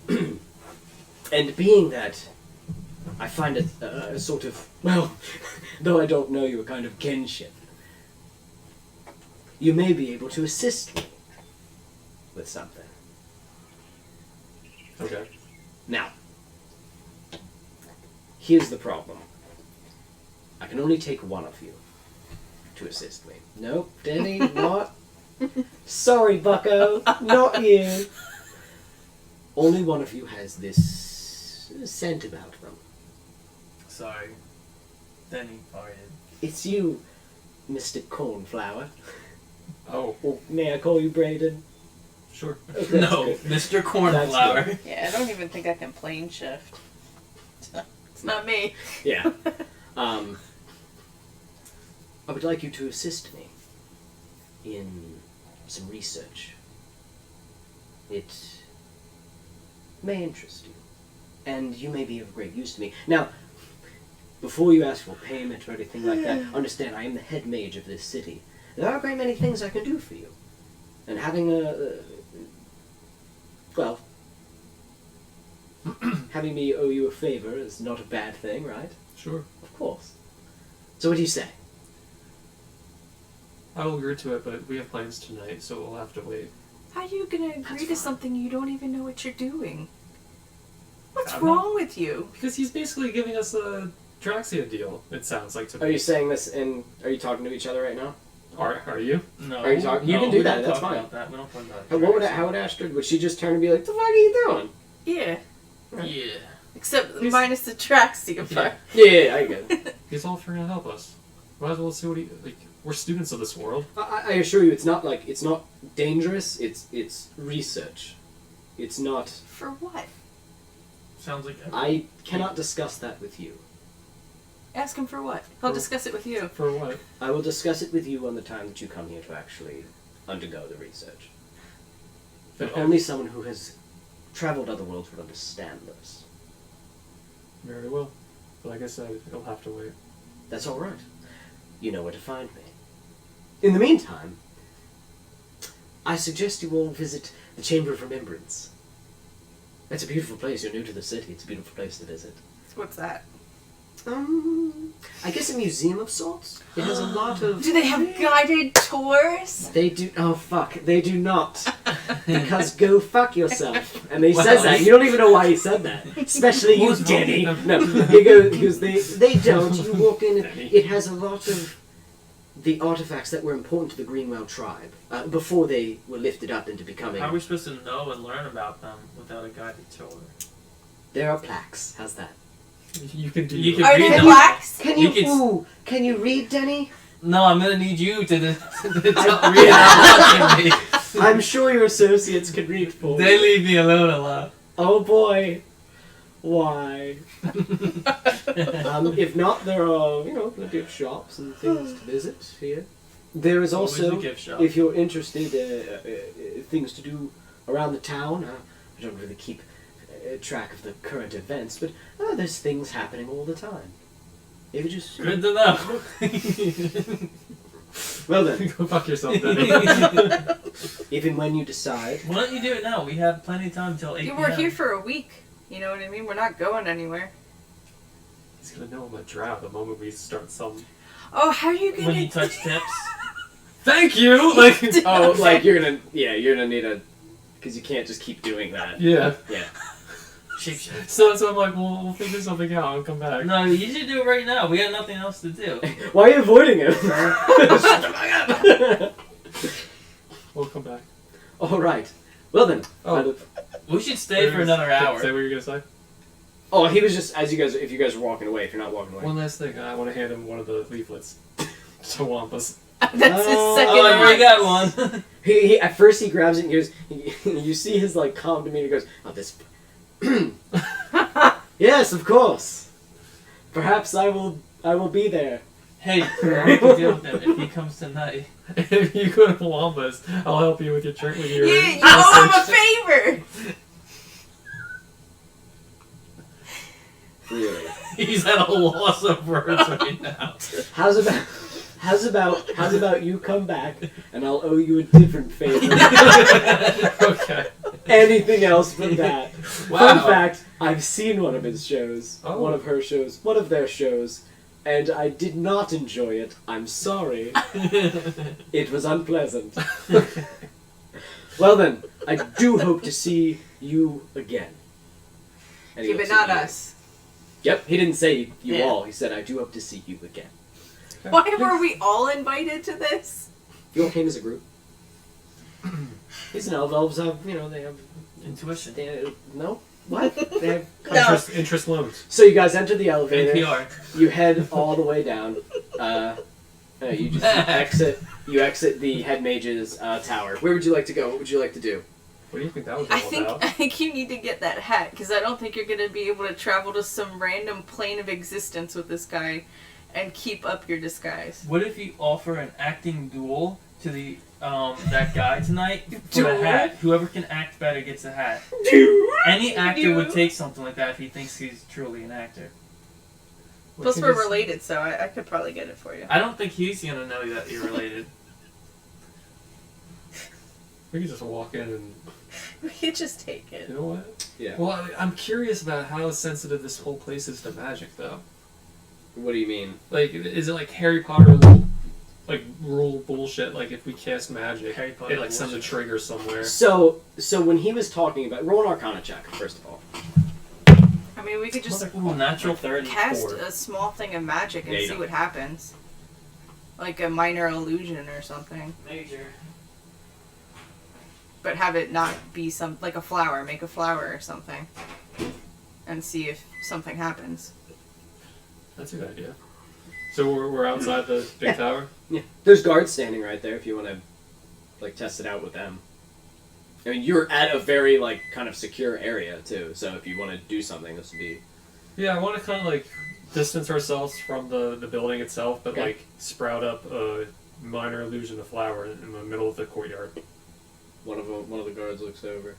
And being that, I find it a sort of, well, though I don't know you, a kind of kinship. You may be able to assist me with something. Okay. Now, here's the problem. I can only take one of you to assist me. Nope, Denny, not. Sorry, bucko, not you. Only one of you has this scent about them. Sorry. Then he farted. It's you, Mr. Cornflower. Oh, Or may I call you Braden? sure. Oh, that's No, good. Mr. Cornflower. Yeah, I don't even think I can plane shift. It's not me. Yeah. I would like you to assist me in some research. It may interest you, and you may be of great use to me. Now, before you ask for payment or anything like that, understand I am the head mage of this city. There are a great many things I can do for you, and having well, having me owe you a favor is not a bad thing, right? Sure. Of course. So what do you say? I will agree to it, but we have plans tonight, so we'll have to wait. How are you gonna agree That's to fine. something you don't even know what you're doing? What's I'm wrong with you? Because he's basically giving us a Draxia deal, it sounds like to me. Are you saying this in? Are you talking to each other right now? Are you? No. Are you talking- you no, can do we that, don't that's talk fine. About that. We don't talk about How would Astrid? Would she just turn and be like, "The fuck are you doing?" Yeah. Yeah. Except He's- minus the Traxia part. Yeah, I get it. He's all trying to help us. Might as well see what he like. We're students of this world. I assure you, it's not dangerous. It's research. It's not. For what? Sounds like I cannot discuss that with you. Ask him for what? He'll For- discuss it with you. For what? I will discuss it with you on the time that you come here to actually undergo the research. But Okay. only someone who has traveled other worlds would understand this. Very well. But like I said, it'll have to wait. That's all right. You know where to find me. In the meantime, I suggest you all visit the Chamber of Remembrance. It's a beautiful place. You're new to the city. It's a beautiful place to visit. What's that? I guess a museum of sorts. It has a lot of. Do they have guided tours? They do. Oh fuck! They do not. Because go fuck yourself. And he says that. You don't even know why he said that. Especially you, What's wrong Denny. with them? No, he goes. They don't. You walk in. Denny. It has a lot of the artifacts that were important to the Greenwell tribe before they were lifted up into becoming. How are we supposed to know and learn about them without a guided tour? There are plaques. How's that? You can do. You can Are read they them. blacks? Can You you? can- Ooh, can you read, Denny? No, I'm gonna need you to read it out loud to me. I'm sure your associates can read for They you. leave me alone a lot. Oh boy. Why? If not, there are, plenty of shops and things to visit here. There is Always also, a gift shop. if you're interested, things to do around the town. I don't really keep track of the current events, but there's things happening all the time. If you just... Good to know. Well then, Go fuck yourself, Denny. even when you decide... Why don't you do it now? We have plenty of time till 8 Yeah, p.m. we're here for a week. You know what I mean? We're not going anywhere. He's gonna know I'm a drow the moment we start some. Oh, how are you gonna... When you touch tips. Thank you. Like. Oh, like you're gonna need a... Because you can't just keep doing that. Yeah. Yeah. Shape. So I'm like, we'll figure something out. I'll come back. No, you should do it right now. We got nothing else to do. Why are you avoiding him? We'll come back. All right. Well then. Oh. We should stay for another hour. Say what you're gonna say. Oh, he was just if you guys were walking away. If you're not walking away. One last thing. I want to hand him one of the leaflets. To Wampus. That's his second Oh, I already one. got one. He at first he grabs it and goes. You see his like calm demeanor. He goes, "Oh, this." Yes, of course. Perhaps I will be there. Hey, we can deal with him if he comes tonight. If you go to Wampus, I'll help you with your trick. With your. You owe him a favor! Really. He's at a loss of words right now. How's about you come back and I'll owe you a different favor. Okay. Anything else but that. Wow. Fun fact, I've seen one of his shows, Oh. one of her shows, one of their shows, and I did not enjoy it. I'm sorry. It was unpleasant. Well then, I do hope to see you again. And he Yeah, but looks not at you. us. Yep, he didn't say you Yeah. all. He said, I do hope to see you again. Why were we all invited to this? You all came as a group. He's an elf. Elves have, they have... Intuition. No? What? They have... No. Interest loans. So you guys enter the elevator. NPR. You head all the way down. You just You exit the head mage's tower. Where would you like to go? What would you like to do? What do you think that was I all think about? you need to get that hat because I don't think you're gonna be able to travel to some random plane of existence with this guy and keep up your disguise. What if you offer an acting duel to the that guy tonight for Duel? the hat? Whoever can act better gets a hat. Any actor would take something like that if he thinks he's truly an actor. Plus, can we're just- related, so I could probably get it for you. I don't think he's gonna know that you're related. We could just walk in and. We could just take it. You know what? Yeah. Well, I'm curious about how sensitive this whole place is to magic, though. What do you mean? Like, is it like Harry Potter, like rule bullshit? Like, if we cast magic, Harry Potter it like sends a bullshit. trigger somewhere. So when he was talking about... Roll an Arcana check, first of all. I mean, we could just Ooh, natural 30. cast a small thing of magic and Yeah, you see know. what happens. Like a minor illusion or something. Major. But have it not be like a flower. Make a flower or something. And see if something happens. That's a good idea. So we're outside the big Yeah. tower? Yeah. There's guards standing right there if you want to, like, test it out with them. I mean, you're at a very, like, kind of secure area, too. So if you want to do something, this would be... Yeah, I want to kind of like distance ourselves from the building itself, but Okay. like sprout up a minor illusion of flower in the middle of the courtyard. One of the guards looks over.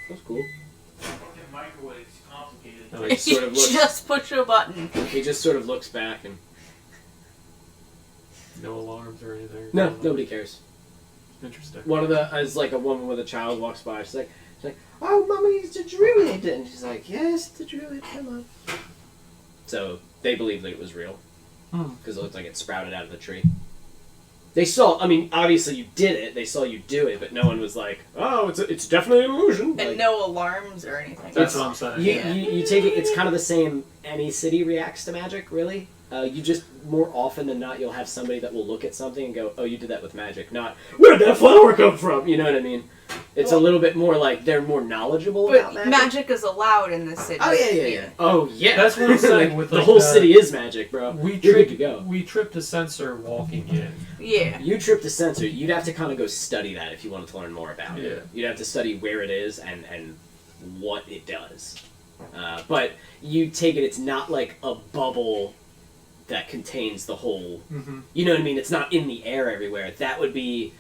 That's cool. Microwave's complicated. And, like, sort of looks- Just push a button. He just sort of looks back and... no alarms or anything. No, nobody cares. Interesting. One of the... As, like, a woman with a child walks by, she's like, She's like, oh, Mommy, it's a druid. And she's like, yes, it's a druid. Hello. So they believed that it was real because it looked like it sprouted out of the tree. They saw, I mean, obviously you did it. They saw you do it, but no one was like, oh, it's definitely an illusion. And like, no alarms or anything. That's what I'm saying. You take it, it's kind of the same, any city reacts to magic, really. You just, more often than not, you'll have somebody that will look at something and go, oh, you did that with magic, not, where'd that flower come from? You know what I mean? It's a little bit more like, they're more knowledgeable about But magic. magic is allowed in this city. Oh, yeah. Oh, yeah. That's what I'm saying. With the like whole city is magic, bro. You're good to go. We tripped a sensor walking in. Yeah. You tripped the sensor. You'd have to kind of go study that if you wanted to learn more about it. Yeah. You'd have to study where it is and what it does. But you take it, it's not like a bubble that contains the whole... Mm-hmm. You know what I mean? It's not in the air everywhere. That would be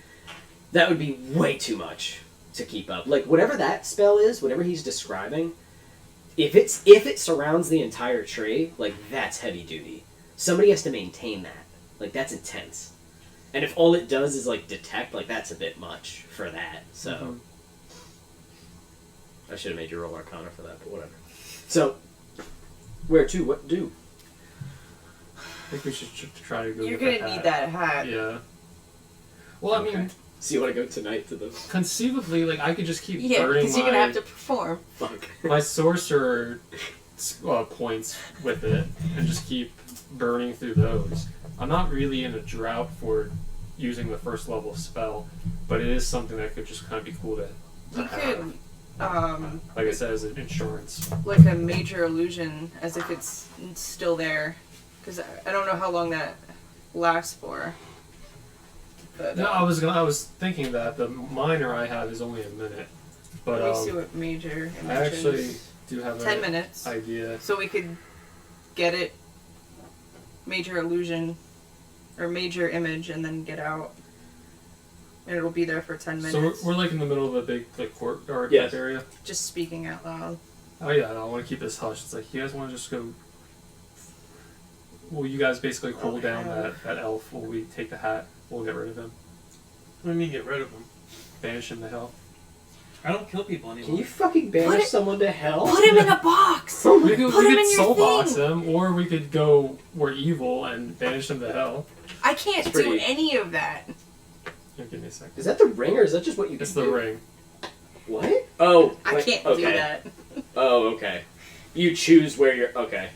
way too much to keep up. Like, whatever that spell is, whatever he's describing, if it surrounds the entire tree, like, that's heavy duty. Somebody has to maintain that. Like, that's intense. And if all it does is, like, detect, like, that's a bit much for that. So, Mm-hmm. I should have made you roll Arcana for that, but whatever. So, where to? What do? I think we should try to go. You're get gonna the need hat. that hat. Yeah. Well, I Okay. mean, So you want to go tonight to the... conceivably, like I could just keep Yeah, burning because you're gonna have to perform. Fuck. my sorcerer points with it and just keep burning through those. I'm not really in a drought for using the first level spell, but it is something that could just kind of be cool to You have. could, Like I said, as an insurance. like a major illusion, as if it's still there. Because I don't know how long that lasts for. But, No, I was thinking that the minor I have is only a minute, but let me see what major image I actually is. do have 10 an minutes. idea. So we could get it, major illusion, or major image, and then get out. And it'll be there for 10 So minutes. we're like in the middle of a big like courtyard Yes. type area. Just speaking out loud. Oh yeah, I want to keep this hush. It's like you guys want to just go. Will you guys basically cool down that elf? Will we take the hat? We'll get rid of him. What do you mean get rid of him? Banish him to hell. I don't kill people Can anymore. you fucking Put banish it- someone to hell? Put him in a box! We could, Put we him could in your soul box thing. him, or we could go we're evil and banish him to hell. I can't It's do pretty- any of that. Here, give me a second. Is that the ring, or is that just what you It's can the do? ring. What? Oh, I wait, can't okay. do that. Oh, okay. You choose where you're... Okay.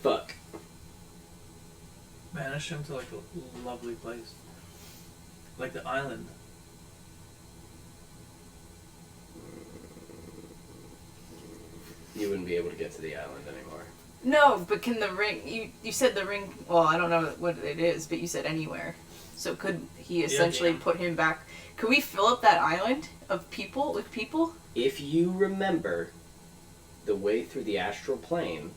Fuck. Banish him to like a lovely place. Like the island. You wouldn't be able to get to the island anymore. No, but can the ring... You said the ring... Well, I don't know what it is, but you said anywhere. So could he essentially yeah. put him back... Could we fill up that island of people with people? If you remember the way through the astral plane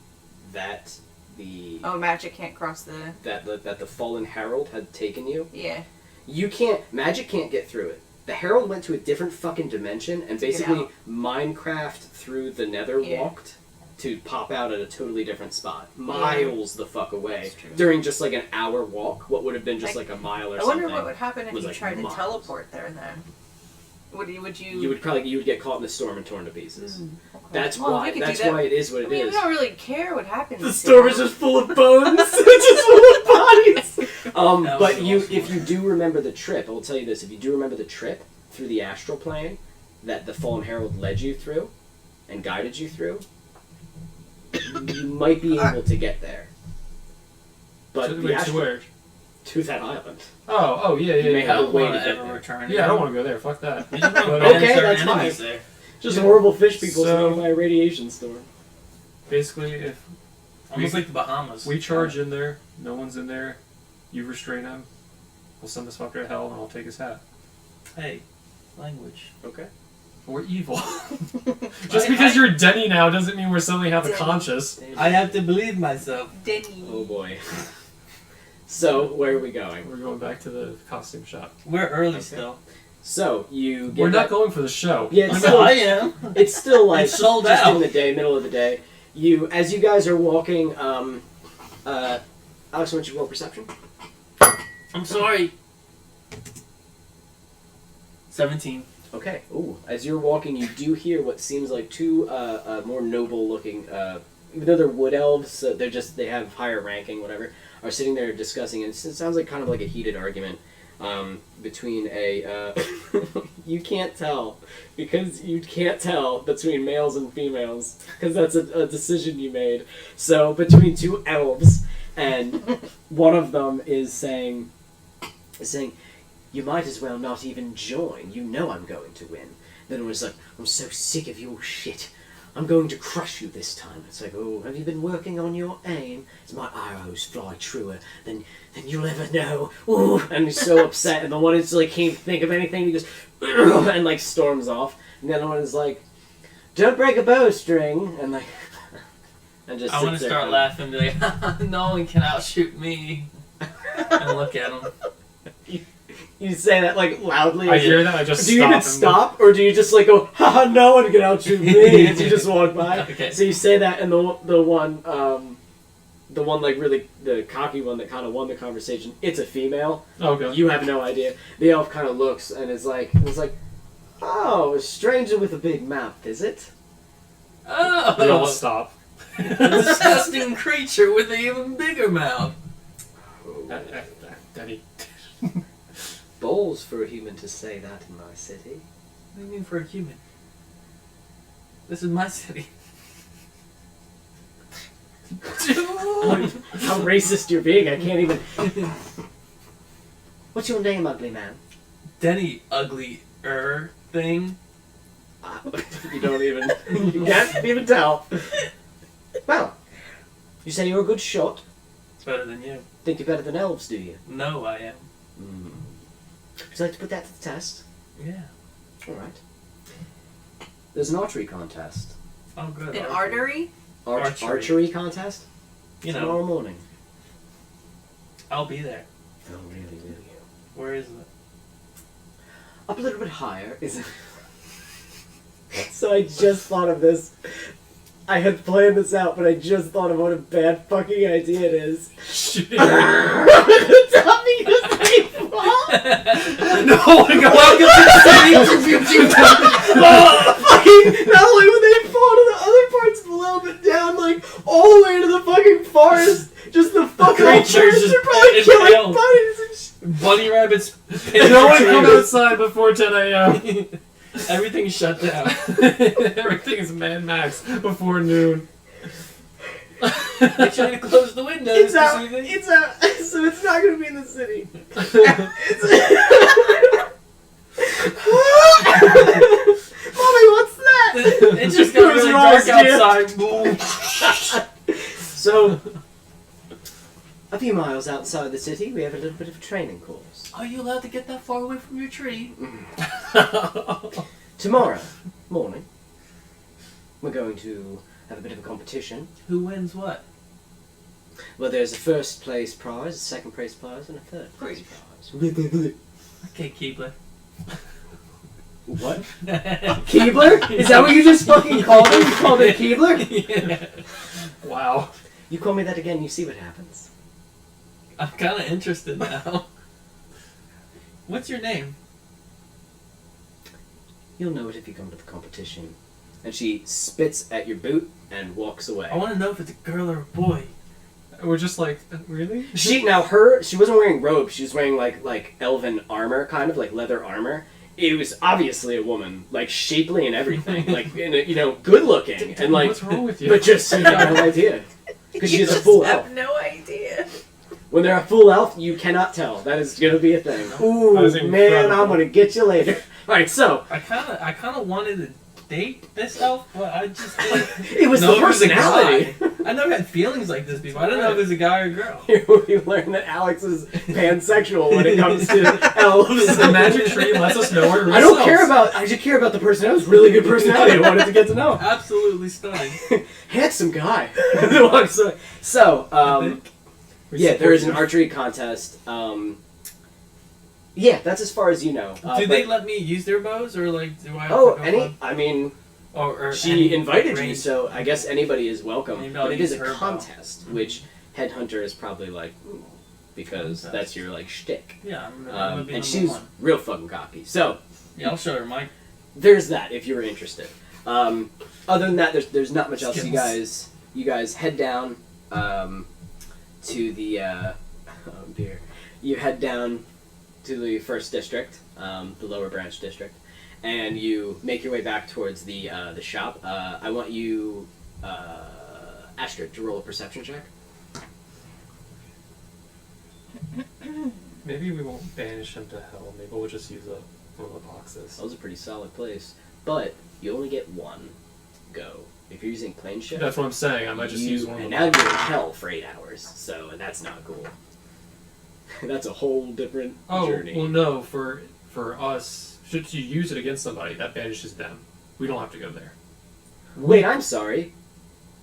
that the... Oh, magic can't cross the... That the fallen herald had taken you, Yeah. you can't... Magic can't get through it. The herald went to a different fucking dimension and To get basically out. Minecraft through the nether Yeah. walked to pop out at a totally different spot. Miles the fuck away. That's true. During just like an hour walk, what would have been just Like, like a mile or I something. wonder what would happen if was you like tried miles. to teleport there then. Would you... You would get caught in the storm and torn to pieces. Okay. That's Well, why. we could do That's that. why it is what I it mean, we is. don't really care what happens. The to storm is them. just full of bones. It's just full of bodies. That was But you, awesome. if you do remember the trip, I will tell you this: if you do remember the trip through the astral plane that the Fallen Herald led you through and guided you through, you might be able to get there. But So, the wait, to astral where? to that island. Oh, yeah, You may yeah. I have don't a way want to to get ever there. return. Yeah, I don't want to go there. Fuck that. We just want to But, banish Okay, our that's enemies fine. there. Just Yeah. horrible fish people So- surrounded by a radiation storm. Basically, if Almost like the Bahamas. we charge in there, no one's in there, you restrain him, we'll send this fucker to hell and I'll take his hat. Hey, language. Okay. We're evil. Just because you're Denny now doesn't mean we're suddenly have a Denny. conscience. I have to believe myself. Denny. Oh boy. So where are we going? We're going back to the costume shop. We're early Okay. still. So you get We're not that- going for the show. Yeah, I it's mean, still, I am. it's still like It's sold just out. in the day, middle of the day. You, as you guys are walking, Alex, why don't you roll perception? I'm sorry. 17. Okay. Ooh. As you're walking, you do hear what seems like two more noble-looking, even though they're wood elves, so they have higher ranking, whatever, are sitting there discussing, and it sounds like kind of like a heated argument between a. You can't tell because you can't tell between males and females because that's a decision you made. So between two elves, and one of them is saying. You might as well not even join. You know I'm going to win. Then it was like, I'm so sick of your shit. I'm going to crush you this time. It's like, oh, have you been working on your aim? As my arrows fly truer, then you'll ever know. Ooh, and he's so upset. And the one is like, can't think of anything. He goes, and like storms off. And the other one is like, don't break a bowstring. And like, and just. I want to start laughing and be like, no one can outshoot me. And look at him. You say that like loudly. I hear that. I just do you even stop, or do you just like go, haha, no one can outshoot me as you just walk by? Okay. So you say that, and the one like really the cocky one that kind of won the conversation. It's a female. Okay. You have no idea. The elf kind of looks and is like, oh, a stranger with a big mouth, is it? Oh, We all stop. a disgusting creature with an even bigger mouth. Daddy. Balls for a human to say that in my city. What do you mean for a human? This is my city. How racist you're being, I can't even. What's your name, ugly man? Denny ugly thing. You don't even. You can't even tell. Well, you say you're a good shot. It's better than you. Think you're better than elves, do you? No, I am. Would you like to put that to the test? Yeah. Alright. There's an archery contest. Oh, good. An artery? Archery contest? You know, Tomorrow morning. I'll be there. Oh, really, will you? Where is it? Up a little bit higher is. So I just thought of this. I had planned this out, but I just thought of what a bad fucking idea it is. Shit. Tell me you say fall. No, welcome to the city. Fucking not only would they fall to the other parts below, but down like all the way to the fucking forest. Just the fucking creatures creatures just are probably killing impaled. bunnies and shit. Bunny rabbits. No one come outside before 10 a.m. Everything's shut down. Everything is Mad Max before noon. Make sure to close the windows. It's this out. evening. It's out. So it's not gonna be in the city. Mommy, what's that? It's just gonna be Who's dark Ross, outside. So, a few miles outside the city, we have a little bit of a training course. Are you allowed to get that far away from your tree? Tomorrow morning, we're going to have a bit of a competition. Who wins what? Well, there's a first place prize, a second place prize, and a third place prize. Okay, Keebler. What? Keebler? Is that what you just fucking called it? You called it Keebler? Yeah. Wow. You call me that again, you see what happens. I'm kind of interested now. What's your name? You'll know it if you come to the competition. And she spits at your boot and walks away. I want to know if it's a girl or a boy. We're just like, really? She wasn't wearing robes, she was wearing like elven armor, kind of like leather armor. It was obviously a woman, like shapely and everything, like good looking, and like. What's wrong with you? But just you have no idea, because You she's a just full have elf. no idea. When they're a full elf, you cannot tell. That is gonna be a thing. That Ooh, is man, incredible. I'm gonna get you later. All right, so I kind of wanted to date this elf, but I just didn't. it was know the if it was a personality. guy. I never had feelings like this before. I didn't know if it was a guy or a girl. You learn that Alex is pansexual when it comes to elves. The magic tree lets us know our I don't care about. I just care about the personality. It was really good personality. I wanted to get to know. Absolutely stunning. Handsome guy. So, yeah, there is an archery contest. Yeah, that's as far as you know. Do they let me use their bows, or like do I? Have Oh, to go any? on? I mean, Or she any invited you, range? so I guess anybody is welcome. Maybe I'll But it is use a her bow. contest, which Headhunter is probably like, because Contest. that's your like shtick. Yeah, I'm gonna be And number she's one. real fucking cocky. So, Yeah, I'll show her Mike. There's that if you're interested. Other than that, there's not much else. Skills. You guys head down to the oh dear. You head down to the first district, the lower branch district, and you make your way back towards the shop. I want you, Astrid, to roll a perception check. Maybe we won't banish him to hell. Maybe we'll just use one of the boxes. That was a pretty solid place, but you only get one go. If you're using plane shift, That's what I'm saying. I might just use one of and them. now you're in hell for 8 hours, so that's not cool. That's a whole different journey. Well, no. For us, should you use it against somebody, that banishes them. We don't have to go there. Wait, I'm sorry.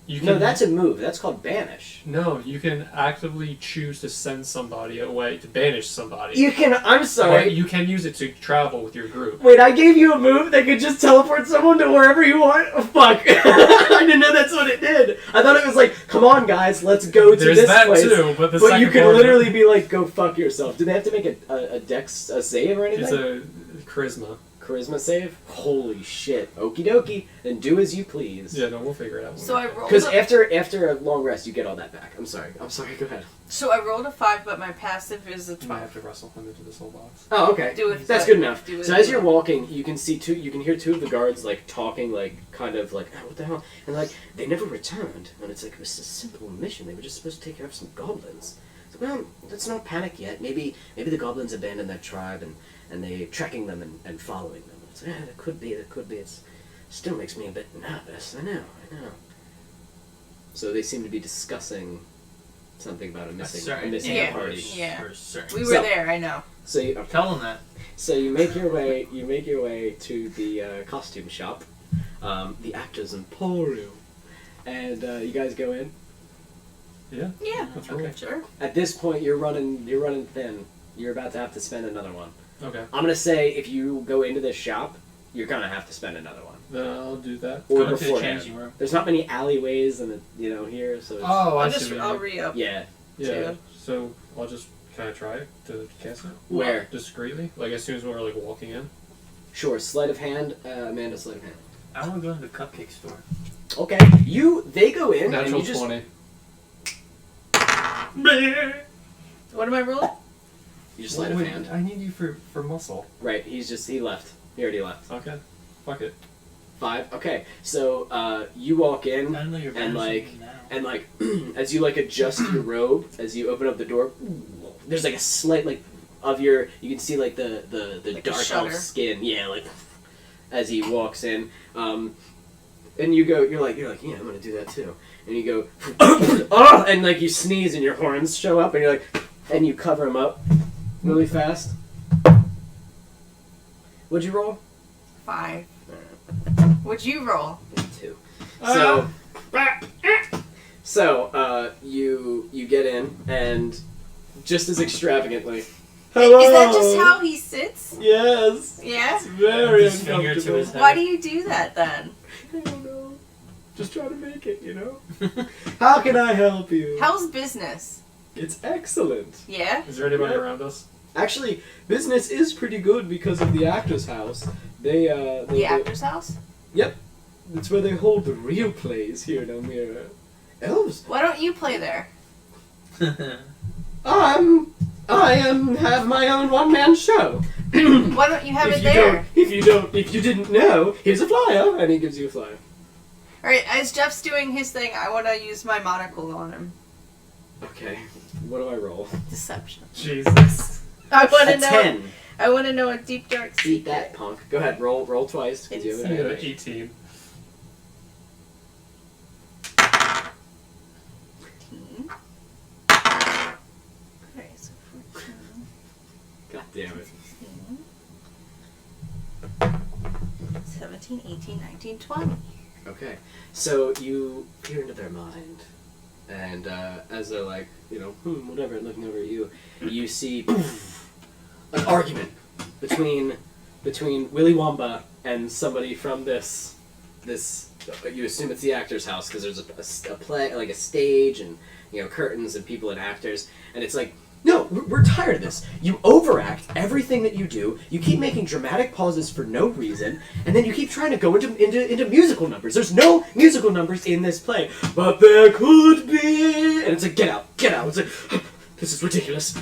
You can, No, that's a move. That's called banish. No, you can actively choose to send somebody away to banish somebody. You can. I'm Or sorry. you can use it to travel with your group. Wait, I gave you a move that could just teleport someone to wherever you want? Oh, fuck. I didn't know that's what it did. I thought it was like, come on, guys, let's go to There's this that place. too, but the But second you can part of literally it, be like, go fuck yourself. Do they have to make a dex a save or anything? it's a charisma. Charisma save? Holy shit. Okie dokie. Then do as you please. Yeah, no, we'll figure it out. So I rolled. Because A, after a long rest, you get all that back. I'm sorry, go ahead. so I rolled a 5, but my passive is a You might 12. have to wrestle him into this whole box. Oh, okay. Do it. That's good enough. Do it. So as you're walking, you can hear two of the guards like talking, like kind of like, oh, what the hell? And like they never returned, and it's like it was a simple mission. They were just supposed to take care of some goblins. So, well, let's not panic yet. Maybe the goblins abandoned their tribe and they're tracking them and following them. It's, that could be. It still makes me a bit nervous. I know. So they seem to be discussing something about a missing Yeah. party. Yeah. For certain. We were So- there. I know. So you, Tell them that. So you make your way to the costume shop, the Actors Emporium, and you guys go in. Yeah. Yeah. That's cool. Sure. At this point, you're running thin. You're about to have to spend another one. Okay. I'm gonna say if you go into this shop, you're gonna have to spend another one. Then I'll do that. Or Go to the beforehand. changing room. There's not many alleyways and here, so it's, Oh, I see. I'll re-up. yeah. Yeah. too. So I'll just kind of try to cast it. Where? Discreetly, like as soon as we're like walking in. Sure. Sleight of hand, Amanda. Sleight of hand. I want to go to the cupcake store. Okay. They go in and Natural you just 20. What am I rolling? you just sleight of Wait, hand. I need you for muscle. Right. He left. He already left. Okay. Fuck it. 5. Okay. So you walk in. I don't know your And, like- vanishing now. And like, as you like adjust your robe, as you open up the door, there's like a slight like of your. You can see like the Like a dark shudder. elf skin. Yeah, like as he walks in, and you go. You're like, yeah, I'm gonna do that too. And you go, oh, and like you sneeze and your horns show up, and you're like, and you cover him up really fast. What'd you roll? 5. What'd you roll? 2. So you get in and just as extravagantly. Hello. Is that just how he sits? Yes. Yeah. It's very His finger to uncomfortable. his head. Why do you do that then? I don't know. Just try to make it, How can I help you? How's business? It's excellent. Yeah. Is there anybody Yeah. around us? Actually, business is pretty good because of the actor's house. The actor's house? Yep. It's where they hold the real plays here in Elmira. Elves. Why don't you play there? I have my own one-man show. Why don't you have it there? If you didn't know, here's a flyer, and he gives you a flyer. Alright, as Jeff's doing his thing, I want to use my monocle on him. Okay, what do I roll? Deception. Jesus. I want to A know. 10. I want to know a deep dark secret. Eat that, punk. Go ahead, roll twice. 'Cause you have I got an advantage. 18. 18. Okay, so 14, God damn it. 16, 17, 18, 19, 20. Okay, so you peer into their mind, and as they're like, whatever, looking over at you, you see an argument between Willy Wamba and somebody from this. You assume it's the actor's house because there's a play, like a stage, and curtains and people and actors, and it's like No, we're tired of this. You overact everything that you do. You keep making dramatic pauses for no reason, and then you keep trying to go into musical numbers. There's no musical numbers in this play, but there could be. And it's like, get out. It's like, this is ridiculous.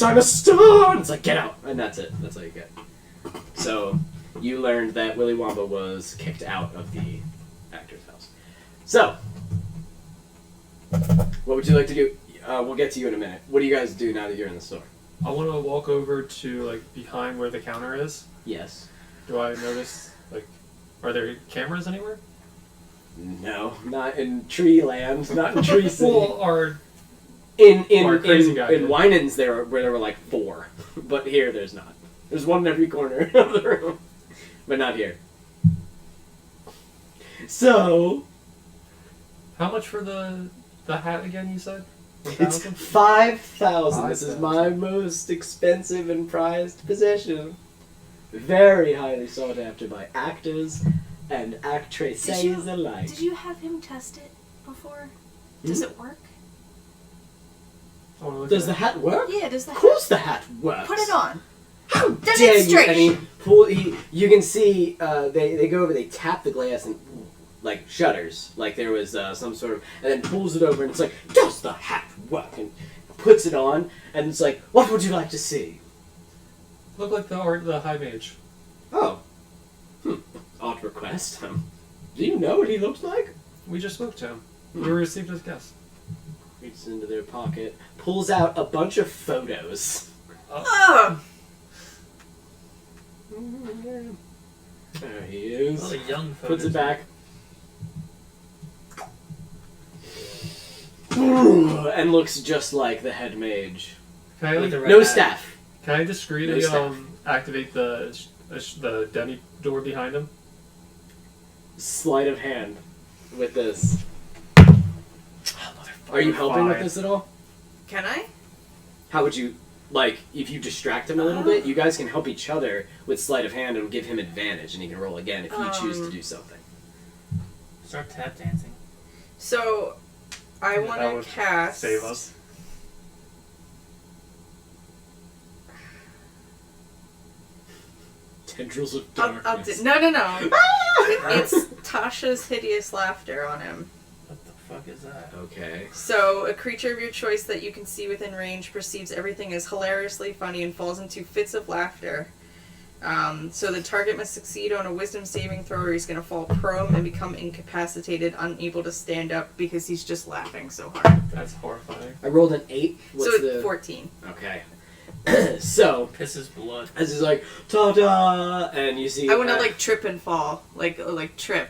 I'm a star. And it's like, get out, and that's it. That's all you get. So you learned that Willy Wonka was kicked out of the actor's house. So, what would you like to do? We'll get to you in a minute. What do you guys do now that you're in the store? I want to walk over to like behind where the counter is. Yes. Do I notice like, are there cameras anywhere? No, not in Tree Land, not in Tree City. Well, are in crazy guy did. Winans there were like 4, but here there's not. There's one in every corner of the room, but not here. So, how much for the hat again? You said. It's 1,000? 5,000. This is my most expensive and prized possession. Very highly sought after by actors and actresses alike. Did you have him test it before? Does it work? Does the hat work? Yeah, does the hat? Of course the hat works. Put it on. How Demonstrate. dare you! And you can see they go over, they tap the glass and like shutters, like there was some sort of, and then pulls it over and it's like, does the hat work? And puts it on and it's like, what would you like to see? Look like the High Mage. Oh, odd request. Do you know what he looks like? We just spoke to him. We received his guest. Reaches into their pocket, pulls out a bunch of photos. Oh. There he is. All the young Puts it photos. back. And looks just like the head mage. Can I like, With the red No hat. staff. can I discreetly No staff. activate the demi door behind him? Sleight of hand with this. Oh, Are you helping with 5. this at all? Can I? How would you, like, if you distract him a little bit, you guys can help each other with sleight of hand and give him advantage, and he can roll again if you choose to do something. Start tap dancing. So, I That want would to cast. Save us. Tendrils of I'll darkness. no. It's Tasha's hideous laughter on him. What the fuck is that? Okay. So, a creature of your choice that you can see within range perceives everything as hilariously funny and falls into fits of laughter. So the target must succeed on a wisdom saving throw or he's going to fall prone and become incapacitated, unable to stand up because he's just laughing so hard. That's horrifying. I rolled an 8. What's so the... 14. Okay. So, Pisses blood. as he's like, ta-da! And you see... I want to like trip and fall. Like trip.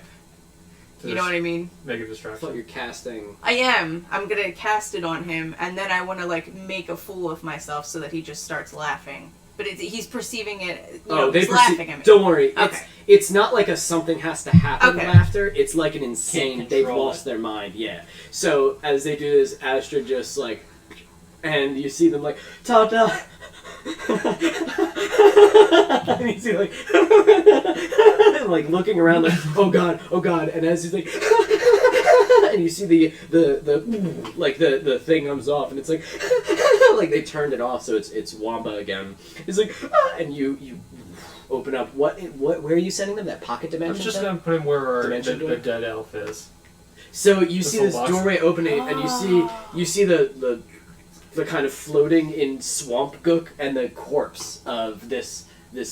You know what I mean? Make a I thought distraction. you're casting... I am. I'm going to cast it on him and then I want to like make a fool of myself so that he just starts laughing. But he's perceiving it, he's laughing at me. Don't worry. Okay. It's not like a something has to happen Okay. laughter. It's like an insane, Can't they've control lost it. their mind. Yeah. So as they do this, Astra just like, and you see them like, ta-da! And you see like, like looking around like, oh god, and as he's like, and you see the like the thing comes off, and it's like, like they turned it off, so it's Wamba again. It's like, and you open up. What? Where are you sending them? That pocket I'm dimension? just thing? gonna put him where Dimension door? the dead elf is. So you see this This little box. doorway opening, and you see the kind of floating in swamp gook and the corpse of this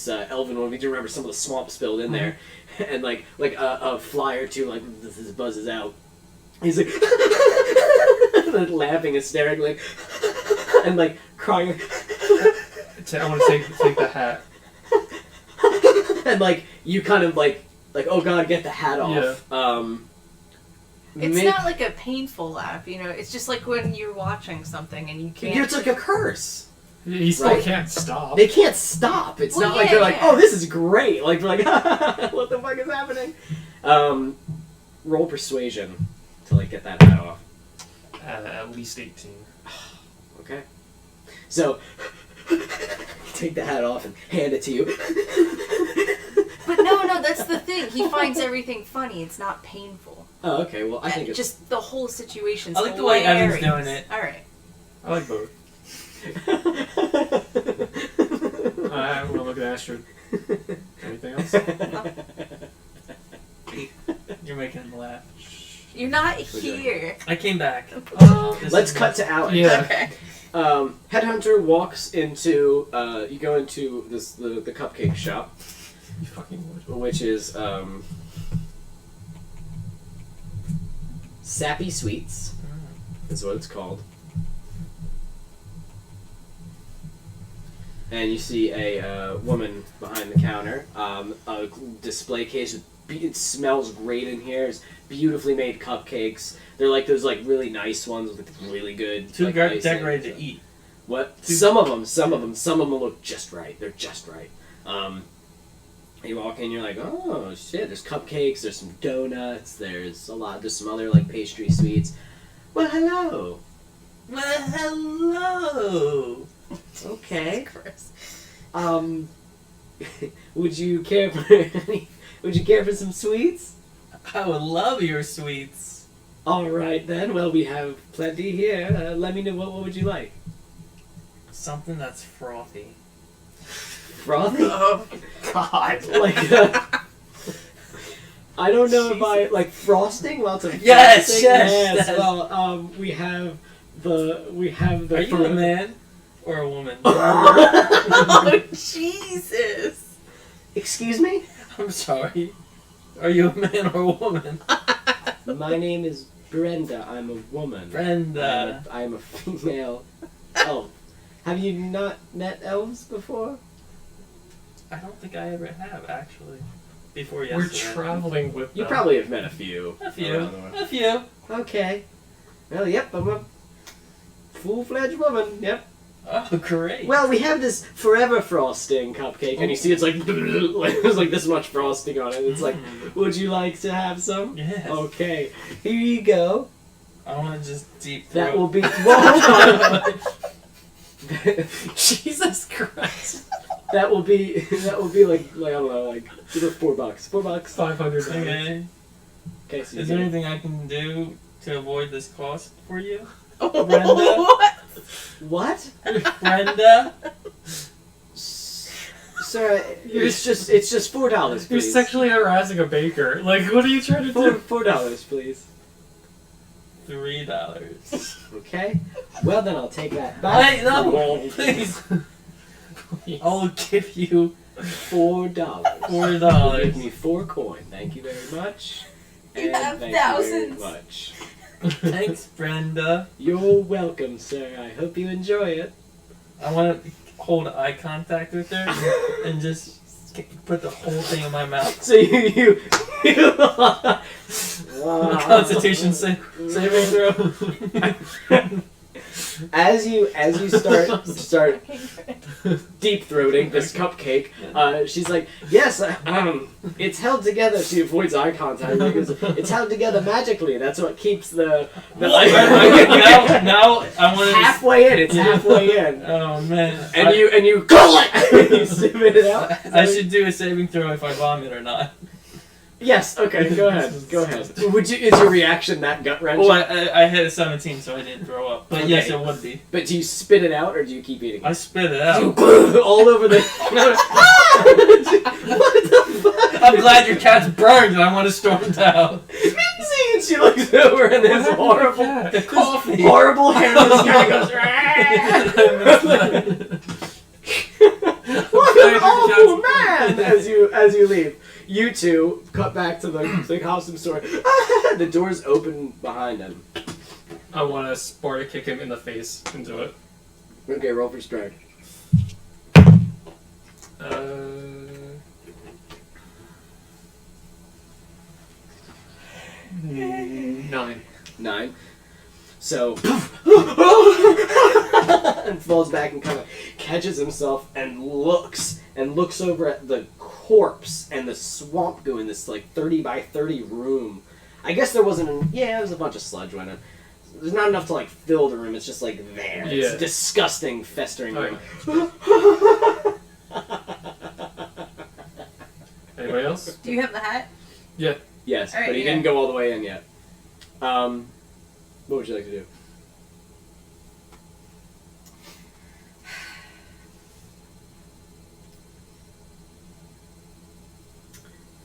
elven one. We do remember some of the swamp spilled in there, and like a fly or two like this buzzes out. He's like laughing hysterically and like crying. I want to take the hat. And like you kind of like oh god, get the hat off. Yeah. It's not like a painful laugh, it's just like when you're watching something and you can't... It's like a curse. He still Right? can't stop. They can't stop. It's Well, not like yeah, they're like, yeah. oh, this is great. Like they're like, what the fuck is happening? Roll persuasion to like get that hat off. At least 18. Okay. So take the hat off and hand it to you. But no, that's the thing. He finds everything funny. It's not painful. Oh, okay. Well, I think it's just the whole situation's I like the way Evan's hilarious. doing it. All right. I like both. I want to look at Astrid. Anything else? You're making him laugh. You're not doing? here. I came back. Let's cut to Alex. Yeah. Okay. Headhunter walks into. You go into the cupcake shop, You fucking would. which is Sappy Sweets. Is what it's called. And you see a woman behind the counter. A display case. It smells great in here. It's beautifully made cupcakes. They're like those like really nice ones with really good. Too like, icing. decorated to eat. What? Some of them look just right. They're just right. You walk in, you're like, oh shit. There's cupcakes. There's some donuts. There's some other like pastry sweets. Well, hello. Well, hello. Okay. Gross. Would you care for some sweets? I would love your sweets. All right then. Well, we have plenty here. Let me know what would you like? Something that's frothy. Frothy? Oh God. Like I don't know if I like frosting. Lots of Yes, frosting? yes. Well, we have the Are you a man or a woman? Oh Jesus. Excuse me? I'm sorry. Are you a man or a woman? My name is Brenda. I'm a woman. Brenda. I'm a female elf. Have you not met elves before? I don't think I ever have, actually. Before We're yesterday. traveling with You them. probably have met a few. A few. around the world. A few. Okay. Well, yep, I'm a full-fledged woman. Yep. Oh, great. Well, we have this forever frosting cupcake, and you see it's like there's like this much frosting on it. It's like, would you like to have some? Yes. Okay, here you go. I want to just deep That throat. will be. Well, hold on. Jesus Christ. That will be like I don't know, like $4. $4. 500. Okay. Okay, so Is you there get- anything I can do to avoid this cost for you? What? What? Brenda? Sir, it's just $4, You're please. sexually harassing a baker. Like, what are you trying to do? $4, please. $3. Okay. Well, then I'll take that back. Wait, no, please. I'll give you $4. $4. Give me 4 coin. Thank you very much. You And have thank thousands. you very much. Thanks, Brenda. You're welcome, sir. I hope you enjoy it. I want to hold eye contact with her and just put the whole thing in my mouth. So you Constitution saving throw. as you start deep throating this cupcake, she's like, yes, it's held together. She avoids eye contact because it's held together magically. That's what keeps the now I want to halfway in. It's halfway in, Oh man! and you go it. You spit it out. I should do a saving throw if I vomit or not. Yes. Okay. Go ahead. Go ahead. Would you? Is your reaction that gut wrenching? Well, I hit a 17, so I didn't throw up. But Okay. yes, it would be. But do you spit it out or do you keep eating I it? spit it out. All over the. What the fuck? I'm glad your cat's burned, and I want to storm it out. See, and she looks over and there's horrible, The coffee. horrible hairless cat goes. What an awful man! As you leave, you two cut back to the costume store. The doors open behind him. I want to Sparta kick him in the face and do it. Okay, roll for strength. 9. 9. So, and falls back and kind of catches himself and looks over at the corpse and the swamp goo in this like 30 by 30 room. I guess there wasn't. Yeah, there's a bunch of sludge went in. There's not enough to like fill the room. It's just like there. It's Yeah. a disgusting, festering room. Anybody else? Do you have the hat? Yes, All right, but he yeah. didn't go all the way in yet. What would you like to do?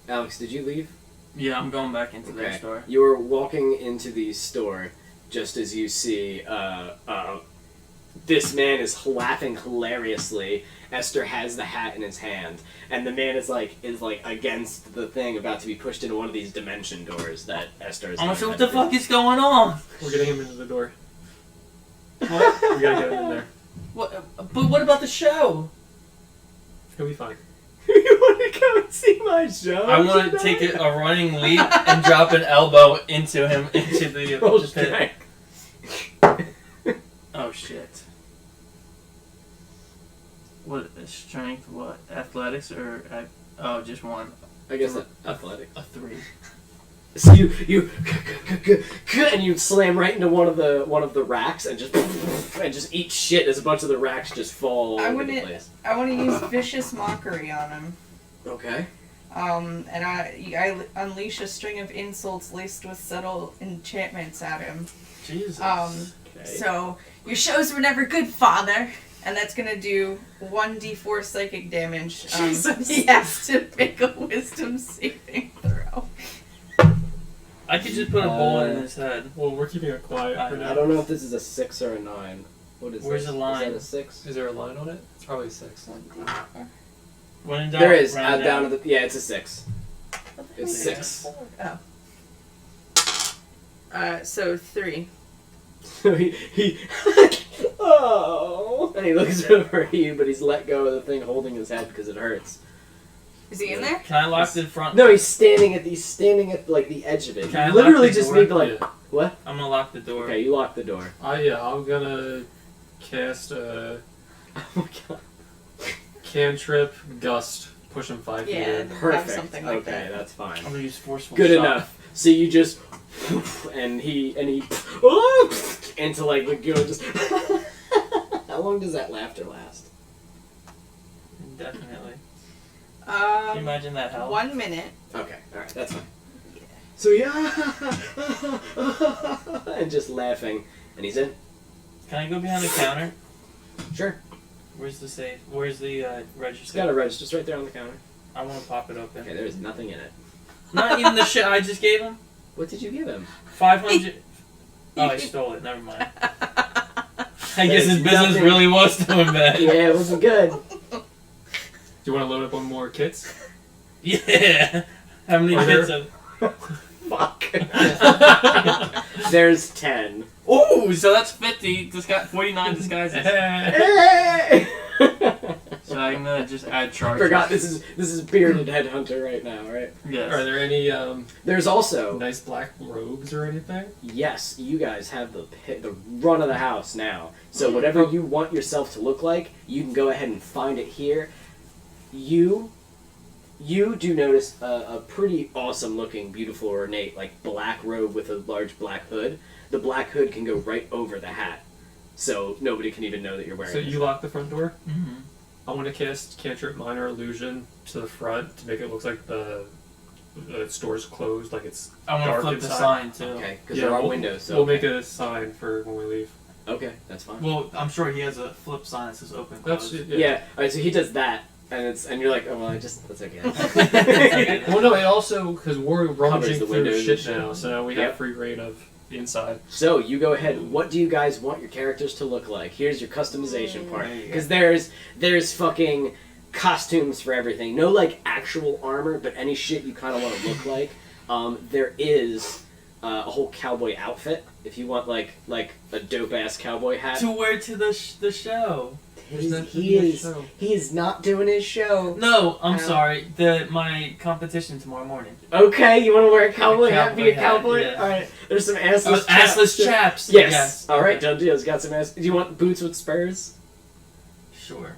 Alex, did you leave? Yeah, I'm going back into their store. You're walking into the store just as you see this man is laughing hilariously. Esther has the hat in his hand, and the man is like against the thing, about to be pushed into one of these dimension doors that Esther is. I'm not sure what the fuck is going on. We're getting him into the door. What? We gotta get him in there. What? But what about the show? He'll be fine. You want to come and see my show? I want to take a running leap and drop an elbow into him into the pit. Oh shit. What strength? What athletics or just one? I guess athletics. A 3. So you and you slam right into one of the racks and just eat shit as a bunch of the racks just fall all over the place. I want to use vicious mockery on him. Okay. And I unleash a string of insults laced with subtle enchantments at him. Jesus. Okay. So your shows were never good, Father. And that's gonna do 1d4 psychic damage. Jesus. He has to make a wisdom saving throw. I could just put a bullet in his head. Well, we're keeping it quiet for now. I don't know if this is a 6 or a 9. What is Where's this? the line? Is that a 6? Is there a line on it? It's probably 6. When in doubt, There is. round Down to the. Yeah, it's a 6. It's Yeah. 6. Oh. So 3. So he oh, and he looks over at you, but he's let go of the thing holding his head because it hurts. Is he in there? Can I lock the front? No, he's standing at like the edge of it. Can I You literally lock the just door? need to like Yeah. what? I'm gonna lock the door. Okay, you lock the door. I'm gonna cast Oh my god. cantrip gust, push him 5 feet Yeah. in. Perfect. something like okay, that. that's fine. I'm gonna use forceful Good shock. enough. So you just and he into like just. How long does that laughter last? Definitely. Can you Um, imagine that hell? 1 minute. Okay, all right, that's fine. So yeah, and just laughing, and he's in. Can I go behind the counter? Sure. Where's the safe? Where's the It's register? got a register just right there on the counter. I want to pop it open. Okay, there's nothing in it. Not even the shit I just gave him. What did you give him? 500. Oh, I stole it. Never mind. I guess his There's business nothing. really was doing bad. Yeah, it wasn't good. Do you want to load up on more kits? Yeah. How many Are kids there- have? Fuck. There's 10. Ooh, so that's 50. 49 disguises. Hey! So I'm gonna just add charges. Forgot this is bearded headhunter right now, right? Yes. Are there any There's also nice black robes or anything? yes, you guys have the run of the house now. So whatever you want yourself to look like, you can go ahead and find it here. You do notice a pretty awesome looking, beautiful, ornate, like black robe with a large black hood. The black hood can go right over the hat, so nobody can even know that you're wearing So it. you lock the front door? Mm-hmm. I want to cast cantrip minor illusion to the front to make it look like the store's closed, like it's I want to dark flip the inside. sign too. Okay, because there are we'll, windows. So we'll make a sign for when we leave. Okay, that's fine. Well, I'm sure he has a flip sign that says open. That's Closed. Yeah. All right. So he does that, and you're like, oh well, that's okay. Well, no, it also because we're rummaging the through windows shit and now, so now we Yep. have free reign of the inside. So you go ahead. What do you guys want your characters to look like? Here's your customization part, There you go. because there's fucking costumes for everything. No like actual armor, but any shit you kind of want to look like. There is a whole cowboy outfit if you want like a dope ass cowboy hat. To wear to the show. He is not doing his show. No, I'm No. sorry. My competition tomorrow morning. Okay, you want to wear a cowboy hat? Be a cowboy hat, cowboy? yeah. All right. There's some assless Assless chaps. chaps. Yes. All right, Okay. done deal. It's got some ass. Do you want boots with spurs? Sure.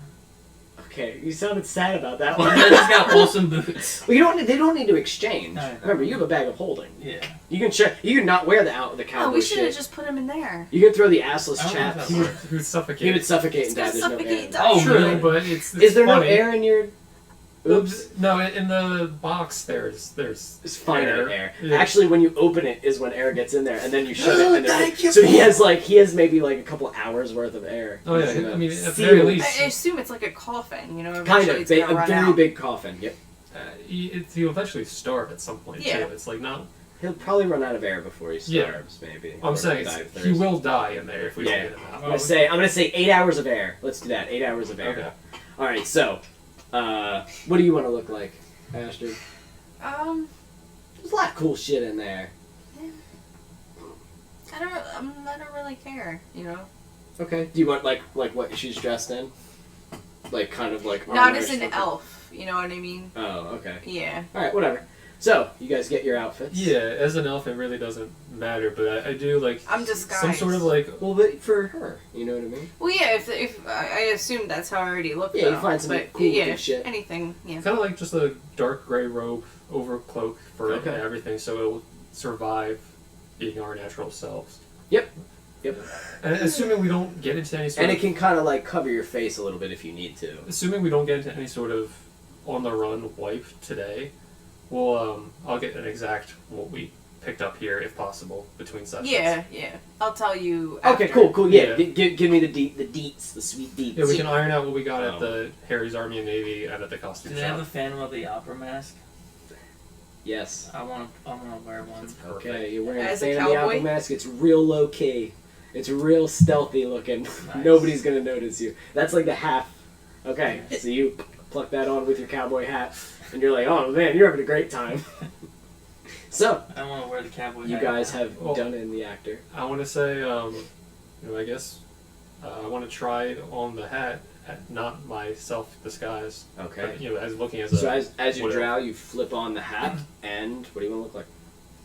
Okay, you sounded sad about that Well, one. I just got wholesome boots. Well, you don't. They don't need to exchange. No. Remember, you have a bag of holding. Yeah. You can check. You can not wear the cowboy Oh, we should have shit. just put him in there. You can throw the assless I don't know if chaps. that works. Who'd suffocate? He would suffocate and It's die. gonna There's no air. suffocate in die. there. Oh, True, really? but it's Is there funny. no air in your? Oops. No, in the box there's It's fine air. Yeah. Actually, when you open it is when air gets in there, and then you shut it. And Thank you. so he has maybe like a couple hours worth of air. Oh yeah, He's in I a mean at the seal. very least. I assume it's like a coffin, you know. Kind Eventually of it's gonna a run very out. big coffin. Yep. He'll eventually starve at some point Yeah. too. It's like not. He'll probably run out of air before he starves, maybe. I'm Or saying die of he thirst. will die in there if we Yeah. don't get him out. I'm gonna say 8 hours of air. Let's do that. 8 hours of air. Okay. All right. So, what do you want to look like, Ashton? There's a lot of cool shit in there. I don't really care, you know. Okay. Do you want like what she's dressed in? Like kind of like Not armor as an stuff? elf, you know what I mean? Oh, okay. Yeah. All right, whatever. So you guys get your outfits. Yeah, as an elf, it really doesn't matter, but I do like I'm disguised. some sort of like. Well, but for her, you know what I mean? Well, yeah. If I assume that's how I already look. Yeah, you though. find some but, cool yeah, looking shit. Anything. Yeah. Kind of like just a dark gray robe over cloak for Okay. everything, so it'll survive being our natural selves. Yep. And assuming we don't get into any sort And of, it can kind of like cover your face a little bit if you need to. assuming we don't get into any sort of on the run wipe today, we'll I'll get an exact what we picked up here if possible between sessions. Yeah. I'll tell you. Okay, after. cool. Yeah, Yeah. give me the deets, the sweet deets. Yeah, we can iron out what we got at Oh. the Harry's Army and Navy and at the costume Do they have a shop. Phantom of the Opera mask? Yes. I want to wear one. It's perfect. Okay, you're wearing As a a Phantom of the cowboy? Opera mask. It's real low key. It's real stealthy looking. Nice. Nobody's gonna notice you. That's like the half. Okay, so you pluck that on with your cowboy hat, and you're like, oh man, you're having a great time. So I want to wear the cowboy you hat. guys have Well- done in the actor. I want to say, I guess I want to try it on the hat, not my self disguise. Okay. But, as looking as a So as you wood drow, you flip on the hat, and what do you want to look like?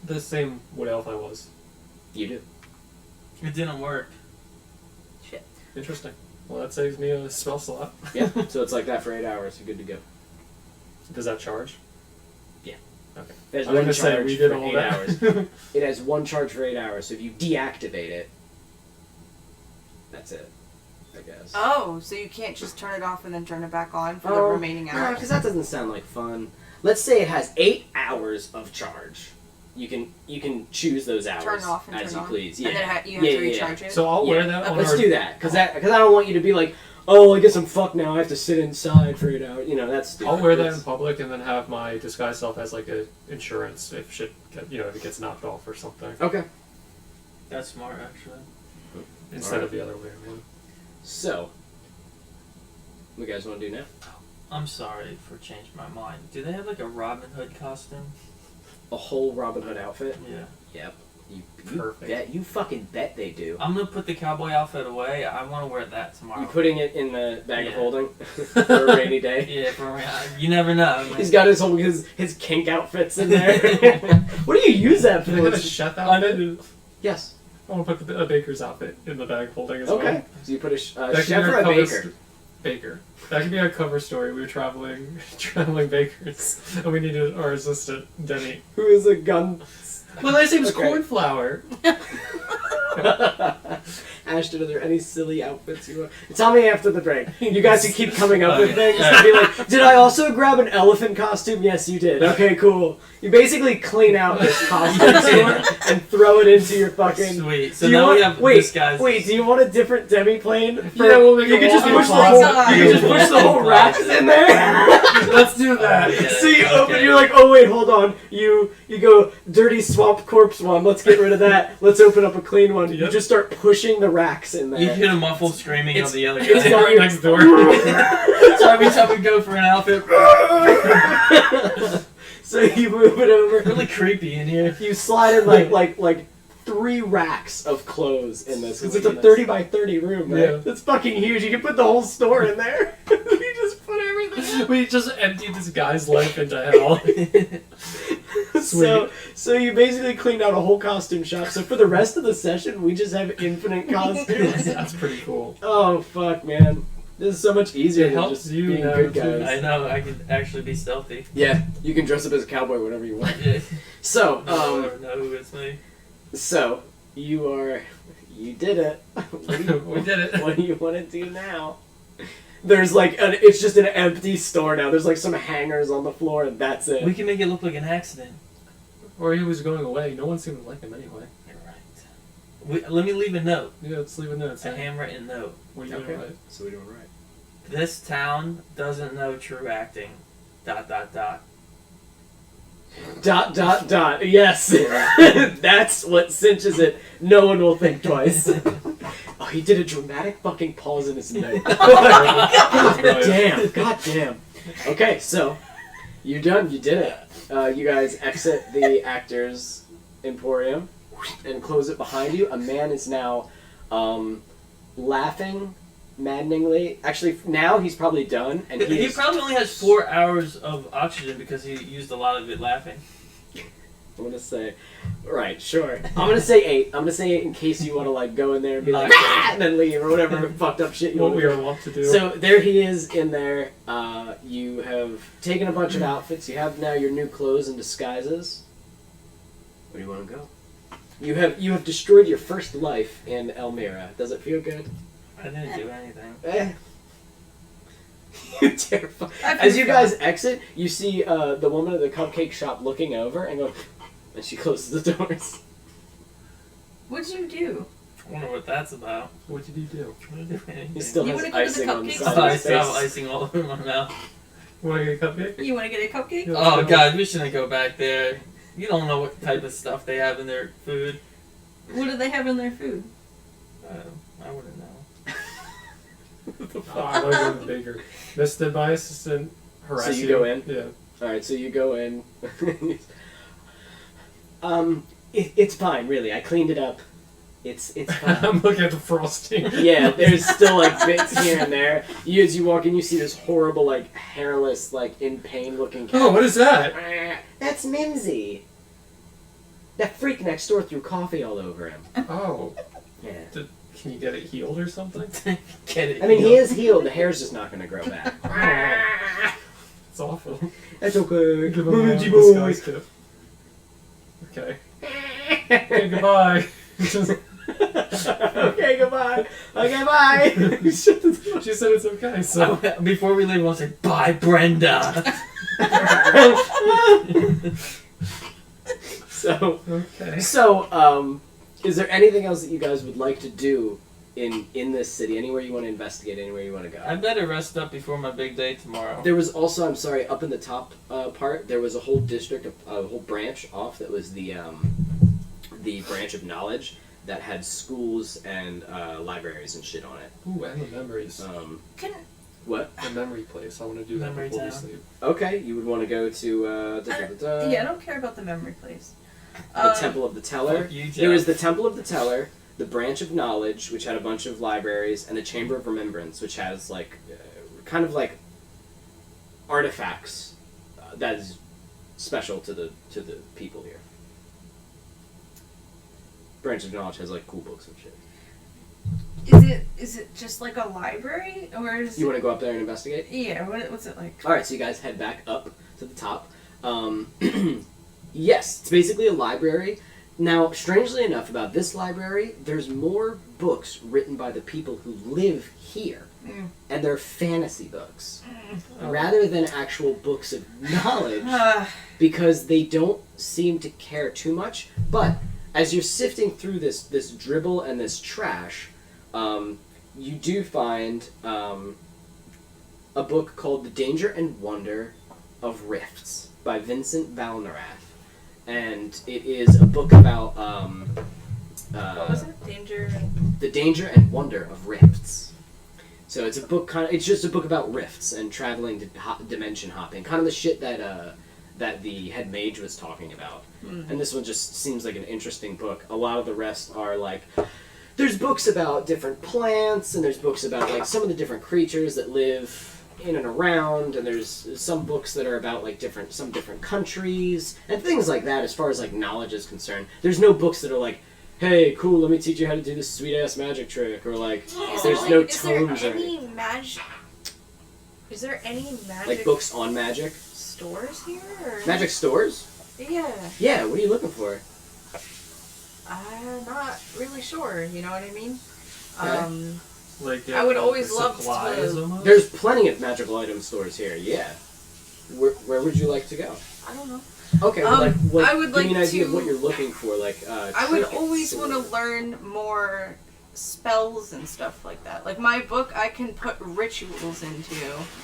the same wood elf I was. You do. It didn't work. Shit. Interesting. Well, that saves me a spell slot. Yeah. So it's like that for 8 hours. You're good to go. Does that charge? Yeah. Okay. There's I'm one gonna say charge we did for all 8 that. hours. It has one charge for 8 hours. So if you deactivate it, that's it. I guess. Oh, so you can't just turn it off and then turn it back on for the remaining hours? Because that doesn't sound like fun. Let's say it has 8 hours of charge. You can choose those hours Turn it off and as turn you on. please. Yeah. And then you have to recharge it? So I'll wear that on Let's our. do that because I don't want you to be like, oh, I guess I'm fucked now. I have to sit inside for 8 hours. You know, that's stupid. I'll wear that in public and then have my disguise self as like a insurance if shit, if it gets knocked off or something, Okay. That's smart, actually. instead of the other way around. So, what you guys want to do now? I'm sorry for changing my mind. Do they have like a Robin Hood costume? A whole Robin Hood outfit? Yeah. Yep. You Perfect. bet. You fucking bet they do. I'm gonna put the cowboy outfit away. I want to wear that tomorrow. You putting it in the bag of Yeah. holding for a rainy day? Yeah, you never know. Man. He's got his kink outfits in there. What do you use that Do they have a for? chef I'm outfit? gonna- Yes. I want to put a baker's outfit in the bag holding as Okay. well. So you put a That could chef be or our a cover baker? Baker. That could be our cover story. We were traveling bakers, and we needed our assistant, Denny. Who is a gun? Well, his name's Okay. Cornflower. Ashton, are there any silly outfits you want? Tell me after the break. You guys can keep coming up with Okay. things and be like, did I also grab an elephant costume? Yes, you did. Okay, cool. You basically clean out this costume store and throw it into your fucking... Sweet. So Do you now want, we have wait, disguises. wait, do you want a different demi-plane? Yeah, we'll make you a can just walk-in push the closet. whole, you can just push the whole racks in there. Let's do that. Yeah. So you open, Okay. you're like, oh wait, hold on. You go, dirty swamp corpse one, let's get rid of that. Let's open up a clean one. You Yep. just start pushing the racks in there. You hear a muffled screaming It's- of the other it's guy. not- Right next door. So every time we go for an outfit, So you move it over. really creepy in here. You slide in like 3 racks of clothes in this because it's a Sweet. 30 by 30 room, right? Yeah. It's fucking huge. You can put the whole store in there. You just put everything. We just emptied this guy's life into hell. So you basically cleaned out a whole costume shop. So for the rest of the session, we just have infinite costumes. That's pretty cool. Oh fuck, man! This is so much easier It than helps just you being now, good too. guys. I know, I can actually be stealthy. Yeah, you can dress up as a cowboy whenever you want. Yeah. So, No one will ever know who it's me. so you did it. What do you, We did it. What do you want to do now? There's it's just an empty store now. There's like some hangers on the floor and that's it. We can make it look like an accident. Or he was going away. No one seemed to like him anyway. You're right. Let me leave a note. Yeah, let's leave a note. It's a handwritten note. What are you Okay. doing right? So we're doing right. This town doesn't know true acting. ... Yes. That's what cinches it. No one will think twice. Oh, he did a dramatic fucking pause in his note. God damn. Okay, so you're done. You did it. You guys exit the actors' emporium and close it behind you. A man is now laughing maddeningly. Actually, now he's probably done, and He probably only has 4 hours of oxygen because he used a lot of it laughing. I'm gonna say, right, sure. I'm gonna say 8. I'm gonna say 8 in case you want to like go in there and be like, ah! And then leave or whatever fucked up shit you What want we are wont to do. So there he is in there. You have taken a bunch of outfits. You have now your new clothes and disguises. Where do you want to go? You have destroyed your first life in Elmira. Does it feel good? I didn't do anything. You're terrified. As you guys exit, you see the woman at the cupcake shop looking over and going, and she closes the doors. What'd you do? I wonder what that's about. What did you do? I didn't do anything. He still You has wanna go to the icing on the cupcake side I of his still have face. icing all over my mouth. Want to get a cupcake? You want to get a cupcake? Yeah. Oh god, we shouldn't go back there. You don't know what type of stuff they have in their food. What do they have in their food? I wouldn't know. Oh, I want to go bigger. Did my assistant harass So you go in? Yeah. Alright, so you go in. It's fine, really. I cleaned it up. It's fine. I'm looking at the frosting. Yeah, there's still like bits here and there. As you walk in, you see this horrible, like hairless, like in pain looking cat. Oh, what is that? That's Mimsy. That freak next door threw coffee all over him. Oh. Yeah. Can you get it healed or something? Get it? I mean, he is healed. The hair's just not going to grow back. It's awful. That's okay. Give him a Luigi boy. disguise kit. Okay. Okay, goodbye. Okay, goodbye. Okay, bye. Shut the door. She said it's okay, so. Before we leave, we'll say, bye, Brenda! Okay. So, is there anything else that you guys would like to do in this city? Anywhere you want to investigate? Anywhere you want to go? I better rest up before my big day tomorrow. There was also, I'm sorry, up in the top part, there was a whole district, a whole branch off that was the branch of knowledge that had schools and libraries and shit on it. Ooh, and the memories. Can What? The memory place. I want to do that Memory before we town. sleep. Okay, you would want to go to yeah, I don't care about the memory place. the Temple of the Teller. Fuck you, Jeff. There was the Temple of the Teller, the Branch of Knowledge, which had a bunch of libraries, and the Chamber of Remembrance, which has like kind of like artifacts that is special to the people here. Branch of Knowledge has like cool books and shit. Is it just like a library, or is You want to go up there and investigate? Yeah, what's it like? All right, so you guys head back up to the top. Yes, it's basically a library. Now, strangely enough, about this library, there's more books written by the people who live here, and they're fantasy books, rather than actual books of knowledge, because they don't seem to care too much. But as you're sifting through this dribble and this trash, you do find a book called The Danger and Wonder of Rifts by Vincent Valnerath. And it is a book about What was it? Danger. the danger and wonder of rifts. So it's a book it's just a book about rifts and traveling dimension hopping, kind of the shit that the head mage was talking about. And this one just seems like an interesting book. A lot of the rest are like, there's books about different plants, and there's books about like some of the different creatures that live in and around, and there's some books that are about like some different countries and things like that. As far as like knowledge is concerned, there's no books that are like, hey, cool, let me teach you how to do this sweet ass magic trick, or like there's no tomes or anything. Is there any magic Like books on magic. stores here? Or? Magic stores? Yeah. Yeah. What are you looking for? I'm not really sure. You know what I mean? Okay. Like, I would always like love supplies to- almost? There's plenty of magical item stores here. Yeah. Where would you like to go? I don't know. Okay. Well, like, what, I would give me an like idea of to- what you're looking for. Like. I would trinkets always want or- to learn more spells and stuff like that. Like my book, I can put rituals into.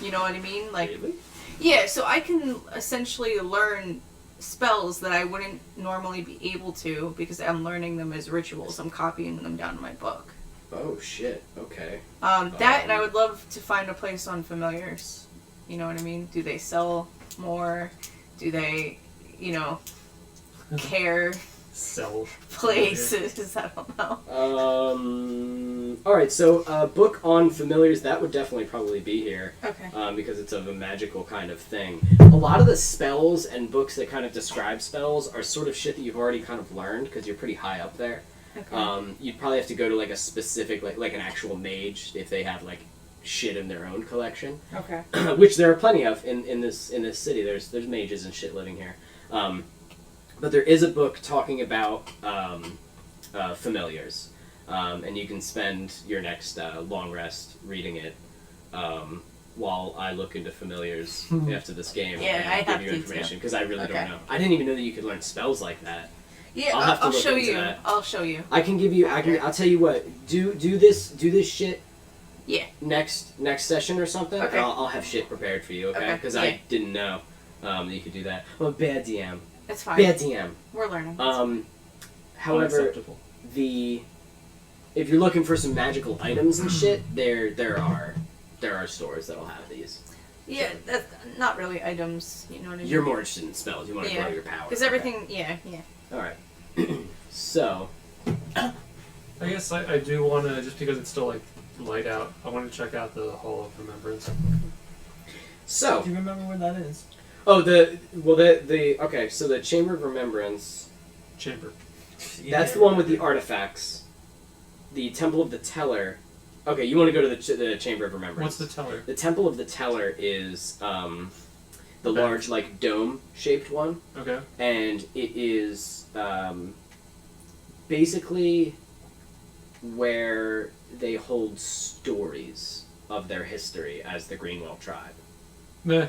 You know what I mean? Like, Really? yeah. So I can essentially learn spells that I wouldn't normally be able to because I'm learning them as rituals. I'm copying them down in my book. Oh shit. Okay. That and I would love to find a place on familiars. You know what I mean? Do they sell more? Do they, care Sell places? I don't know. Alright, so a book on familiars, that would definitely probably be here. Okay. Because it's of a magical kind of thing. A lot of the spells and books that kind of describe spells are sort of shit that you've already kind of learned because you're pretty high up there. Okay. You'd probably have to go to like a specific, like an actual mage if they have like shit in their own collection. Okay. Which there are plenty of in this city. There's mages and shit living here. But there is a book talking about familiars, and you can spend your next long rest reading it while I look into familiars after this game Yeah, and I give have you to, information because I really Okay. don't know. I didn't even know that you could learn spells like that. Yeah, I'll have to I'll look show into you. that. I'll show you. I can give you. I'll tell you what. Do this shit. Yeah. Next session or something. Okay. And I'll have shit prepared for you. Okay. Okay, Because yeah. I didn't know that you could do that. I'm a bad DM. It's fine. Bad DM. We're learning. However, unacceptable. if you're looking for some magical items and shit, there are stores that'll have these. Yeah, that's not really items. You know what I mean? You're more interested in spells. You want to Yeah. grow your power. Because everything. Yeah. All right. So. I guess I do want to, just because it's still like light out, I want to check out the Hall of Remembrance. So. Do you remember where that is? Oh, okay. So the Chamber of Remembrance. Chamber. That's the one with the artifacts. The Temple of the Teller. Okay, you want to go to the Chamber of Remembrance. What's the teller? The Temple of the Teller is the large, like, dome-shaped one. Okay. And it is basically where they hold stories of their history as the Greenwell tribe. Meh.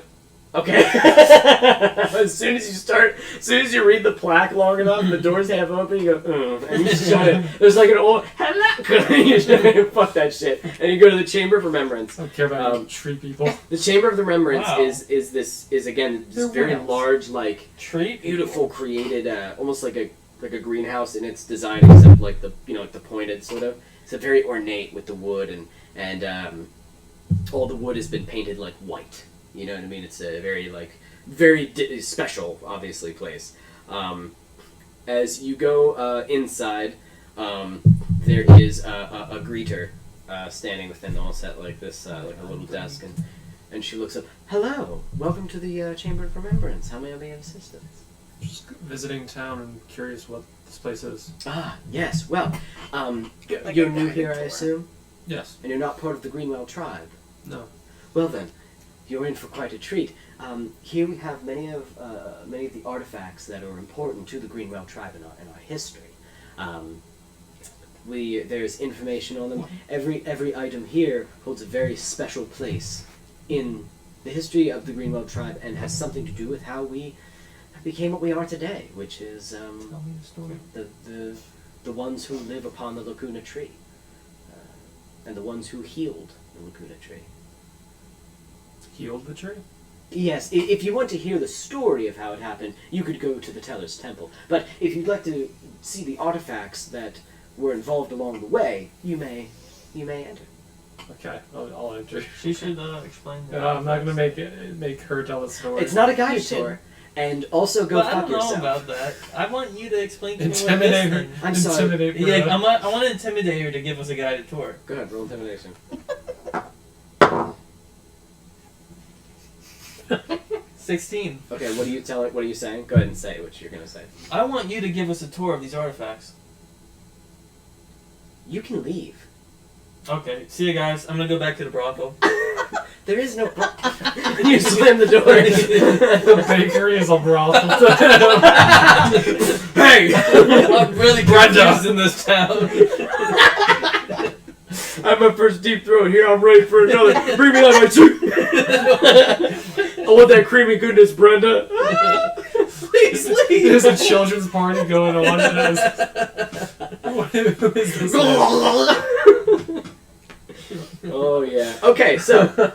Okay. as soon as you read the plaque long enough, the doors half open, you go, and you shut it. There's like an old, hello, you shut it, fuck that shit. And you go to the Chamber of Remembrance. I don't care about any tree people. The Chamber of the Remembrance Wow. is again, this They're very whales. large, like, Tree beautiful, created, almost like a greenhouse in its design, except like the pointed sort of. It's a very ornate with the wood and all the wood has been painted like white. You know what I mean? It's a very special, obviously, place. As you go inside, there is a greeter standing within the set like this, like a little desk, and she looks up. Hello, welcome to the Chamber of Remembrance. How may I be of assistance? Just visiting town and curious what this place is. Ah, yes. Well, Like you're a new guided here, I tour. assume, Yes. and you're not part of the Greenwell tribe. No. Well then, you're in for quite a treat. Here we have many of the artifacts that are important to the Greenwell tribe in our history. There's information on them. Every item here holds a very special place in the history of the Greenwell tribe and has something to do with how we became what we are today, which is Tell me the story. the ones who live upon the Lacuna tree, and the ones who healed the Lacuna tree. Healed the tree? Yes, if you want to hear the story of how it happened, you could go to the Teller's Temple. But if you'd like to see the artifacts that were involved along the way, you may enter. Okay, I'll enter. She should explain that. I'm not gonna make her tell the story. It's not a guided You should. tour, and also go Well, I fuck don't know yourself. about that. I want you to explain to me what Intimidate this her. thing. I'm sorry. Intimidate her. Yeah, I want to intimidate her to give us a guided tour. Go ahead, roll intimidation. 16. Okay, what are you saying? Go ahead and say what you're gonna say. I want you to give us a tour of these artifacts. You can leave. Okay, see you guys. I'm gonna go back to the brothel. There is no. And you slam the door. The bakery is a brothel. Hey! I'm really confused in this town. I have my first deep throat here. I'm ready for another. Bring me out my soup. I want that creamy goodness, Brenda. Please leave. There's a children's party going on. What is this? Oh yeah. Okay, so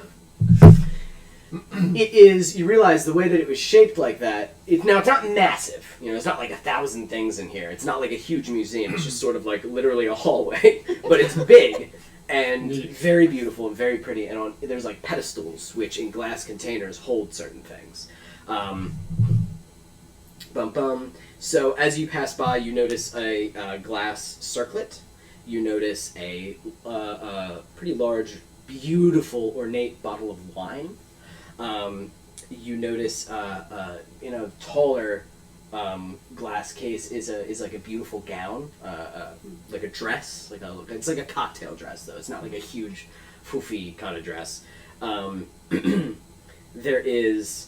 it is. You realize the way that it was shaped like that. It's not massive. It's not like 1,000 things in here. It's not like a huge museum. It's just sort of like literally a hallway, but it's big and very beautiful and very pretty. And there's like pedestals which in glass containers hold certain things. So as you pass by, you notice a glass circlet. You notice a pretty large, beautiful, ornate bottle of wine. You notice in a taller glass case is like a beautiful gown, like a dress, it's like a cocktail dress though. It's not like a huge, foofy kind of dress. There is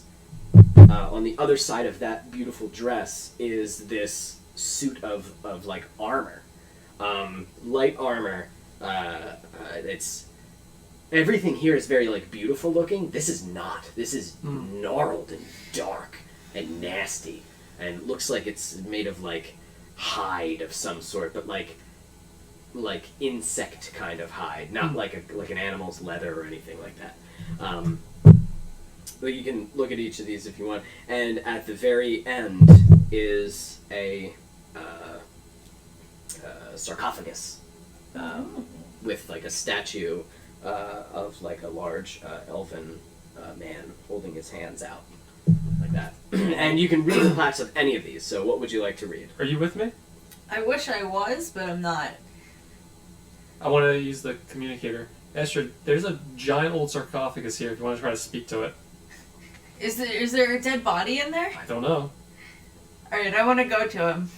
on the other side of that beautiful dress is this suit of like armor, light armor. It's everything here is very like beautiful looking. This is not. This is gnarled and dark and nasty, and looks like it's made of like hide of some sort, but like insect kind of hide, not like an animal's leather or anything like that. But you can look at each of these if you want. And at the very end is a sarcophagus with like a statue of like a large elven man holding his hands out like that. And you can read the plaques of any of these. So what would you like to read? Are you with me? I wish I was, but I'm not. I want to use the communicator. Esther, there's a giant old sarcophagus here if you want to try to speak to it. Is there a dead body in there? I don't know. Alright, I want to go to him.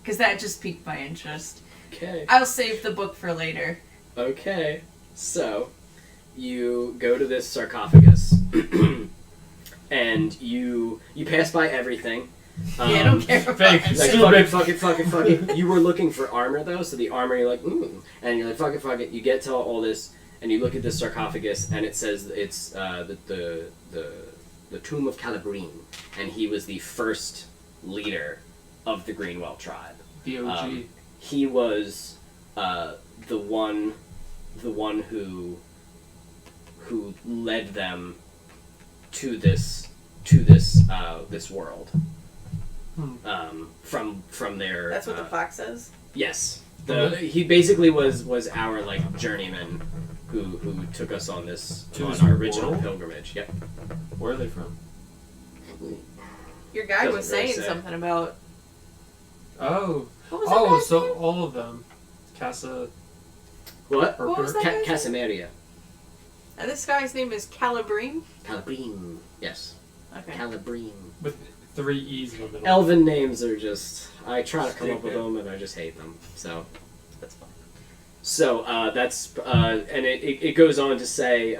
Because that just piqued my interest. Okay. I'll save the book for later. Okay. So, you go to this sarcophagus. And you pass by everything. Yeah, I don't care about fake. it. Like, fuck it. You were looking for armor, though, so the armor, you're like, and you're like, fuck it. You get to all this, and you look at this sarcophagus, and it says it's the tomb of Calabrine, and he was the first leader of the Greenwell tribe. The OG. He was the one who led them to this world. From their. That's what the plaque says? Yes. He basically was our like journeyman who took us on our original world? pilgrimage. Yep. Where are they from? Your guy Doesn't was really saying say. something about... Oh. What was that guy's So name? all of them. Casa. What? What was that guy's name? Casamaria. This guy's name is Calabrine? Calabrine. Yes. Okay. Calabrine. With 3 E's in the middle. Elven names are just... I try to come up with Stupid. them, and I just hate them. So... That's fine. So that's and it goes on to say,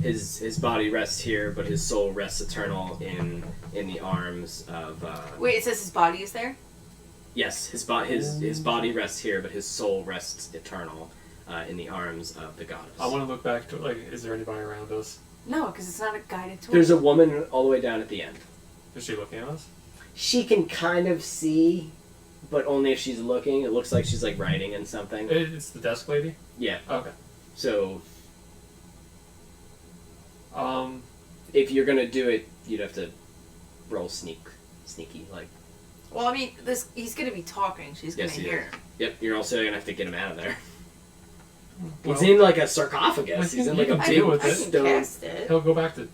his body rests here, but his soul rests eternal in the arms of. Wait, it says his body is there? Yes, his body rests here, but his soul rests eternal in the arms of the goddess. I want to look back to, like, is there anybody around us? No, because it's not a guided tour. There's a woman all the way down at the end. Is she looking at us? She can kind of see, but only if she's looking. It looks like she's like writing in something. It's the desk lady? Yeah. Okay. So if you're gonna do it, you'd have to roll sneaky, like. Well, I mean, he's going to be talking. She's going Yes, to he hear is. him. Yep, you're also gonna have to get him out of there. Well, He's in like a sarcophagus. He's in you like a can big deal with I it. can stone. cast it. He'll go back to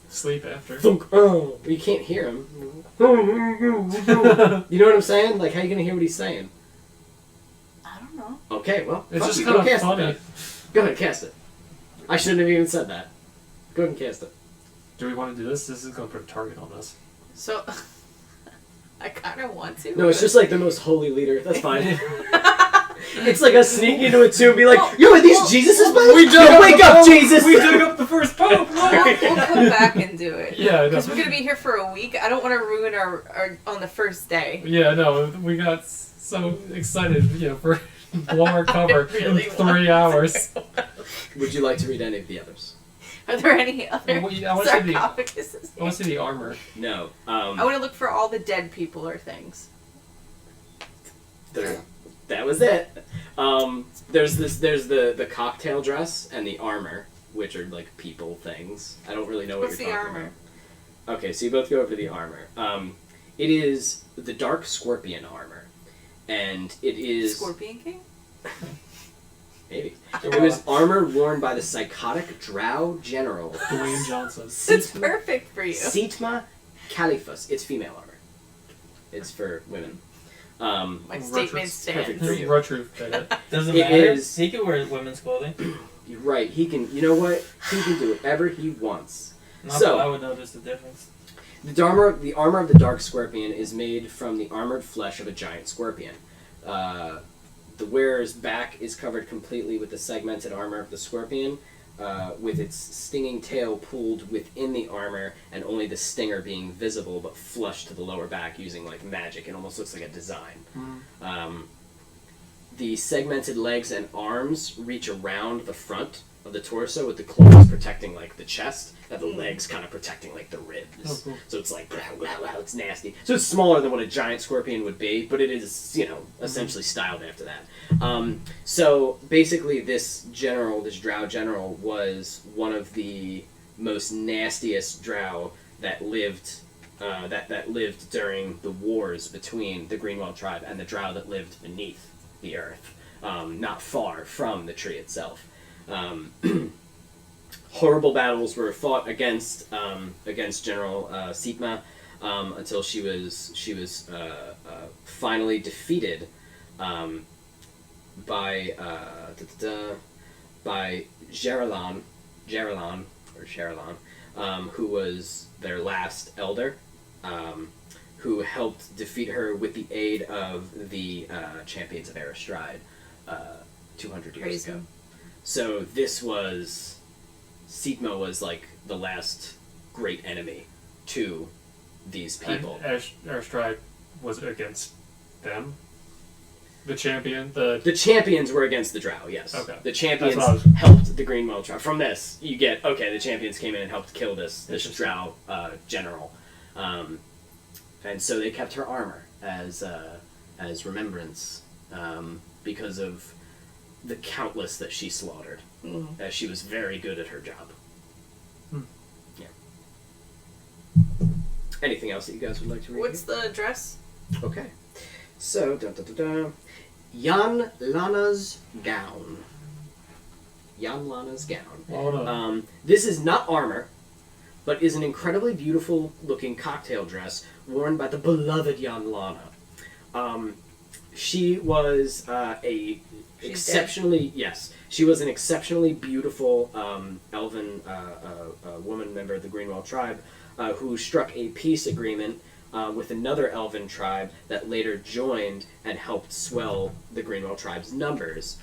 sleep after. Thunk. Oh, you can't hear him. You know what I'm saying? Like, how are you gonna hear what he's saying? I don't know. Okay, well, It's fuck just you. kind Go of cast funny. it. Then. Go ahead, cast it. I shouldn't have even said that. Go ahead and cast it. Do we want to do this? This is going to put a target on us. So, I kind of want to. No, it's just like the most holy leader. That's fine. It's like a sneak into a tomb and be like, yo, are these Jesus' bones? We dug up Wake the up, Pope. Jesus! We dug up the first pope! We'll come back and do it. Yeah, I know. Because we're going to be here for a week. I don't want to ruin our on the first day. Yeah, no, we got so excited, for long cover really in 3 hours. Would you like to read any of the others? Are there any other I want to see the sarcophaguses? I want to see the armor. No. I want to look for all the dead people or things. That was it. There's the cocktail dress and the armor. which are like people things. I don't really know what What's you're the talking armor? about. Okay, so you both go over the armor. It is the Dark Scorpion armor, and it is Scorpion King? maybe it was armor worn by the psychotic Drow general Dwayne Johnson. It's perfect for you. Sitma Caliphus. It's female armor. It's for women. My statement perfect for stands. you. Retro fit it. Doesn't It matter. is- He can wear women's clothing. You're right. He can. You know what? He can do whatever he wants. Not So- that I would notice the difference. The armor of the Dark Scorpion is made from the armored flesh of a giant scorpion. The wearer's back is covered completely with the segmented armor of the scorpion, with its stinging tail pulled within the armor, and only the stinger being visible but flush to the lower back using like magic. It almost looks like a design. The segmented legs and arms reach around the front of the torso, with the claws protecting like the chest, and the legs kind of protecting like the ribs. Oh, cool. So it's like, it's nasty. So it's smaller than what a giant scorpion would be, but it is, essentially styled after that. So basically this Drow general, was one of the most nastiest Drow that lived, that lived during the wars between the Greenwald tribe and the Drow that lived beneath the earth, not far from the tree itself. Horrible battles were fought against General Sitma, until she was finally defeated by Jeralan, who was their last elder, who helped defeat her with the aid of the champions of Aristride 200 years Crazy. ago. So this was... Sitma was like the last great enemy to these people. And Aristride was against them. The champion. The champions were against the Drow, yes. Okay. The champions That's what I was- helped the Greenwald tribe. From this, you get, the champions came in and helped kill this Drow general. And so they kept her armor as remembrance, because of the countless that she slaughtered. As she was very good at her job. Yeah. Anything else that you guys would like to read? What's the dress? Okay. So, Jan Lana's gown. Jan Lana's gown. Oh, no. This is not armor, but is an incredibly beautiful looking cocktail dress worn by the beloved Jan Lana. She was she was an exceptionally beautiful elven woman member of the Greenwald tribe, who struck a peace agreement with another elven tribe that later joined and helped swell the Greenwald tribe's numbers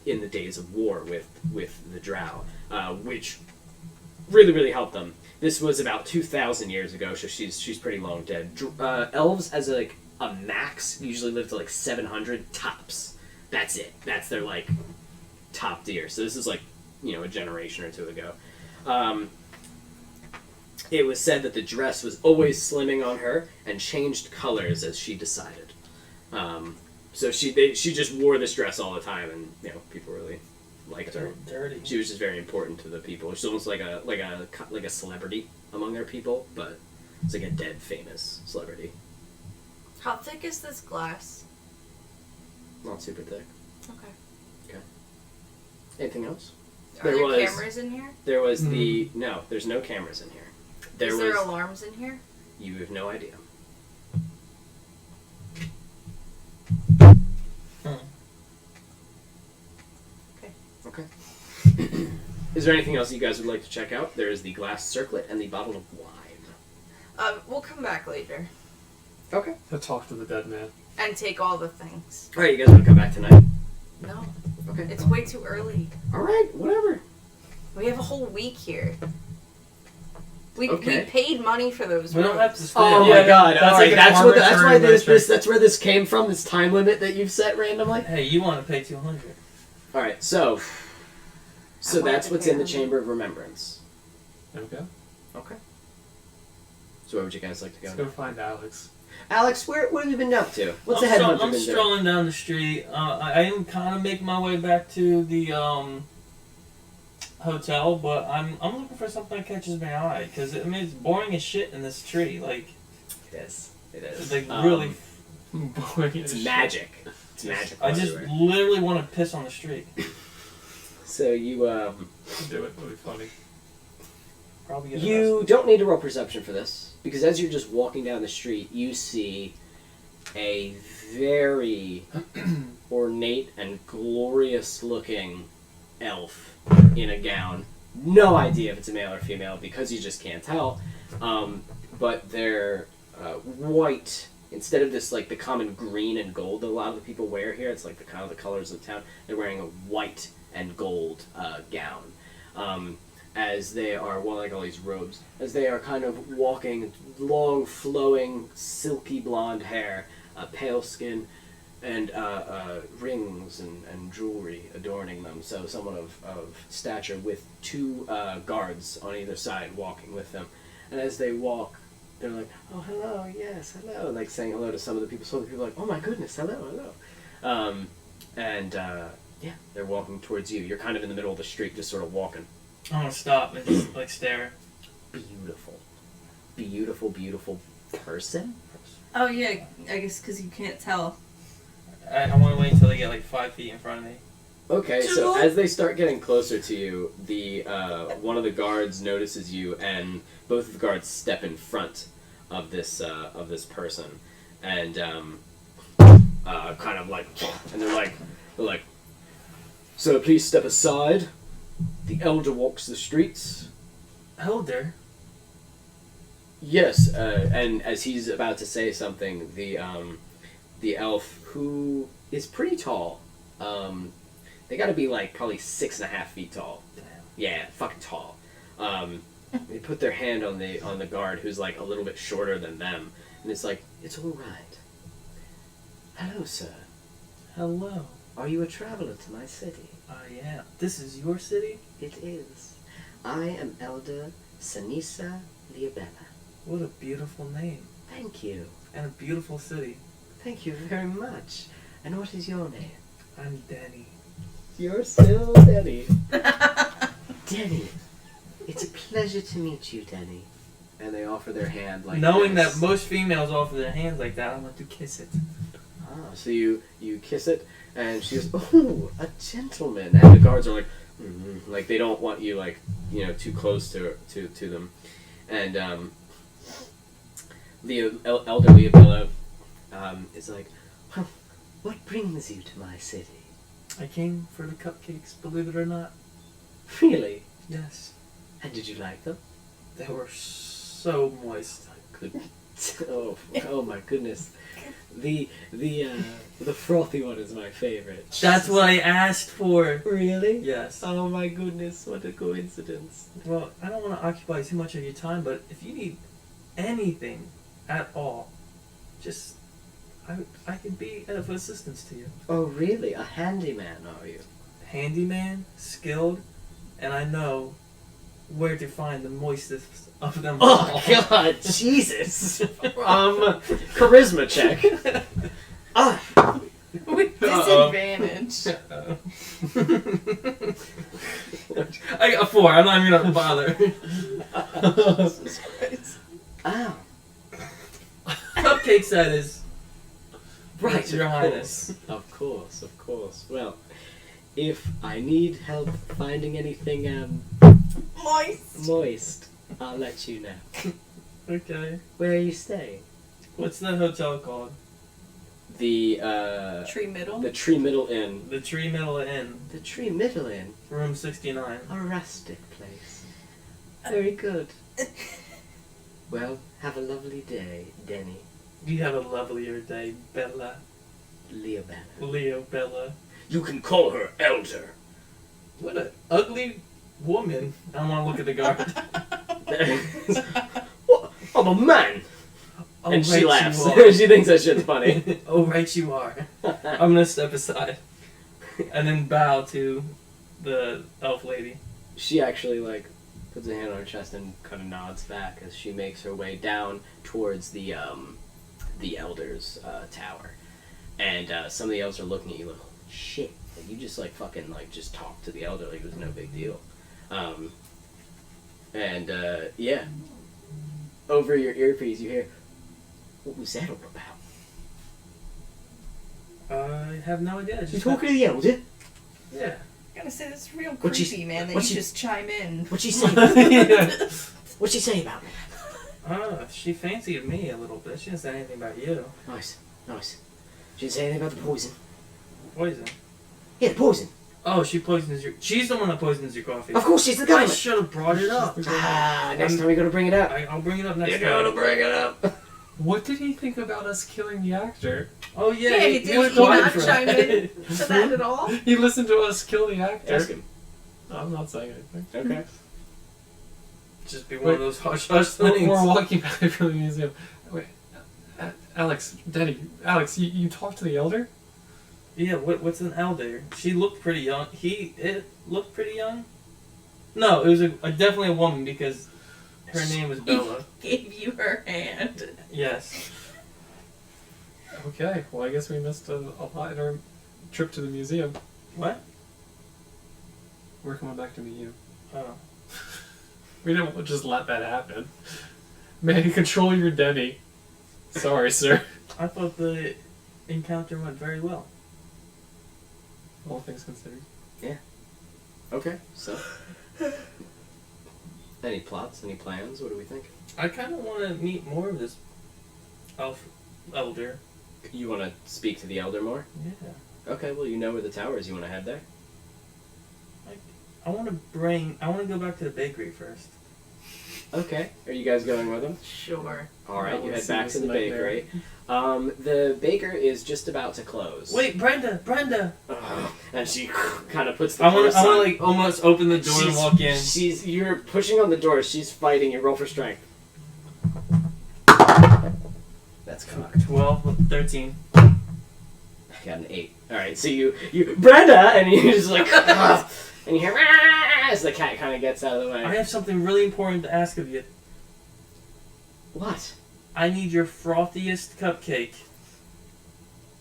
in the days of war with the Drow, which really, really helped them. This was about 2,000 years ago, so she's pretty long dead. Elves, as a max, usually live to like 700 tops. That's it. That's their like top tier. So this is like, a generation or two ago. It was said that the dress was always slimming on her and changed colors as she decided. So she just wore this dress all the time, and people really liked her. Dirty. She was just very important to the people. She's almost like a celebrity among their people, but it's like a dead famous celebrity. How thick is this glass? Not super thick. Okay. Anything else? Are there cameras in here? There was no. There's no cameras in here. Is there alarms in here? You have no idea. Okay. Is there anything else you guys would like to check out? There is the glass circlet and the bottle of wine. We'll come back later Okay. To talk to the dead man. and take all the things. All right, you guys want to come back tonight? No, Okay. it's way too early. All right, whatever. We have a whole week here. We Okay. paid money for those We don't rooms. have to spend Oh it. my god! That's All like right, an that's why arbitrary this metric. that's where this came from. This time limit that you've set randomly. Hey, you want to pay 200? All right, so I wanted that's to what's pay in the 100. Chamber of Remembrance. Okay. Okay. So where would you guys like to go? Let's go find Alex. Alex, what have you been up to? What's the I'm headhunter been doing? strolling down the street. I am kind of making my way back to the hotel, but I'm looking for something that catches my eye because I mean it's boring as shit in this tree. Like It is. It is. it's like really. Boring It's as magic. It's magic. I just everywhere. literally want to piss on the street. So you shit. Do it. It'll be funny. Probably get you arrested. don't need to roll perception for this because as you're just walking down the street, you see a very ornate and glorious-looking elf in a gown. No idea if it's a male or female because you just can't tell. But they're white. Instead of this, like, the common green and gold that a lot of the people wear here, it's like the kind of the colors of the town. They're wearing a white and gold gown. As they are, well, like all these robes, as they are kind of walking, long, flowing, silky blonde hair, pale skin, and rings and jewelry adorning them. So someone of stature with two guards on either side walking with them. And as they walk, they're like, oh, hello, yes, hello, like saying hello to some of the people. Some of the people are like, oh my goodness, hello, hello. Yeah, they're walking towards you. You're kind of in the middle of the street, just sort of walking. I'm gonna stop and just like stare. Beautiful. Beautiful, beautiful person? Oh yeah, I guess because you can't tell. I want to wait until they get like 5 feet in front of me. Okay, so as they start getting closer to you, the one of the guards notices you, and both of the guards step in front of this person, and kind of like, and they're like, so please step aside. The elder walks the streets. Elder? Yes, and as he's about to say something, the elf, who is pretty tall, they gotta be like probably 6.5 feet tall. Damn. Yeah, fucking tall. They put their hand on the guard, who's like a little bit shorter than them, and it's like, it's all right. Hello, sir. Hello. Are you a traveler to my city? I am. This is your city? It is. I am Elder Sanisa Liabella. What a beautiful name. Thank you. And a beautiful city. Thank you very much. And what is your name? I'm Denny. You're still Denny. Denny. It's a pleasure to meet you, Denny. And they offer their hand like Knowing this. that most females offer their hands like that, I want to kiss it. Ah, so you kiss it, and she goes, "Oh, a gentleman." And the guards are like, like they don't want you like too close to them, and Elder Leobella is like, "Well, what brings you to my city?" I came for the cupcakes, believe it or not. Really? Yes. And did you like them? They were so moist. Good. Oh my goodness. The frothy one is my favorite. That's what I asked for. Really? Yes. Oh my goodness, what a coincidence. Well, I don't want to occupy too much of your time, but if you need anything at all, just I can be of assistance to you. Oh really? A handyman, are you? Handyman, skilled, and I know where to find the moistest of them Oh all. god, Jesus. Charisma check. With disadvantage. I got 4. I'm not even gonna bother. Oh. Cupcakes, that is. Right, Your of Highness. course. Of course. Well, if I need help finding anything moist, I'll let you know. Okay. Where are you staying? What's that hotel called? The Tree middle. the Tree Middle Inn. The Tree Middle Inn, The Tree Middle Inn. room 69. A rustic place. Very good. Well, have a lovely day, Denny. You have a lovelier day, Bella. Leobella. Leo Bella. You can call her Elder. What a ugly woman. I want to look at the guard. What? I'm a man. Oh, And she right laughs. you are. She thinks that shit's funny. Oh, right you are. I'm gonna step aside. And then bow to the elf lady. She actually puts a hand on her chest and kind of nods back as she makes her way down towards the elder's tower. And some of the elves are looking at you like, holy shit. Like, you just fucking just talk to the elder like it was no big deal. Yeah, over your earpiece, you hear, "What was that all about?" I have no idea. You Just talking to the elder? Yeah. I gotta say, that's real What'd she- creepy, man, that what'd you she- just chime in. What'd she say? What'd she say about me? She fancied me a little bit. She didn't say anything about you. Nice. She didn't say anything about the poison. Poison. Yeah, the poison. Oh, she poisons your. She's the one that poisons your coffee. Of course, she's the I government. should have brought it up. Next time we gotta bring it up. I'll bring it up next You're time. gonna bring it up. What did he think about us killing the actor? Oh yeah. Yeah, he did was he quiet not for chime that. in to that at all? He listened to us kill the actor. Ask him. I'm not saying anything. Okay. Just be one of those hush hush We're, things. we're walking back from the museum. Wait, Alex, Alex, you talked to the elder? Yeah. What's an elder? She looked pretty young. It looked pretty young. No, it was definitely a woman because her name was Bella. Gave you her hand. Yes. Okay, well I guess we missed a lot in our trip to the museum. What? We're coming back to meet you. Oh. We didn't just let that happen. Man, control your Denny. Sorry, sir. I thought the encounter went very well. All things considered. Okay. So. Any plots? Any plans? What do we think? I kind of want to meet more of this elder. You want to speak to the elder more? Yeah. Okay. Well, you know where the tower is. You want to head there? I want to go back to the bakery first. Okay. Are you guys going with him? Sure. All right. I You wanna head see back this to the nightmare. bakery. The baker is just about to close. Wait, Brenda! And she kind of puts the. I want close to on. like almost open the door and walk in. You're pushing on the door. She's fighting. You roll for strength. That's cocked. 12, 13. I got an 8. All right. So you Brenda, and you just like, "Ah," and you hear "Ah," as the cat kind of gets out of the way. I have something really important to ask of you. What? I need your frothiest cupcake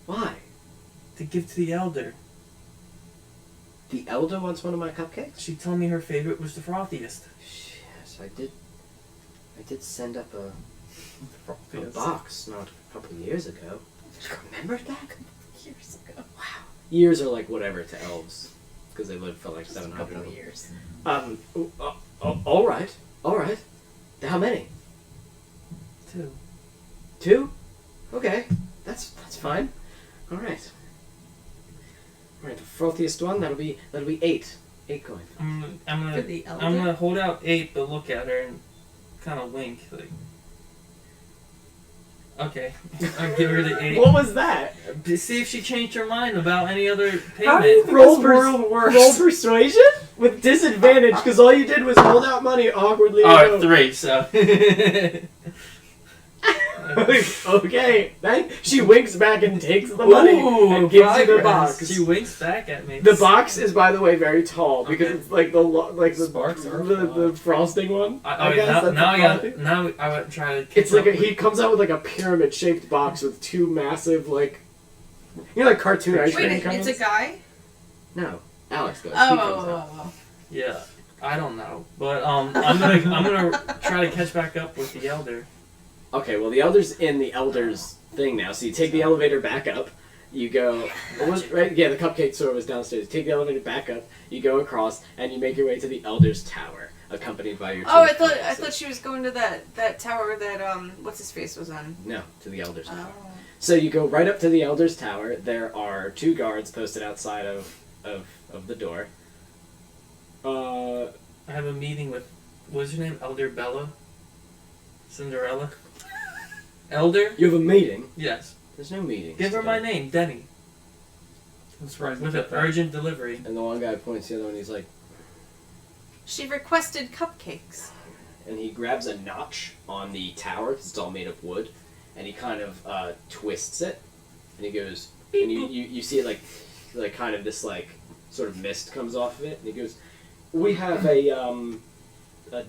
Why? to give to the elder. The elder wants one of my cupcakes. She told me her favorite was the frothiest. Yes, I did. I did send up a Yes. box not a couple of years ago. Remember that? Years ago. Wow. Years are like whatever to elves, because they lived for like Just a 700 couple of years. All right. How many? 2. 2? Okay, that's fine. All right. The frothiest one that'll be 8. 8 coin. I'm For gonna the elder? I'm gonna hold out 8, but look at her and kind of wink like. Okay, I'll give her the 8. What was that? To see if she changed her mind about any other payment. How do you think Roll this world works? Roll persuasion with disadvantage because all you did was hold out money awkwardly. Alright, 3, so. Okay, she winks back and takes the money Ooh, and gives you the progress. box. She winks back at me. The box is, by the way, very tall because Okay. it's like the Sparks are the frosting one. I guess that's now the frosting. now I would try to. It's like catch up he comes out with like a pyramid shaped box with 2 massive like like cartoon ice cream Wait, cones. it's a guy? No, Alex goes. He comes out. Oh. Yeah, I don't know, but I'm gonna try to catch back up with the elder. Okay, well the elder's in the elder's thing now. So you take the elevator back up. You go right. Yeah, the cupcake store was downstairs. You take the elevator back up. You go across and you make your way to the elder's tower, accompanied by your. Oh, two I friends. thought she was going to that tower that what's his face was on. No, to the elder's tower. Oh. So you go right up to the elder's tower. There are 2 guards posted outside of the door. I have a meeting with what's her name? Elder Bella? Cinderella? Elder? You have a meeting. Yes. There's no meeting. Give her my name, Denny. That's right. With an urgent delivery. And the one guy points to the other one. He's like, She requested cupcakes. and he grabs a notch on the tower 'cause it's all made of wood, and he kind of twists it, and he goes, and you see like kind of this like sort of mist comes off of it, and he goes, "We have a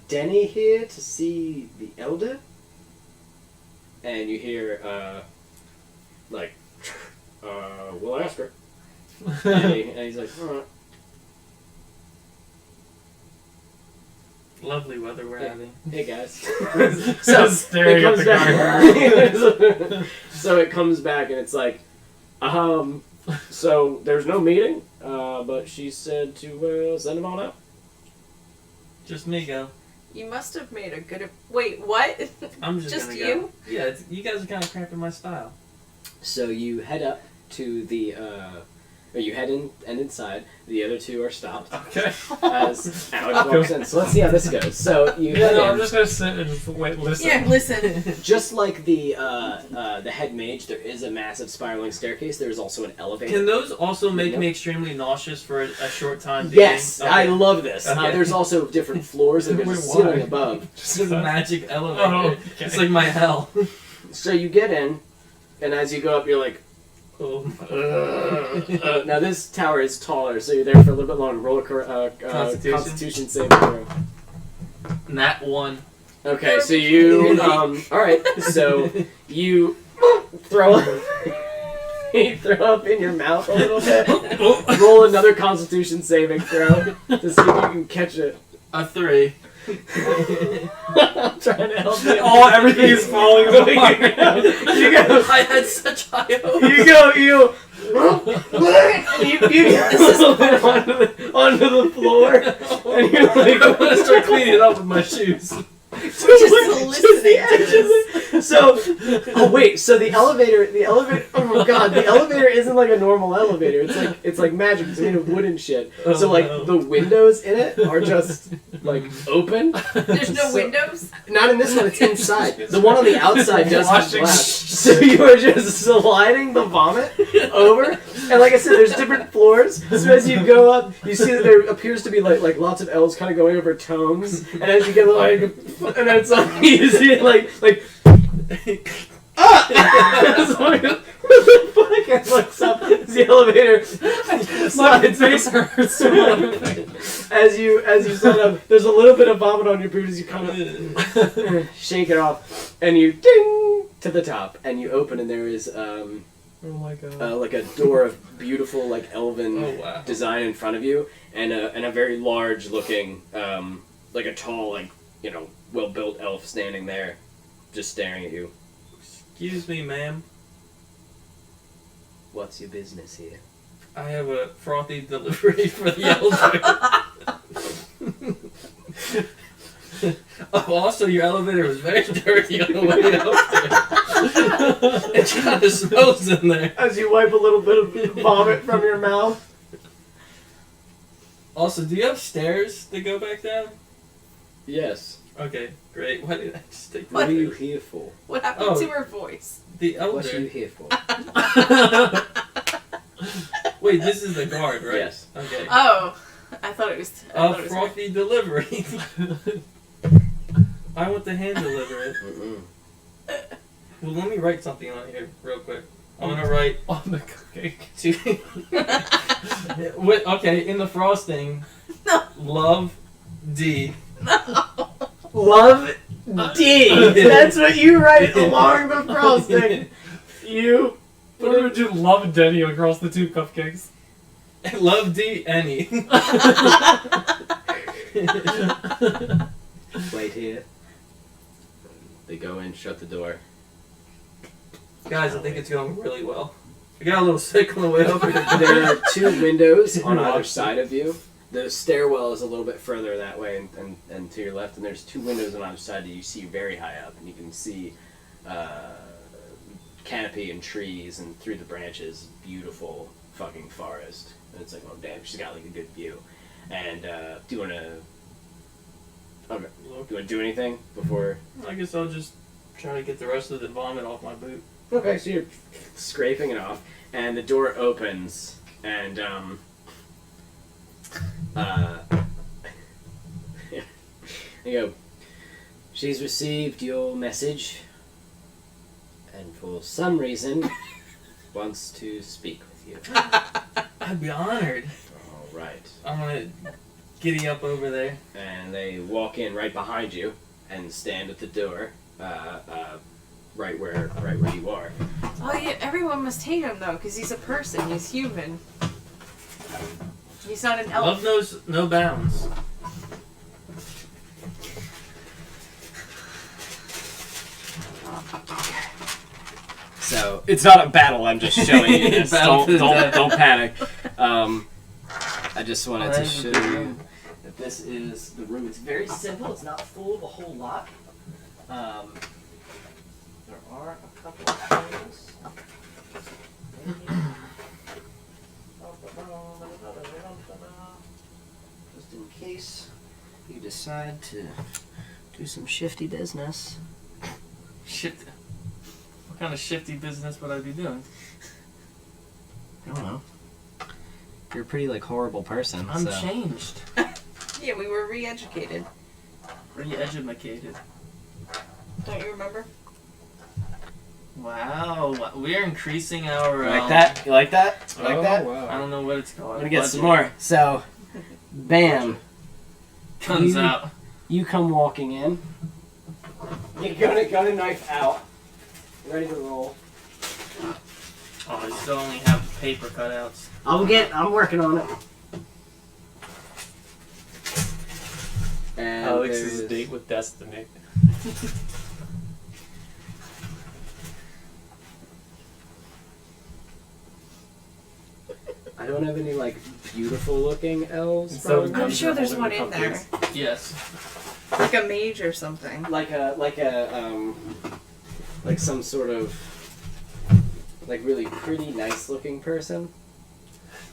Denny here to see the elder," and you hear we'll ask her, and he's like, "All right." Lovely weather we're having. Hey guys. So staring at the back. So it comes back and it's like, so there's no meeting, but she said to send them all out. Just me, go. You must have made a good. Wait, what? I'm just gonna go. you? Yeah, you guys are kind of cramping my style. So you head up to the, or you head in and inside. The other two are stopped. Okay. As Alex walks in. So let's see how this goes. So you head in. I'm just gonna sit and listen. Yeah, listen. Just like the head mage, there is a massive spiraling staircase. There is also an elevator. Can those also make me extremely nauseous for a short time? Yes, Okay. I love this. Okay. There's also different floors and there's a Wait, ceiling why? above. Just a magic elevator. Oh, okay. It's like my hell. So you get in, and as you go up, you're like, Oh. now this tower is taller, so you're there for a little bit longer. Roll a Constitution saving throw. Nat 1. Okay, so you all right. So you throw up, you throw up in your mouth a little bit. Roll another Constitution saving throw to see if you can catch it. A 3. I'm trying to help you. Oh, everything is falling apart. You go. I had such high hopes. You go. You onto the floor, and you're like, I'm gonna start cleaning it up with my shoes. just the edges. So, oh wait, so the elevator. Oh my god, the elevator isn't like a normal elevator. It's like magic. It's made of wood and shit. Oh, So like no. the windows in it are just like open. There's no So- windows? Not in this one. It's inside. The one on the outside does have Washing- glass. So you are just sliding the vomit over, and like I said, there's different floors. So as you go up, you see that there appears to be like lots of elves kind of going over tones, and as you get like, and then it's like you see it like. It's like, what the fuck? And looks up as the elevator My face hurts. as you slide up. There's a little bit of vomit on your boot as you kind of shake it off, and you ding to the top, and you open, and there is Oh my god. like a door of beautiful like elven Oh, wow. design in front of you, and a very large looking like a tall well built elf standing there, just staring at you. Excuse me, ma'am. What's your business here? I have a frothy delivery for the elevator. Oh, also, your elevator was very dirty on the way up there. It kind of smells in there. As you wipe a little bit of vomit from your mouth. Also, do you have stairs that go back down? Yes. Okay, great. Why did I just take What the are you here for? What happened Oh. to her voice? The What are you elder? here for? Wait, this is the guard, right? Yes. Okay. Oh, I thought it was. I thought A it was frothy delivery. I want to hand deliver it. Mm-mm. Well, let me write something on here real quick. I'm gonna write On the cupcake. to. Wait, okay, in the frosting. No. Love D. Love D. That's what you write along the frosting. You. What would you love Denny across the two cupcakes? Love D. Any. Wait here. They go in, shut the door. Guys, I think it's going really well. I got a little sick on the way over here. There are two windows on You either watched side of you. The stairwell is a little bit further that way and to your left, and there's two windows on either side that you see very high up, and you can see canopy and trees, and through the branches, beautiful fucking forest. And it's like, oh damn, she's got like a good view. And do you want to do anything before? I guess I'll just try to get the rest of the vomit off my boot. Okay, so you're scraping it off, and the door opens, and you go, she's received your message, and for some reason wants to speak with you. I'd be honored. All right. I'm gonna giddy up over there. And they walk in right behind you and stand at the door, right where you are. Oh yeah, everyone must hate him though, because he's a person. He's human. He's not an elf. Love knows no bounds. So it's not a battle. I'm just showing you this. Battle to the death. Don't panic. I just wanted to show you that this is the room. It's very simple. It's not full of a whole lot. There are a couple of things. Just in case you decide to do some shifty business. Shift. What kind of shifty business would I be doing? I don't know. You're a pretty horrible person. I'm so. changed. Yeah, we were re-educated. Re-educated. Don't you remember? Wow, we're increasing our. You like that? You like that? You like Oh, that? wow. I don't know what it's called. I'm gonna get some more. So, bam. Guns You- out. You come walking in. You got a knife out. Ready to roll. Oh, I still only have paper cutouts. I'm working on it. And Alex's there's- date with destiny. I don't have any beautiful looking elves. So probably. I'm sure there's one in there. Yes. Like a mage or something. Like some sort of really pretty nice looking person.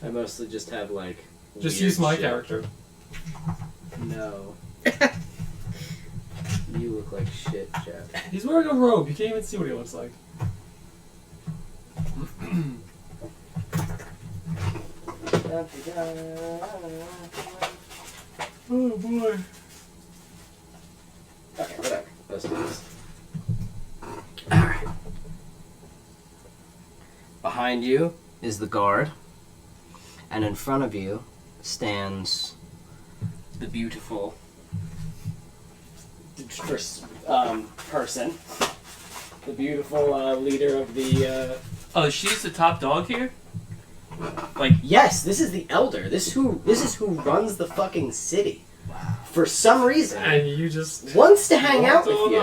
I mostly just have Just weird use my shit. character. No. You look like shit, Jeff. He's wearing a robe. You can't even see what he looks like. Oh boy. Okay, whatever. Let's do this. Alright. Behind you is the guard, and in front of you stands the beautiful person. The beautiful leader of the. Oh, she's the top dog here? Yes, this is the elder. This is who runs the fucking city. For some reason, And you just wants to hang out with walked you.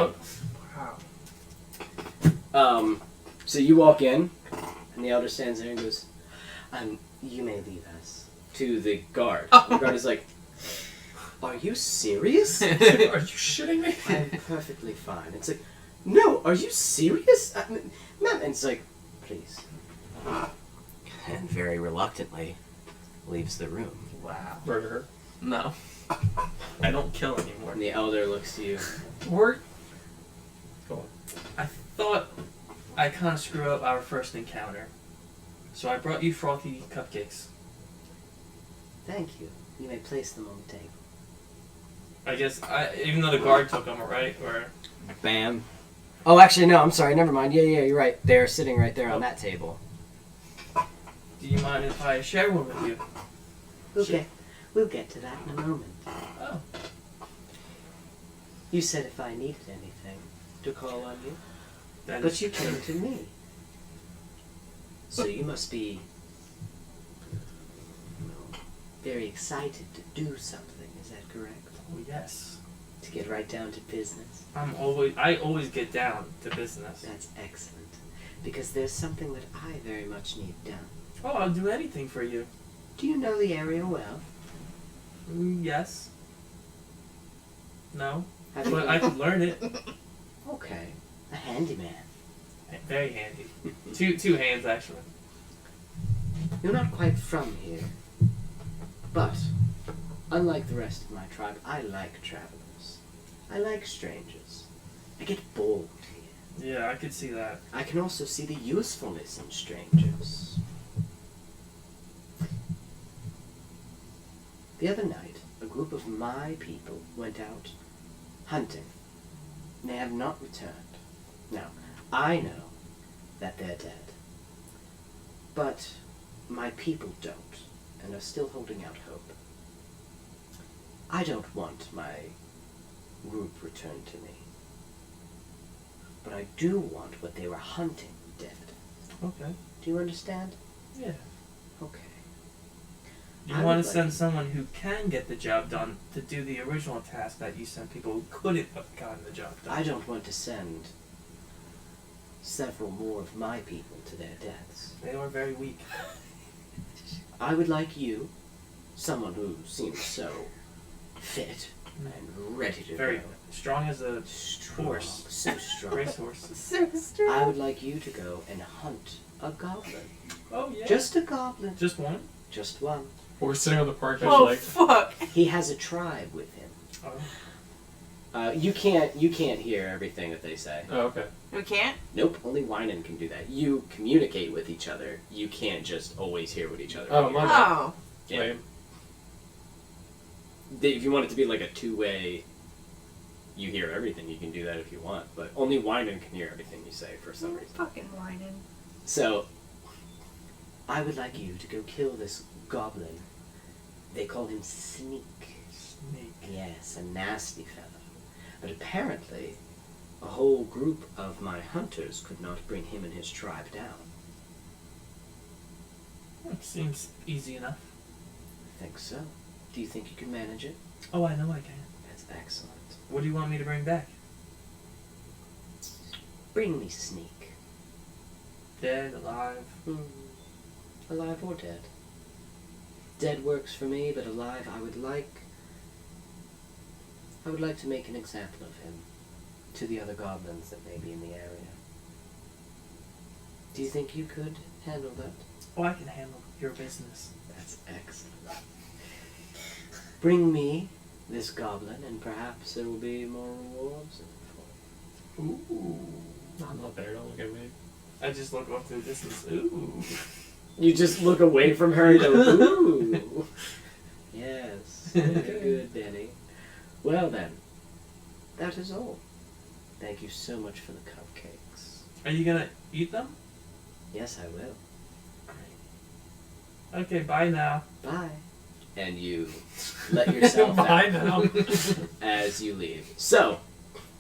on Wow. So you walk in, and the elder stands there and goes, you may leave us. To the guard. The guard is like, are you serious? up. Are you shitting me? I'm perfectly fine. It's like, no, are you serious? Ma'am, and it's like, please. And very reluctantly leaves the room. Wow. Murder her. No. I don't kill anymore. And the elder looks to you. Or go on. I thought I kind of screwed up our first encounter. So I brought you frothy cupcakes. Thank you. You may place them on the table. I guess, even though the guard took them, right? Or Bam. Oh, actually, no, I'm sorry. Never mind. Yeah, you're right. They're sitting right there on that table. do you mind if I share one with you? Okay. We'll get to that in a moment. Oh. You said if I needed anything to call on you, That but is you true. came to me. So you must be very excited to do something. Is that correct? Oh, yes. To get right down to business. I always get down to business. That's excellent. Because there's something that I very much need done. Oh, I'll do anything for you. Do you know the area well? Yes. No. Have you But I could learn it. Okay. A handyman. Very handy. Two hands, actually. You're not quite from here. But, unlike the rest of my tribe, I like travelers. I like strangers. I get bored here. Yeah, I could see that. I can also see the usefulness in strangers. The other night, a group of my people went out hunting. They have not returned. Now, I know that they're dead. But my people don't, and are still holding out hope. I don't want my group returned to me. But I do want what they were hunting dead. Okay. Do you understand? Yeah. Okay. You I want would to like send to- someone who can get the job done to do the original task that you sent people who couldn't have gotten the job done. I don't want to send several more of my people to their deaths. They are very weak. I would like you, someone who seems so fit and ready to Very go. strong as a Strong, horse. so strong. Racehorse. So strong. I would like you to go and hunt a goblin. Oh yeah. Just a goblin. Just one? Just one. We're sitting on the park bench Oh like, fuck! He has a tribe with him. Oh. You can't hear everything that they say. oh, okay. We can't. Nope, only Winan can do that. You communicate with each other. You can't just always hear what each other Oh, hear. my bad. Oh. Yeah. Lame. If you want it to be like a two-way, you hear everything, you can do that if you want. But only Winan can hear everything you say for some reason. Fucking whining. So, I would like you to go kill this goblin. They call him Sneak. Snake. Yes, a nasty fellow. But apparently, a whole group of my hunters could not bring him and his tribe down. Seems easy enough. I think so. Do you think you can manage it? Oh, I know I can. That's excellent. What do you want me to bring back? Bring me Sneak. Dead, alive? Alive or dead. Dead works for me, but alive I would like to make an example of him to the other goblins that may be in the area. Do you think you could handle that? Oh, I can handle your business. That's excellent. Bring me this goblin, and perhaps there will be more rewards in it for Ooh. I'm not there. Don't look at me. I just look off to the distance. Ooh. you. You just look away from her and go, ooh. Yes. Very good, Danny. Well then, that is all. Thank you so much for the cupcakes. Are you gonna eat them? Yes, I will. Okay, bye now. Bye. And you let yourself Bye out now. as you leave. So,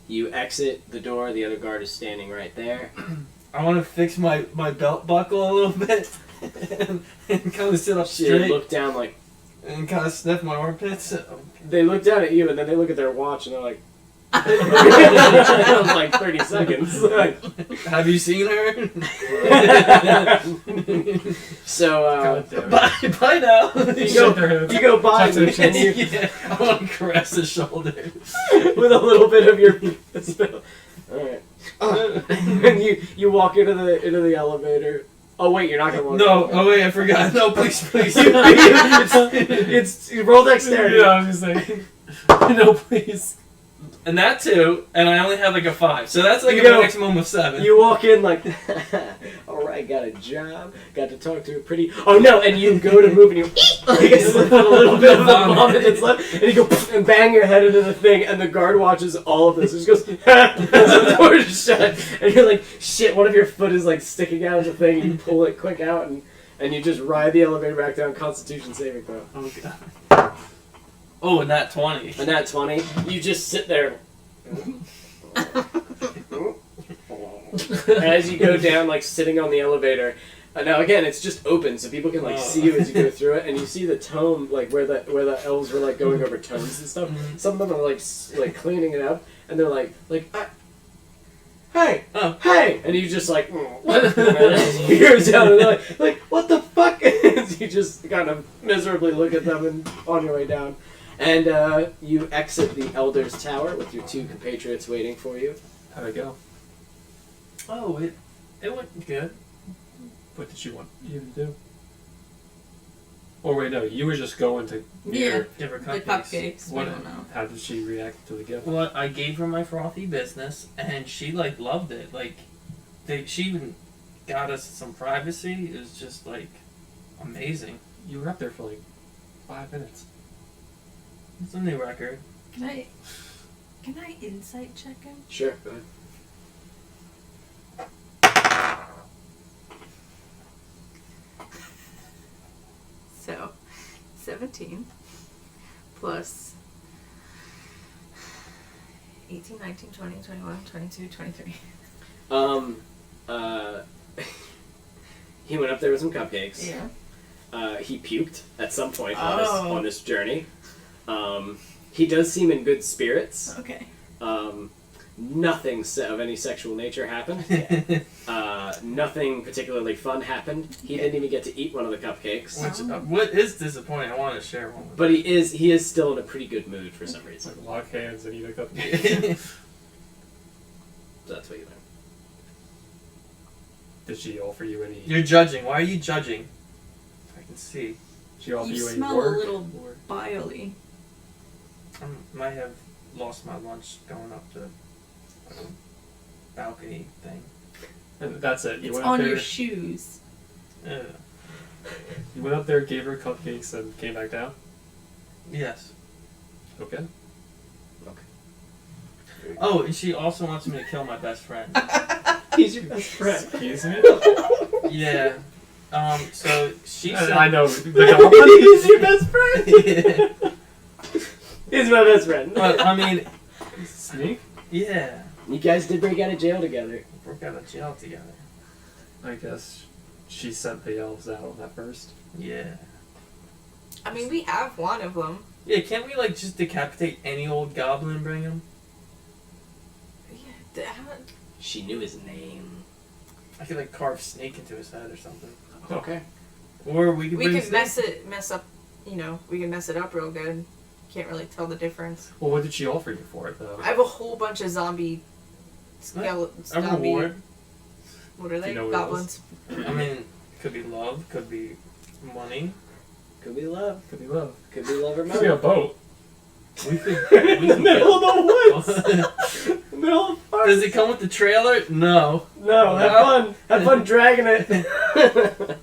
you exit the door. The other guard is standing right there. I want to fix my belt buckle a little bit and kind of sit up They straight look down like, and kind of sniff my armpits. they look down at you, and then they look at their watch, and they're like, that was like 30 seconds. Have you seen her? So, God damn it. Bye now. you go by Touch their and chest. you, Yeah, I want to caress his shoulder. with a little bit of your spell. Alright. And you walk into the elevator. Oh wait, you're not gonna walk. No, oh wait, I forgot. No, please. it's roll dexterity. Yeah, I'm just saying. No, please. And that too, and I only have like a 5, so that's like You a go- maximum of 7. You walk in like, alright, got a job, got to talk to a pretty. Oh no, and you go to move and you like slip on a little bit of the vomit that's left, and you go and bang your head into the thing, and the guard watches all of this. He just goes, the door is shut, and you're like, shit, one of your foot is like sticking out of the thing, and you pull it quick out, and you just ride the elevator back down, Constitution saving throw. Oh god. Oh, and that 20. And that 20, you just sit there. As you go down, like sitting on the elevator. Now again, it's just open, so people can like see you as you go through it, and you see the tome, like where the elves were like going over tomes and stuff. Mhm. Some of them are like cleaning it up, and they're like, hey, Oh. hey, and you just like, and you go down, and they're like, what the fuck? You just kind of miserably look at them and on your way down. And you exit the Elder's Tower with your 2 compatriots waiting for you. How'd it go? Oh, it went good. What did you want you to do? Or wait, no, you were just going to meet Yeah. her. Give her The cupcakes. cupcakes. We What? don't know. How did she react to the gift? Well, I gave her my frothy business, and she like loved it. Like, she even got us some privacy. It was just like amazing. You were up there for like 5 minutes. It's a new record. Can I insight check him? Sure, go ahead. So, 17 plus 18, 19, 20, 21, 22, 23. He went up there with some cupcakes. Yeah. He puked at some point Oh. on this journey. He does seem in good spirits. Okay. Nothing of any sexual nature happened. Nothing particularly fun happened. He didn't even get to eat one of the cupcakes. What is disappointing? I want to share one. But he is still in a pretty good mood for some reason. Like lock hands and eat a cupcake. So that's what you learn. Did she offer you any? You're judging. Why are you judging? I can see. Did she offer You you any smell work? a little or- bile-y. I might have lost my lunch going up the balcony thing. And that's it. You It's went up on there. your shoes. You went up there, gave her cupcakes, and came back down. Yes. Okay. Oh, and she also wants me to kill my best friend. He's your best friend. Excuse me. Yeah. So she said. I know the goblin. He's your best friend. Yeah. He's my best friend. But I mean, Sneak. yeah. You guys did break out of jail together. We broke out of jail together. I guess she sent the elves out on that first. Yeah. I mean, we have one of them. Yeah. Can't we like just decapitate any old goblin and bring him? Yeah, She knew his name. I could like carve Snake into his head or something. Okay. Or we could. we bring could Snake- mess up. You know, we can mess it up real good. Can't really tell the difference. Well, what did she offer you for it though? I have a whole bunch of zombie skeletons. A reward. What are they? You know what Goblins. I mean, it could be love. Could be money. Could be love. Could be love. Could be love or Could be a money. boat. We could. In the middle of the woods. Middle of the forest. Does it come with the trailer? No. No, have fun. Have fun dragging it.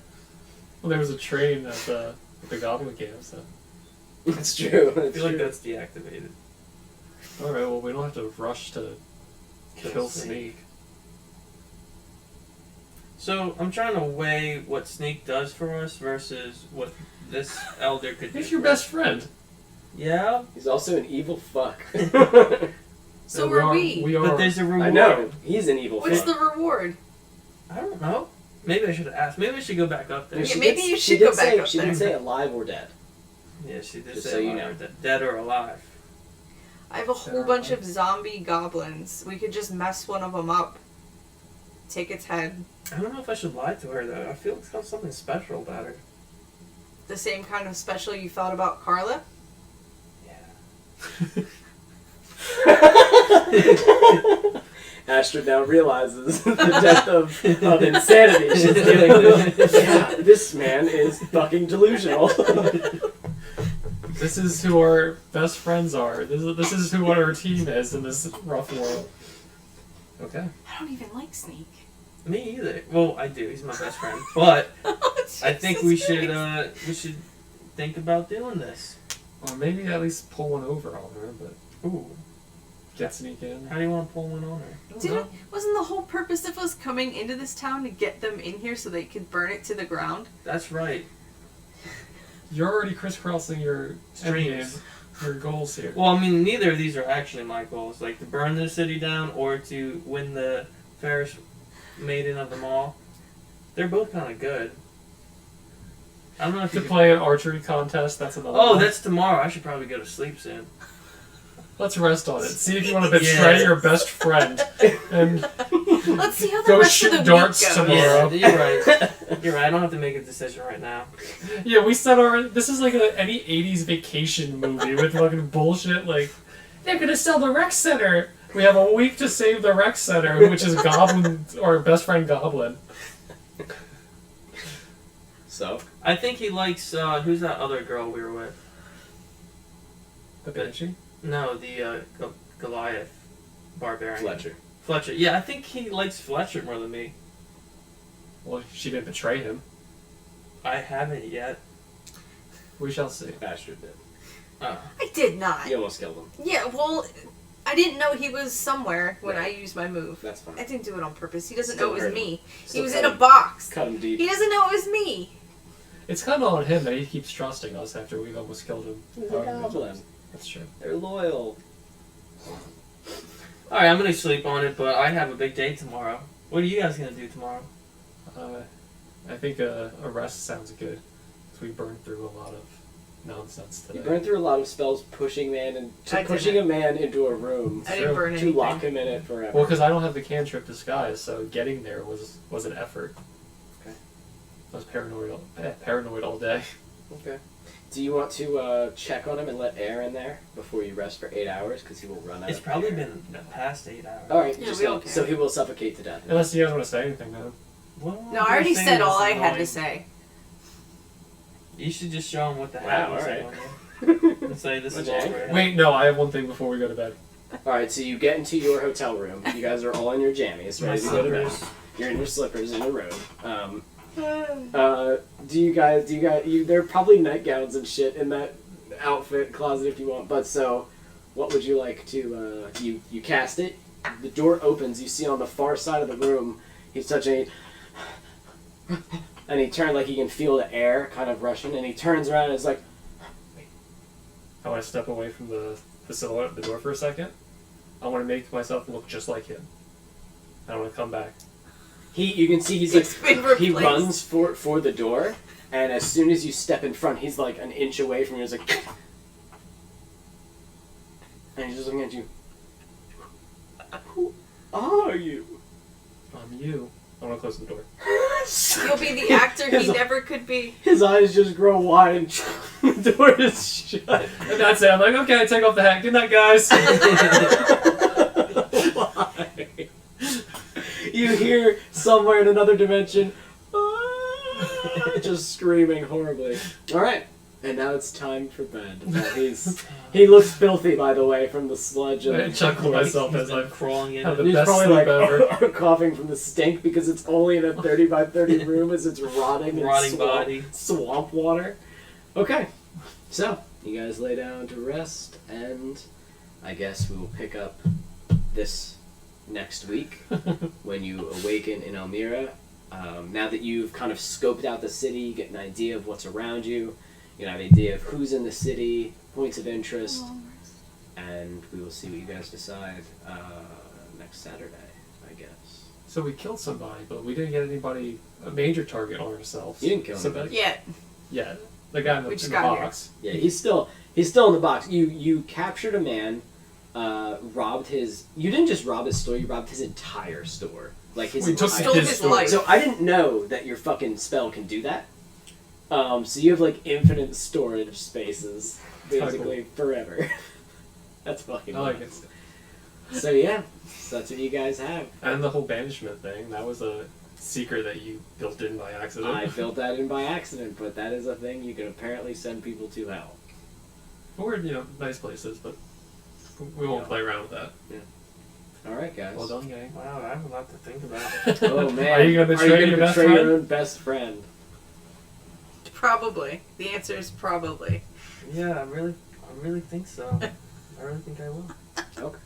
Well, there was a train at the goblin camp, so. It's true. I It's feel like true. that's deactivated. All right. Well, we don't have to rush to kill Snake. So I'm trying to weigh what Snake does for us versus what this elder could do. He's your for us. best friend. Yeah, He's also an evil fuck. So And are we. We are. but there's a reward. I know. He's an evil What's fuck. the reward? I don't know. Maybe I should have asked. Maybe I should go back up there. Yeah, maybe you should go back up She there. didn't say alive or dead. Yeah, she did Just say so you alive know. or dead or alive. I have a whole bunch of zombie goblins. We could just mess one of them up. Take its head. I don't know if I should lie to her though. I feel it's got something special about her. The same kind of special you thought about Carla? Yeah. Astrid now realizes the depth of insanity she's dealing with. Yeah, this man is fucking delusional. This is who our best friends are. This is who our team is in this rough world. Okay. I don't even like Snake. Me either. Well, I do. He's my best friend. But I think we Jesus should Christ. we should think about doing this. Or maybe at least pull one over on her, but Ooh. get Sneak in. How do you want to pull one on her? I don't Didn't, know. wasn't the whole purpose of us coming into this town to get them in here so they could burn it to the ground? That's right. You're already crisscrossing your Streams. endgame, your goals here. Well, I mean, neither of these are actually my goals. Like to burn the city down or to win the fairest maiden of them all. They're both kind of good. I don't know if To you could... play an archery contest, that's another Oh, one. that's tomorrow. I should probably go to sleep soon. Let's rest on it. See if you want to betray Yeah. your best friend. And Let's see how the Go rest shoot of the darts week goes. tomorrow. Yeah, you're right. You're right. I don't have to make a decision right now. yeah, we set our. This is like any 80s vacation movie with fucking bullshit like, they're gonna sell the rec center. We have a week to save the rec center, which is Goblin, or best friend Goblin. So? I think he likes. Who's that other girl we were with? The Banshee? No, the Goliath barbarian. Fletcher. Fletcher. Yeah, I think he likes Fletcher more than me. Well, she didn't betray him. I haven't yet. We shall see. Astrid did. Oh. I did not. You almost killed him. Yeah, well, I didn't know he was somewhere when Right. I used my move. That's fine. I didn't do it on purpose. He doesn't Still know it hurt was him. me. Still He was cut in a him- box. Cut him deep. He doesn't know it was me. It's kind of on him that he keeps trusting us after we've almost killed him. He's a however many goblin. times. That's true. They're loyal. Alright, I'm gonna sleep on it, but I have a big day tomorrow. What are you guys gonna do tomorrow? I think a rest sounds good. 'Cause we burned through a lot of nonsense today. You burn through a lot of spells pushing a man into a room I didn't burn to anything. lock him in it forever. Well, because I don't have the cantrip disguise, so getting there was an effort. Okay. I was paranoid all day. Okay. Do you want to check on him and let air in there before you rest for 8 hours? Because he will run out It's of probably air. been past 8 hours. Alright, Yeah, just we all not- can. so he will suffocate to death. Unless you guys want to say anything, man. What No, I already thing said that's all I had to annoying? say. You should just show him what the Wow, hat was alright. on there. And say this is Okay. all right. Wait, no, I have one thing before we go to bed. Alright, so you get into your hotel room. You guys are all in your jammies, My ready to go to bed. slippers. You're in your slippers in your room. There are probably nightgowns and shit in that outfit closet if you want, but so, what would you like to, you cast it, the door opens, you see on the far side of the room, he's touching, and he turned like he can feel the air kind of rushing, and he turns around and is like, I want to step away from the silhouette of the door for a second. I want to make myself look just like him. I want to come back. you can see he's It's been like, he replaced. runs for the door, and as soon as you step in front, he's like an inch away from you, he's like, and he's just looking at you. Who are you? I'm you. I want to close the door. You'll be the actor he His- never could be. His eyes just grow wide and the door is shut. And that's it. I'm like, okay, take off the hat. Good night, guys. Why? You hear somewhere in another dimension, "Ah," just screaming horribly. Alright, and now it's time for bed. He looks filthy, by the way, from the sludge. I And chuckle myself He's as been I crawling in. have the he's best probably sleep like ever. coughing from the stink because it's only in a 30 by 30 room as it's rotting in Rotting body. swamp water. Okay, so you guys lay down to rest, and I guess we will pick up this next week when you awaken in Elmira. Now that you've kind of scoped out the city, you get an idea of what's around you, you have an idea of who's in the city, points of interest, and we will see what you guys decide next Saturday, I guess. So we killed somebody, but we didn't get a major target on ourselves. You didn't kill Somebody- anybody. Yeah. Yeah, the guy in We the just in got the here. box. Yeah, he's still in the box. You captured a man, robbed his. You didn't just rob his store. You robbed his entire store. Like his. We took entire Stole his store. life. So I didn't know that your fucking spell can do that. So you have like infinite storage spaces, basically forever. That's fucking. I like it. So yeah, so that's what you guys have. And the whole banishment thing, that was a secret that you built in by accident. I built that in by accident, but that is a thing you can apparently send people to hell. Or, nice places, but we won't Yeah. play around with that. All right, guys. Well done, gang. Wow, I have a lot to think about. Oh man, Are you gonna betray your best friend? your own best friend? Probably. The answer is probably. Yeah, I really think so. I really think I will. Okay.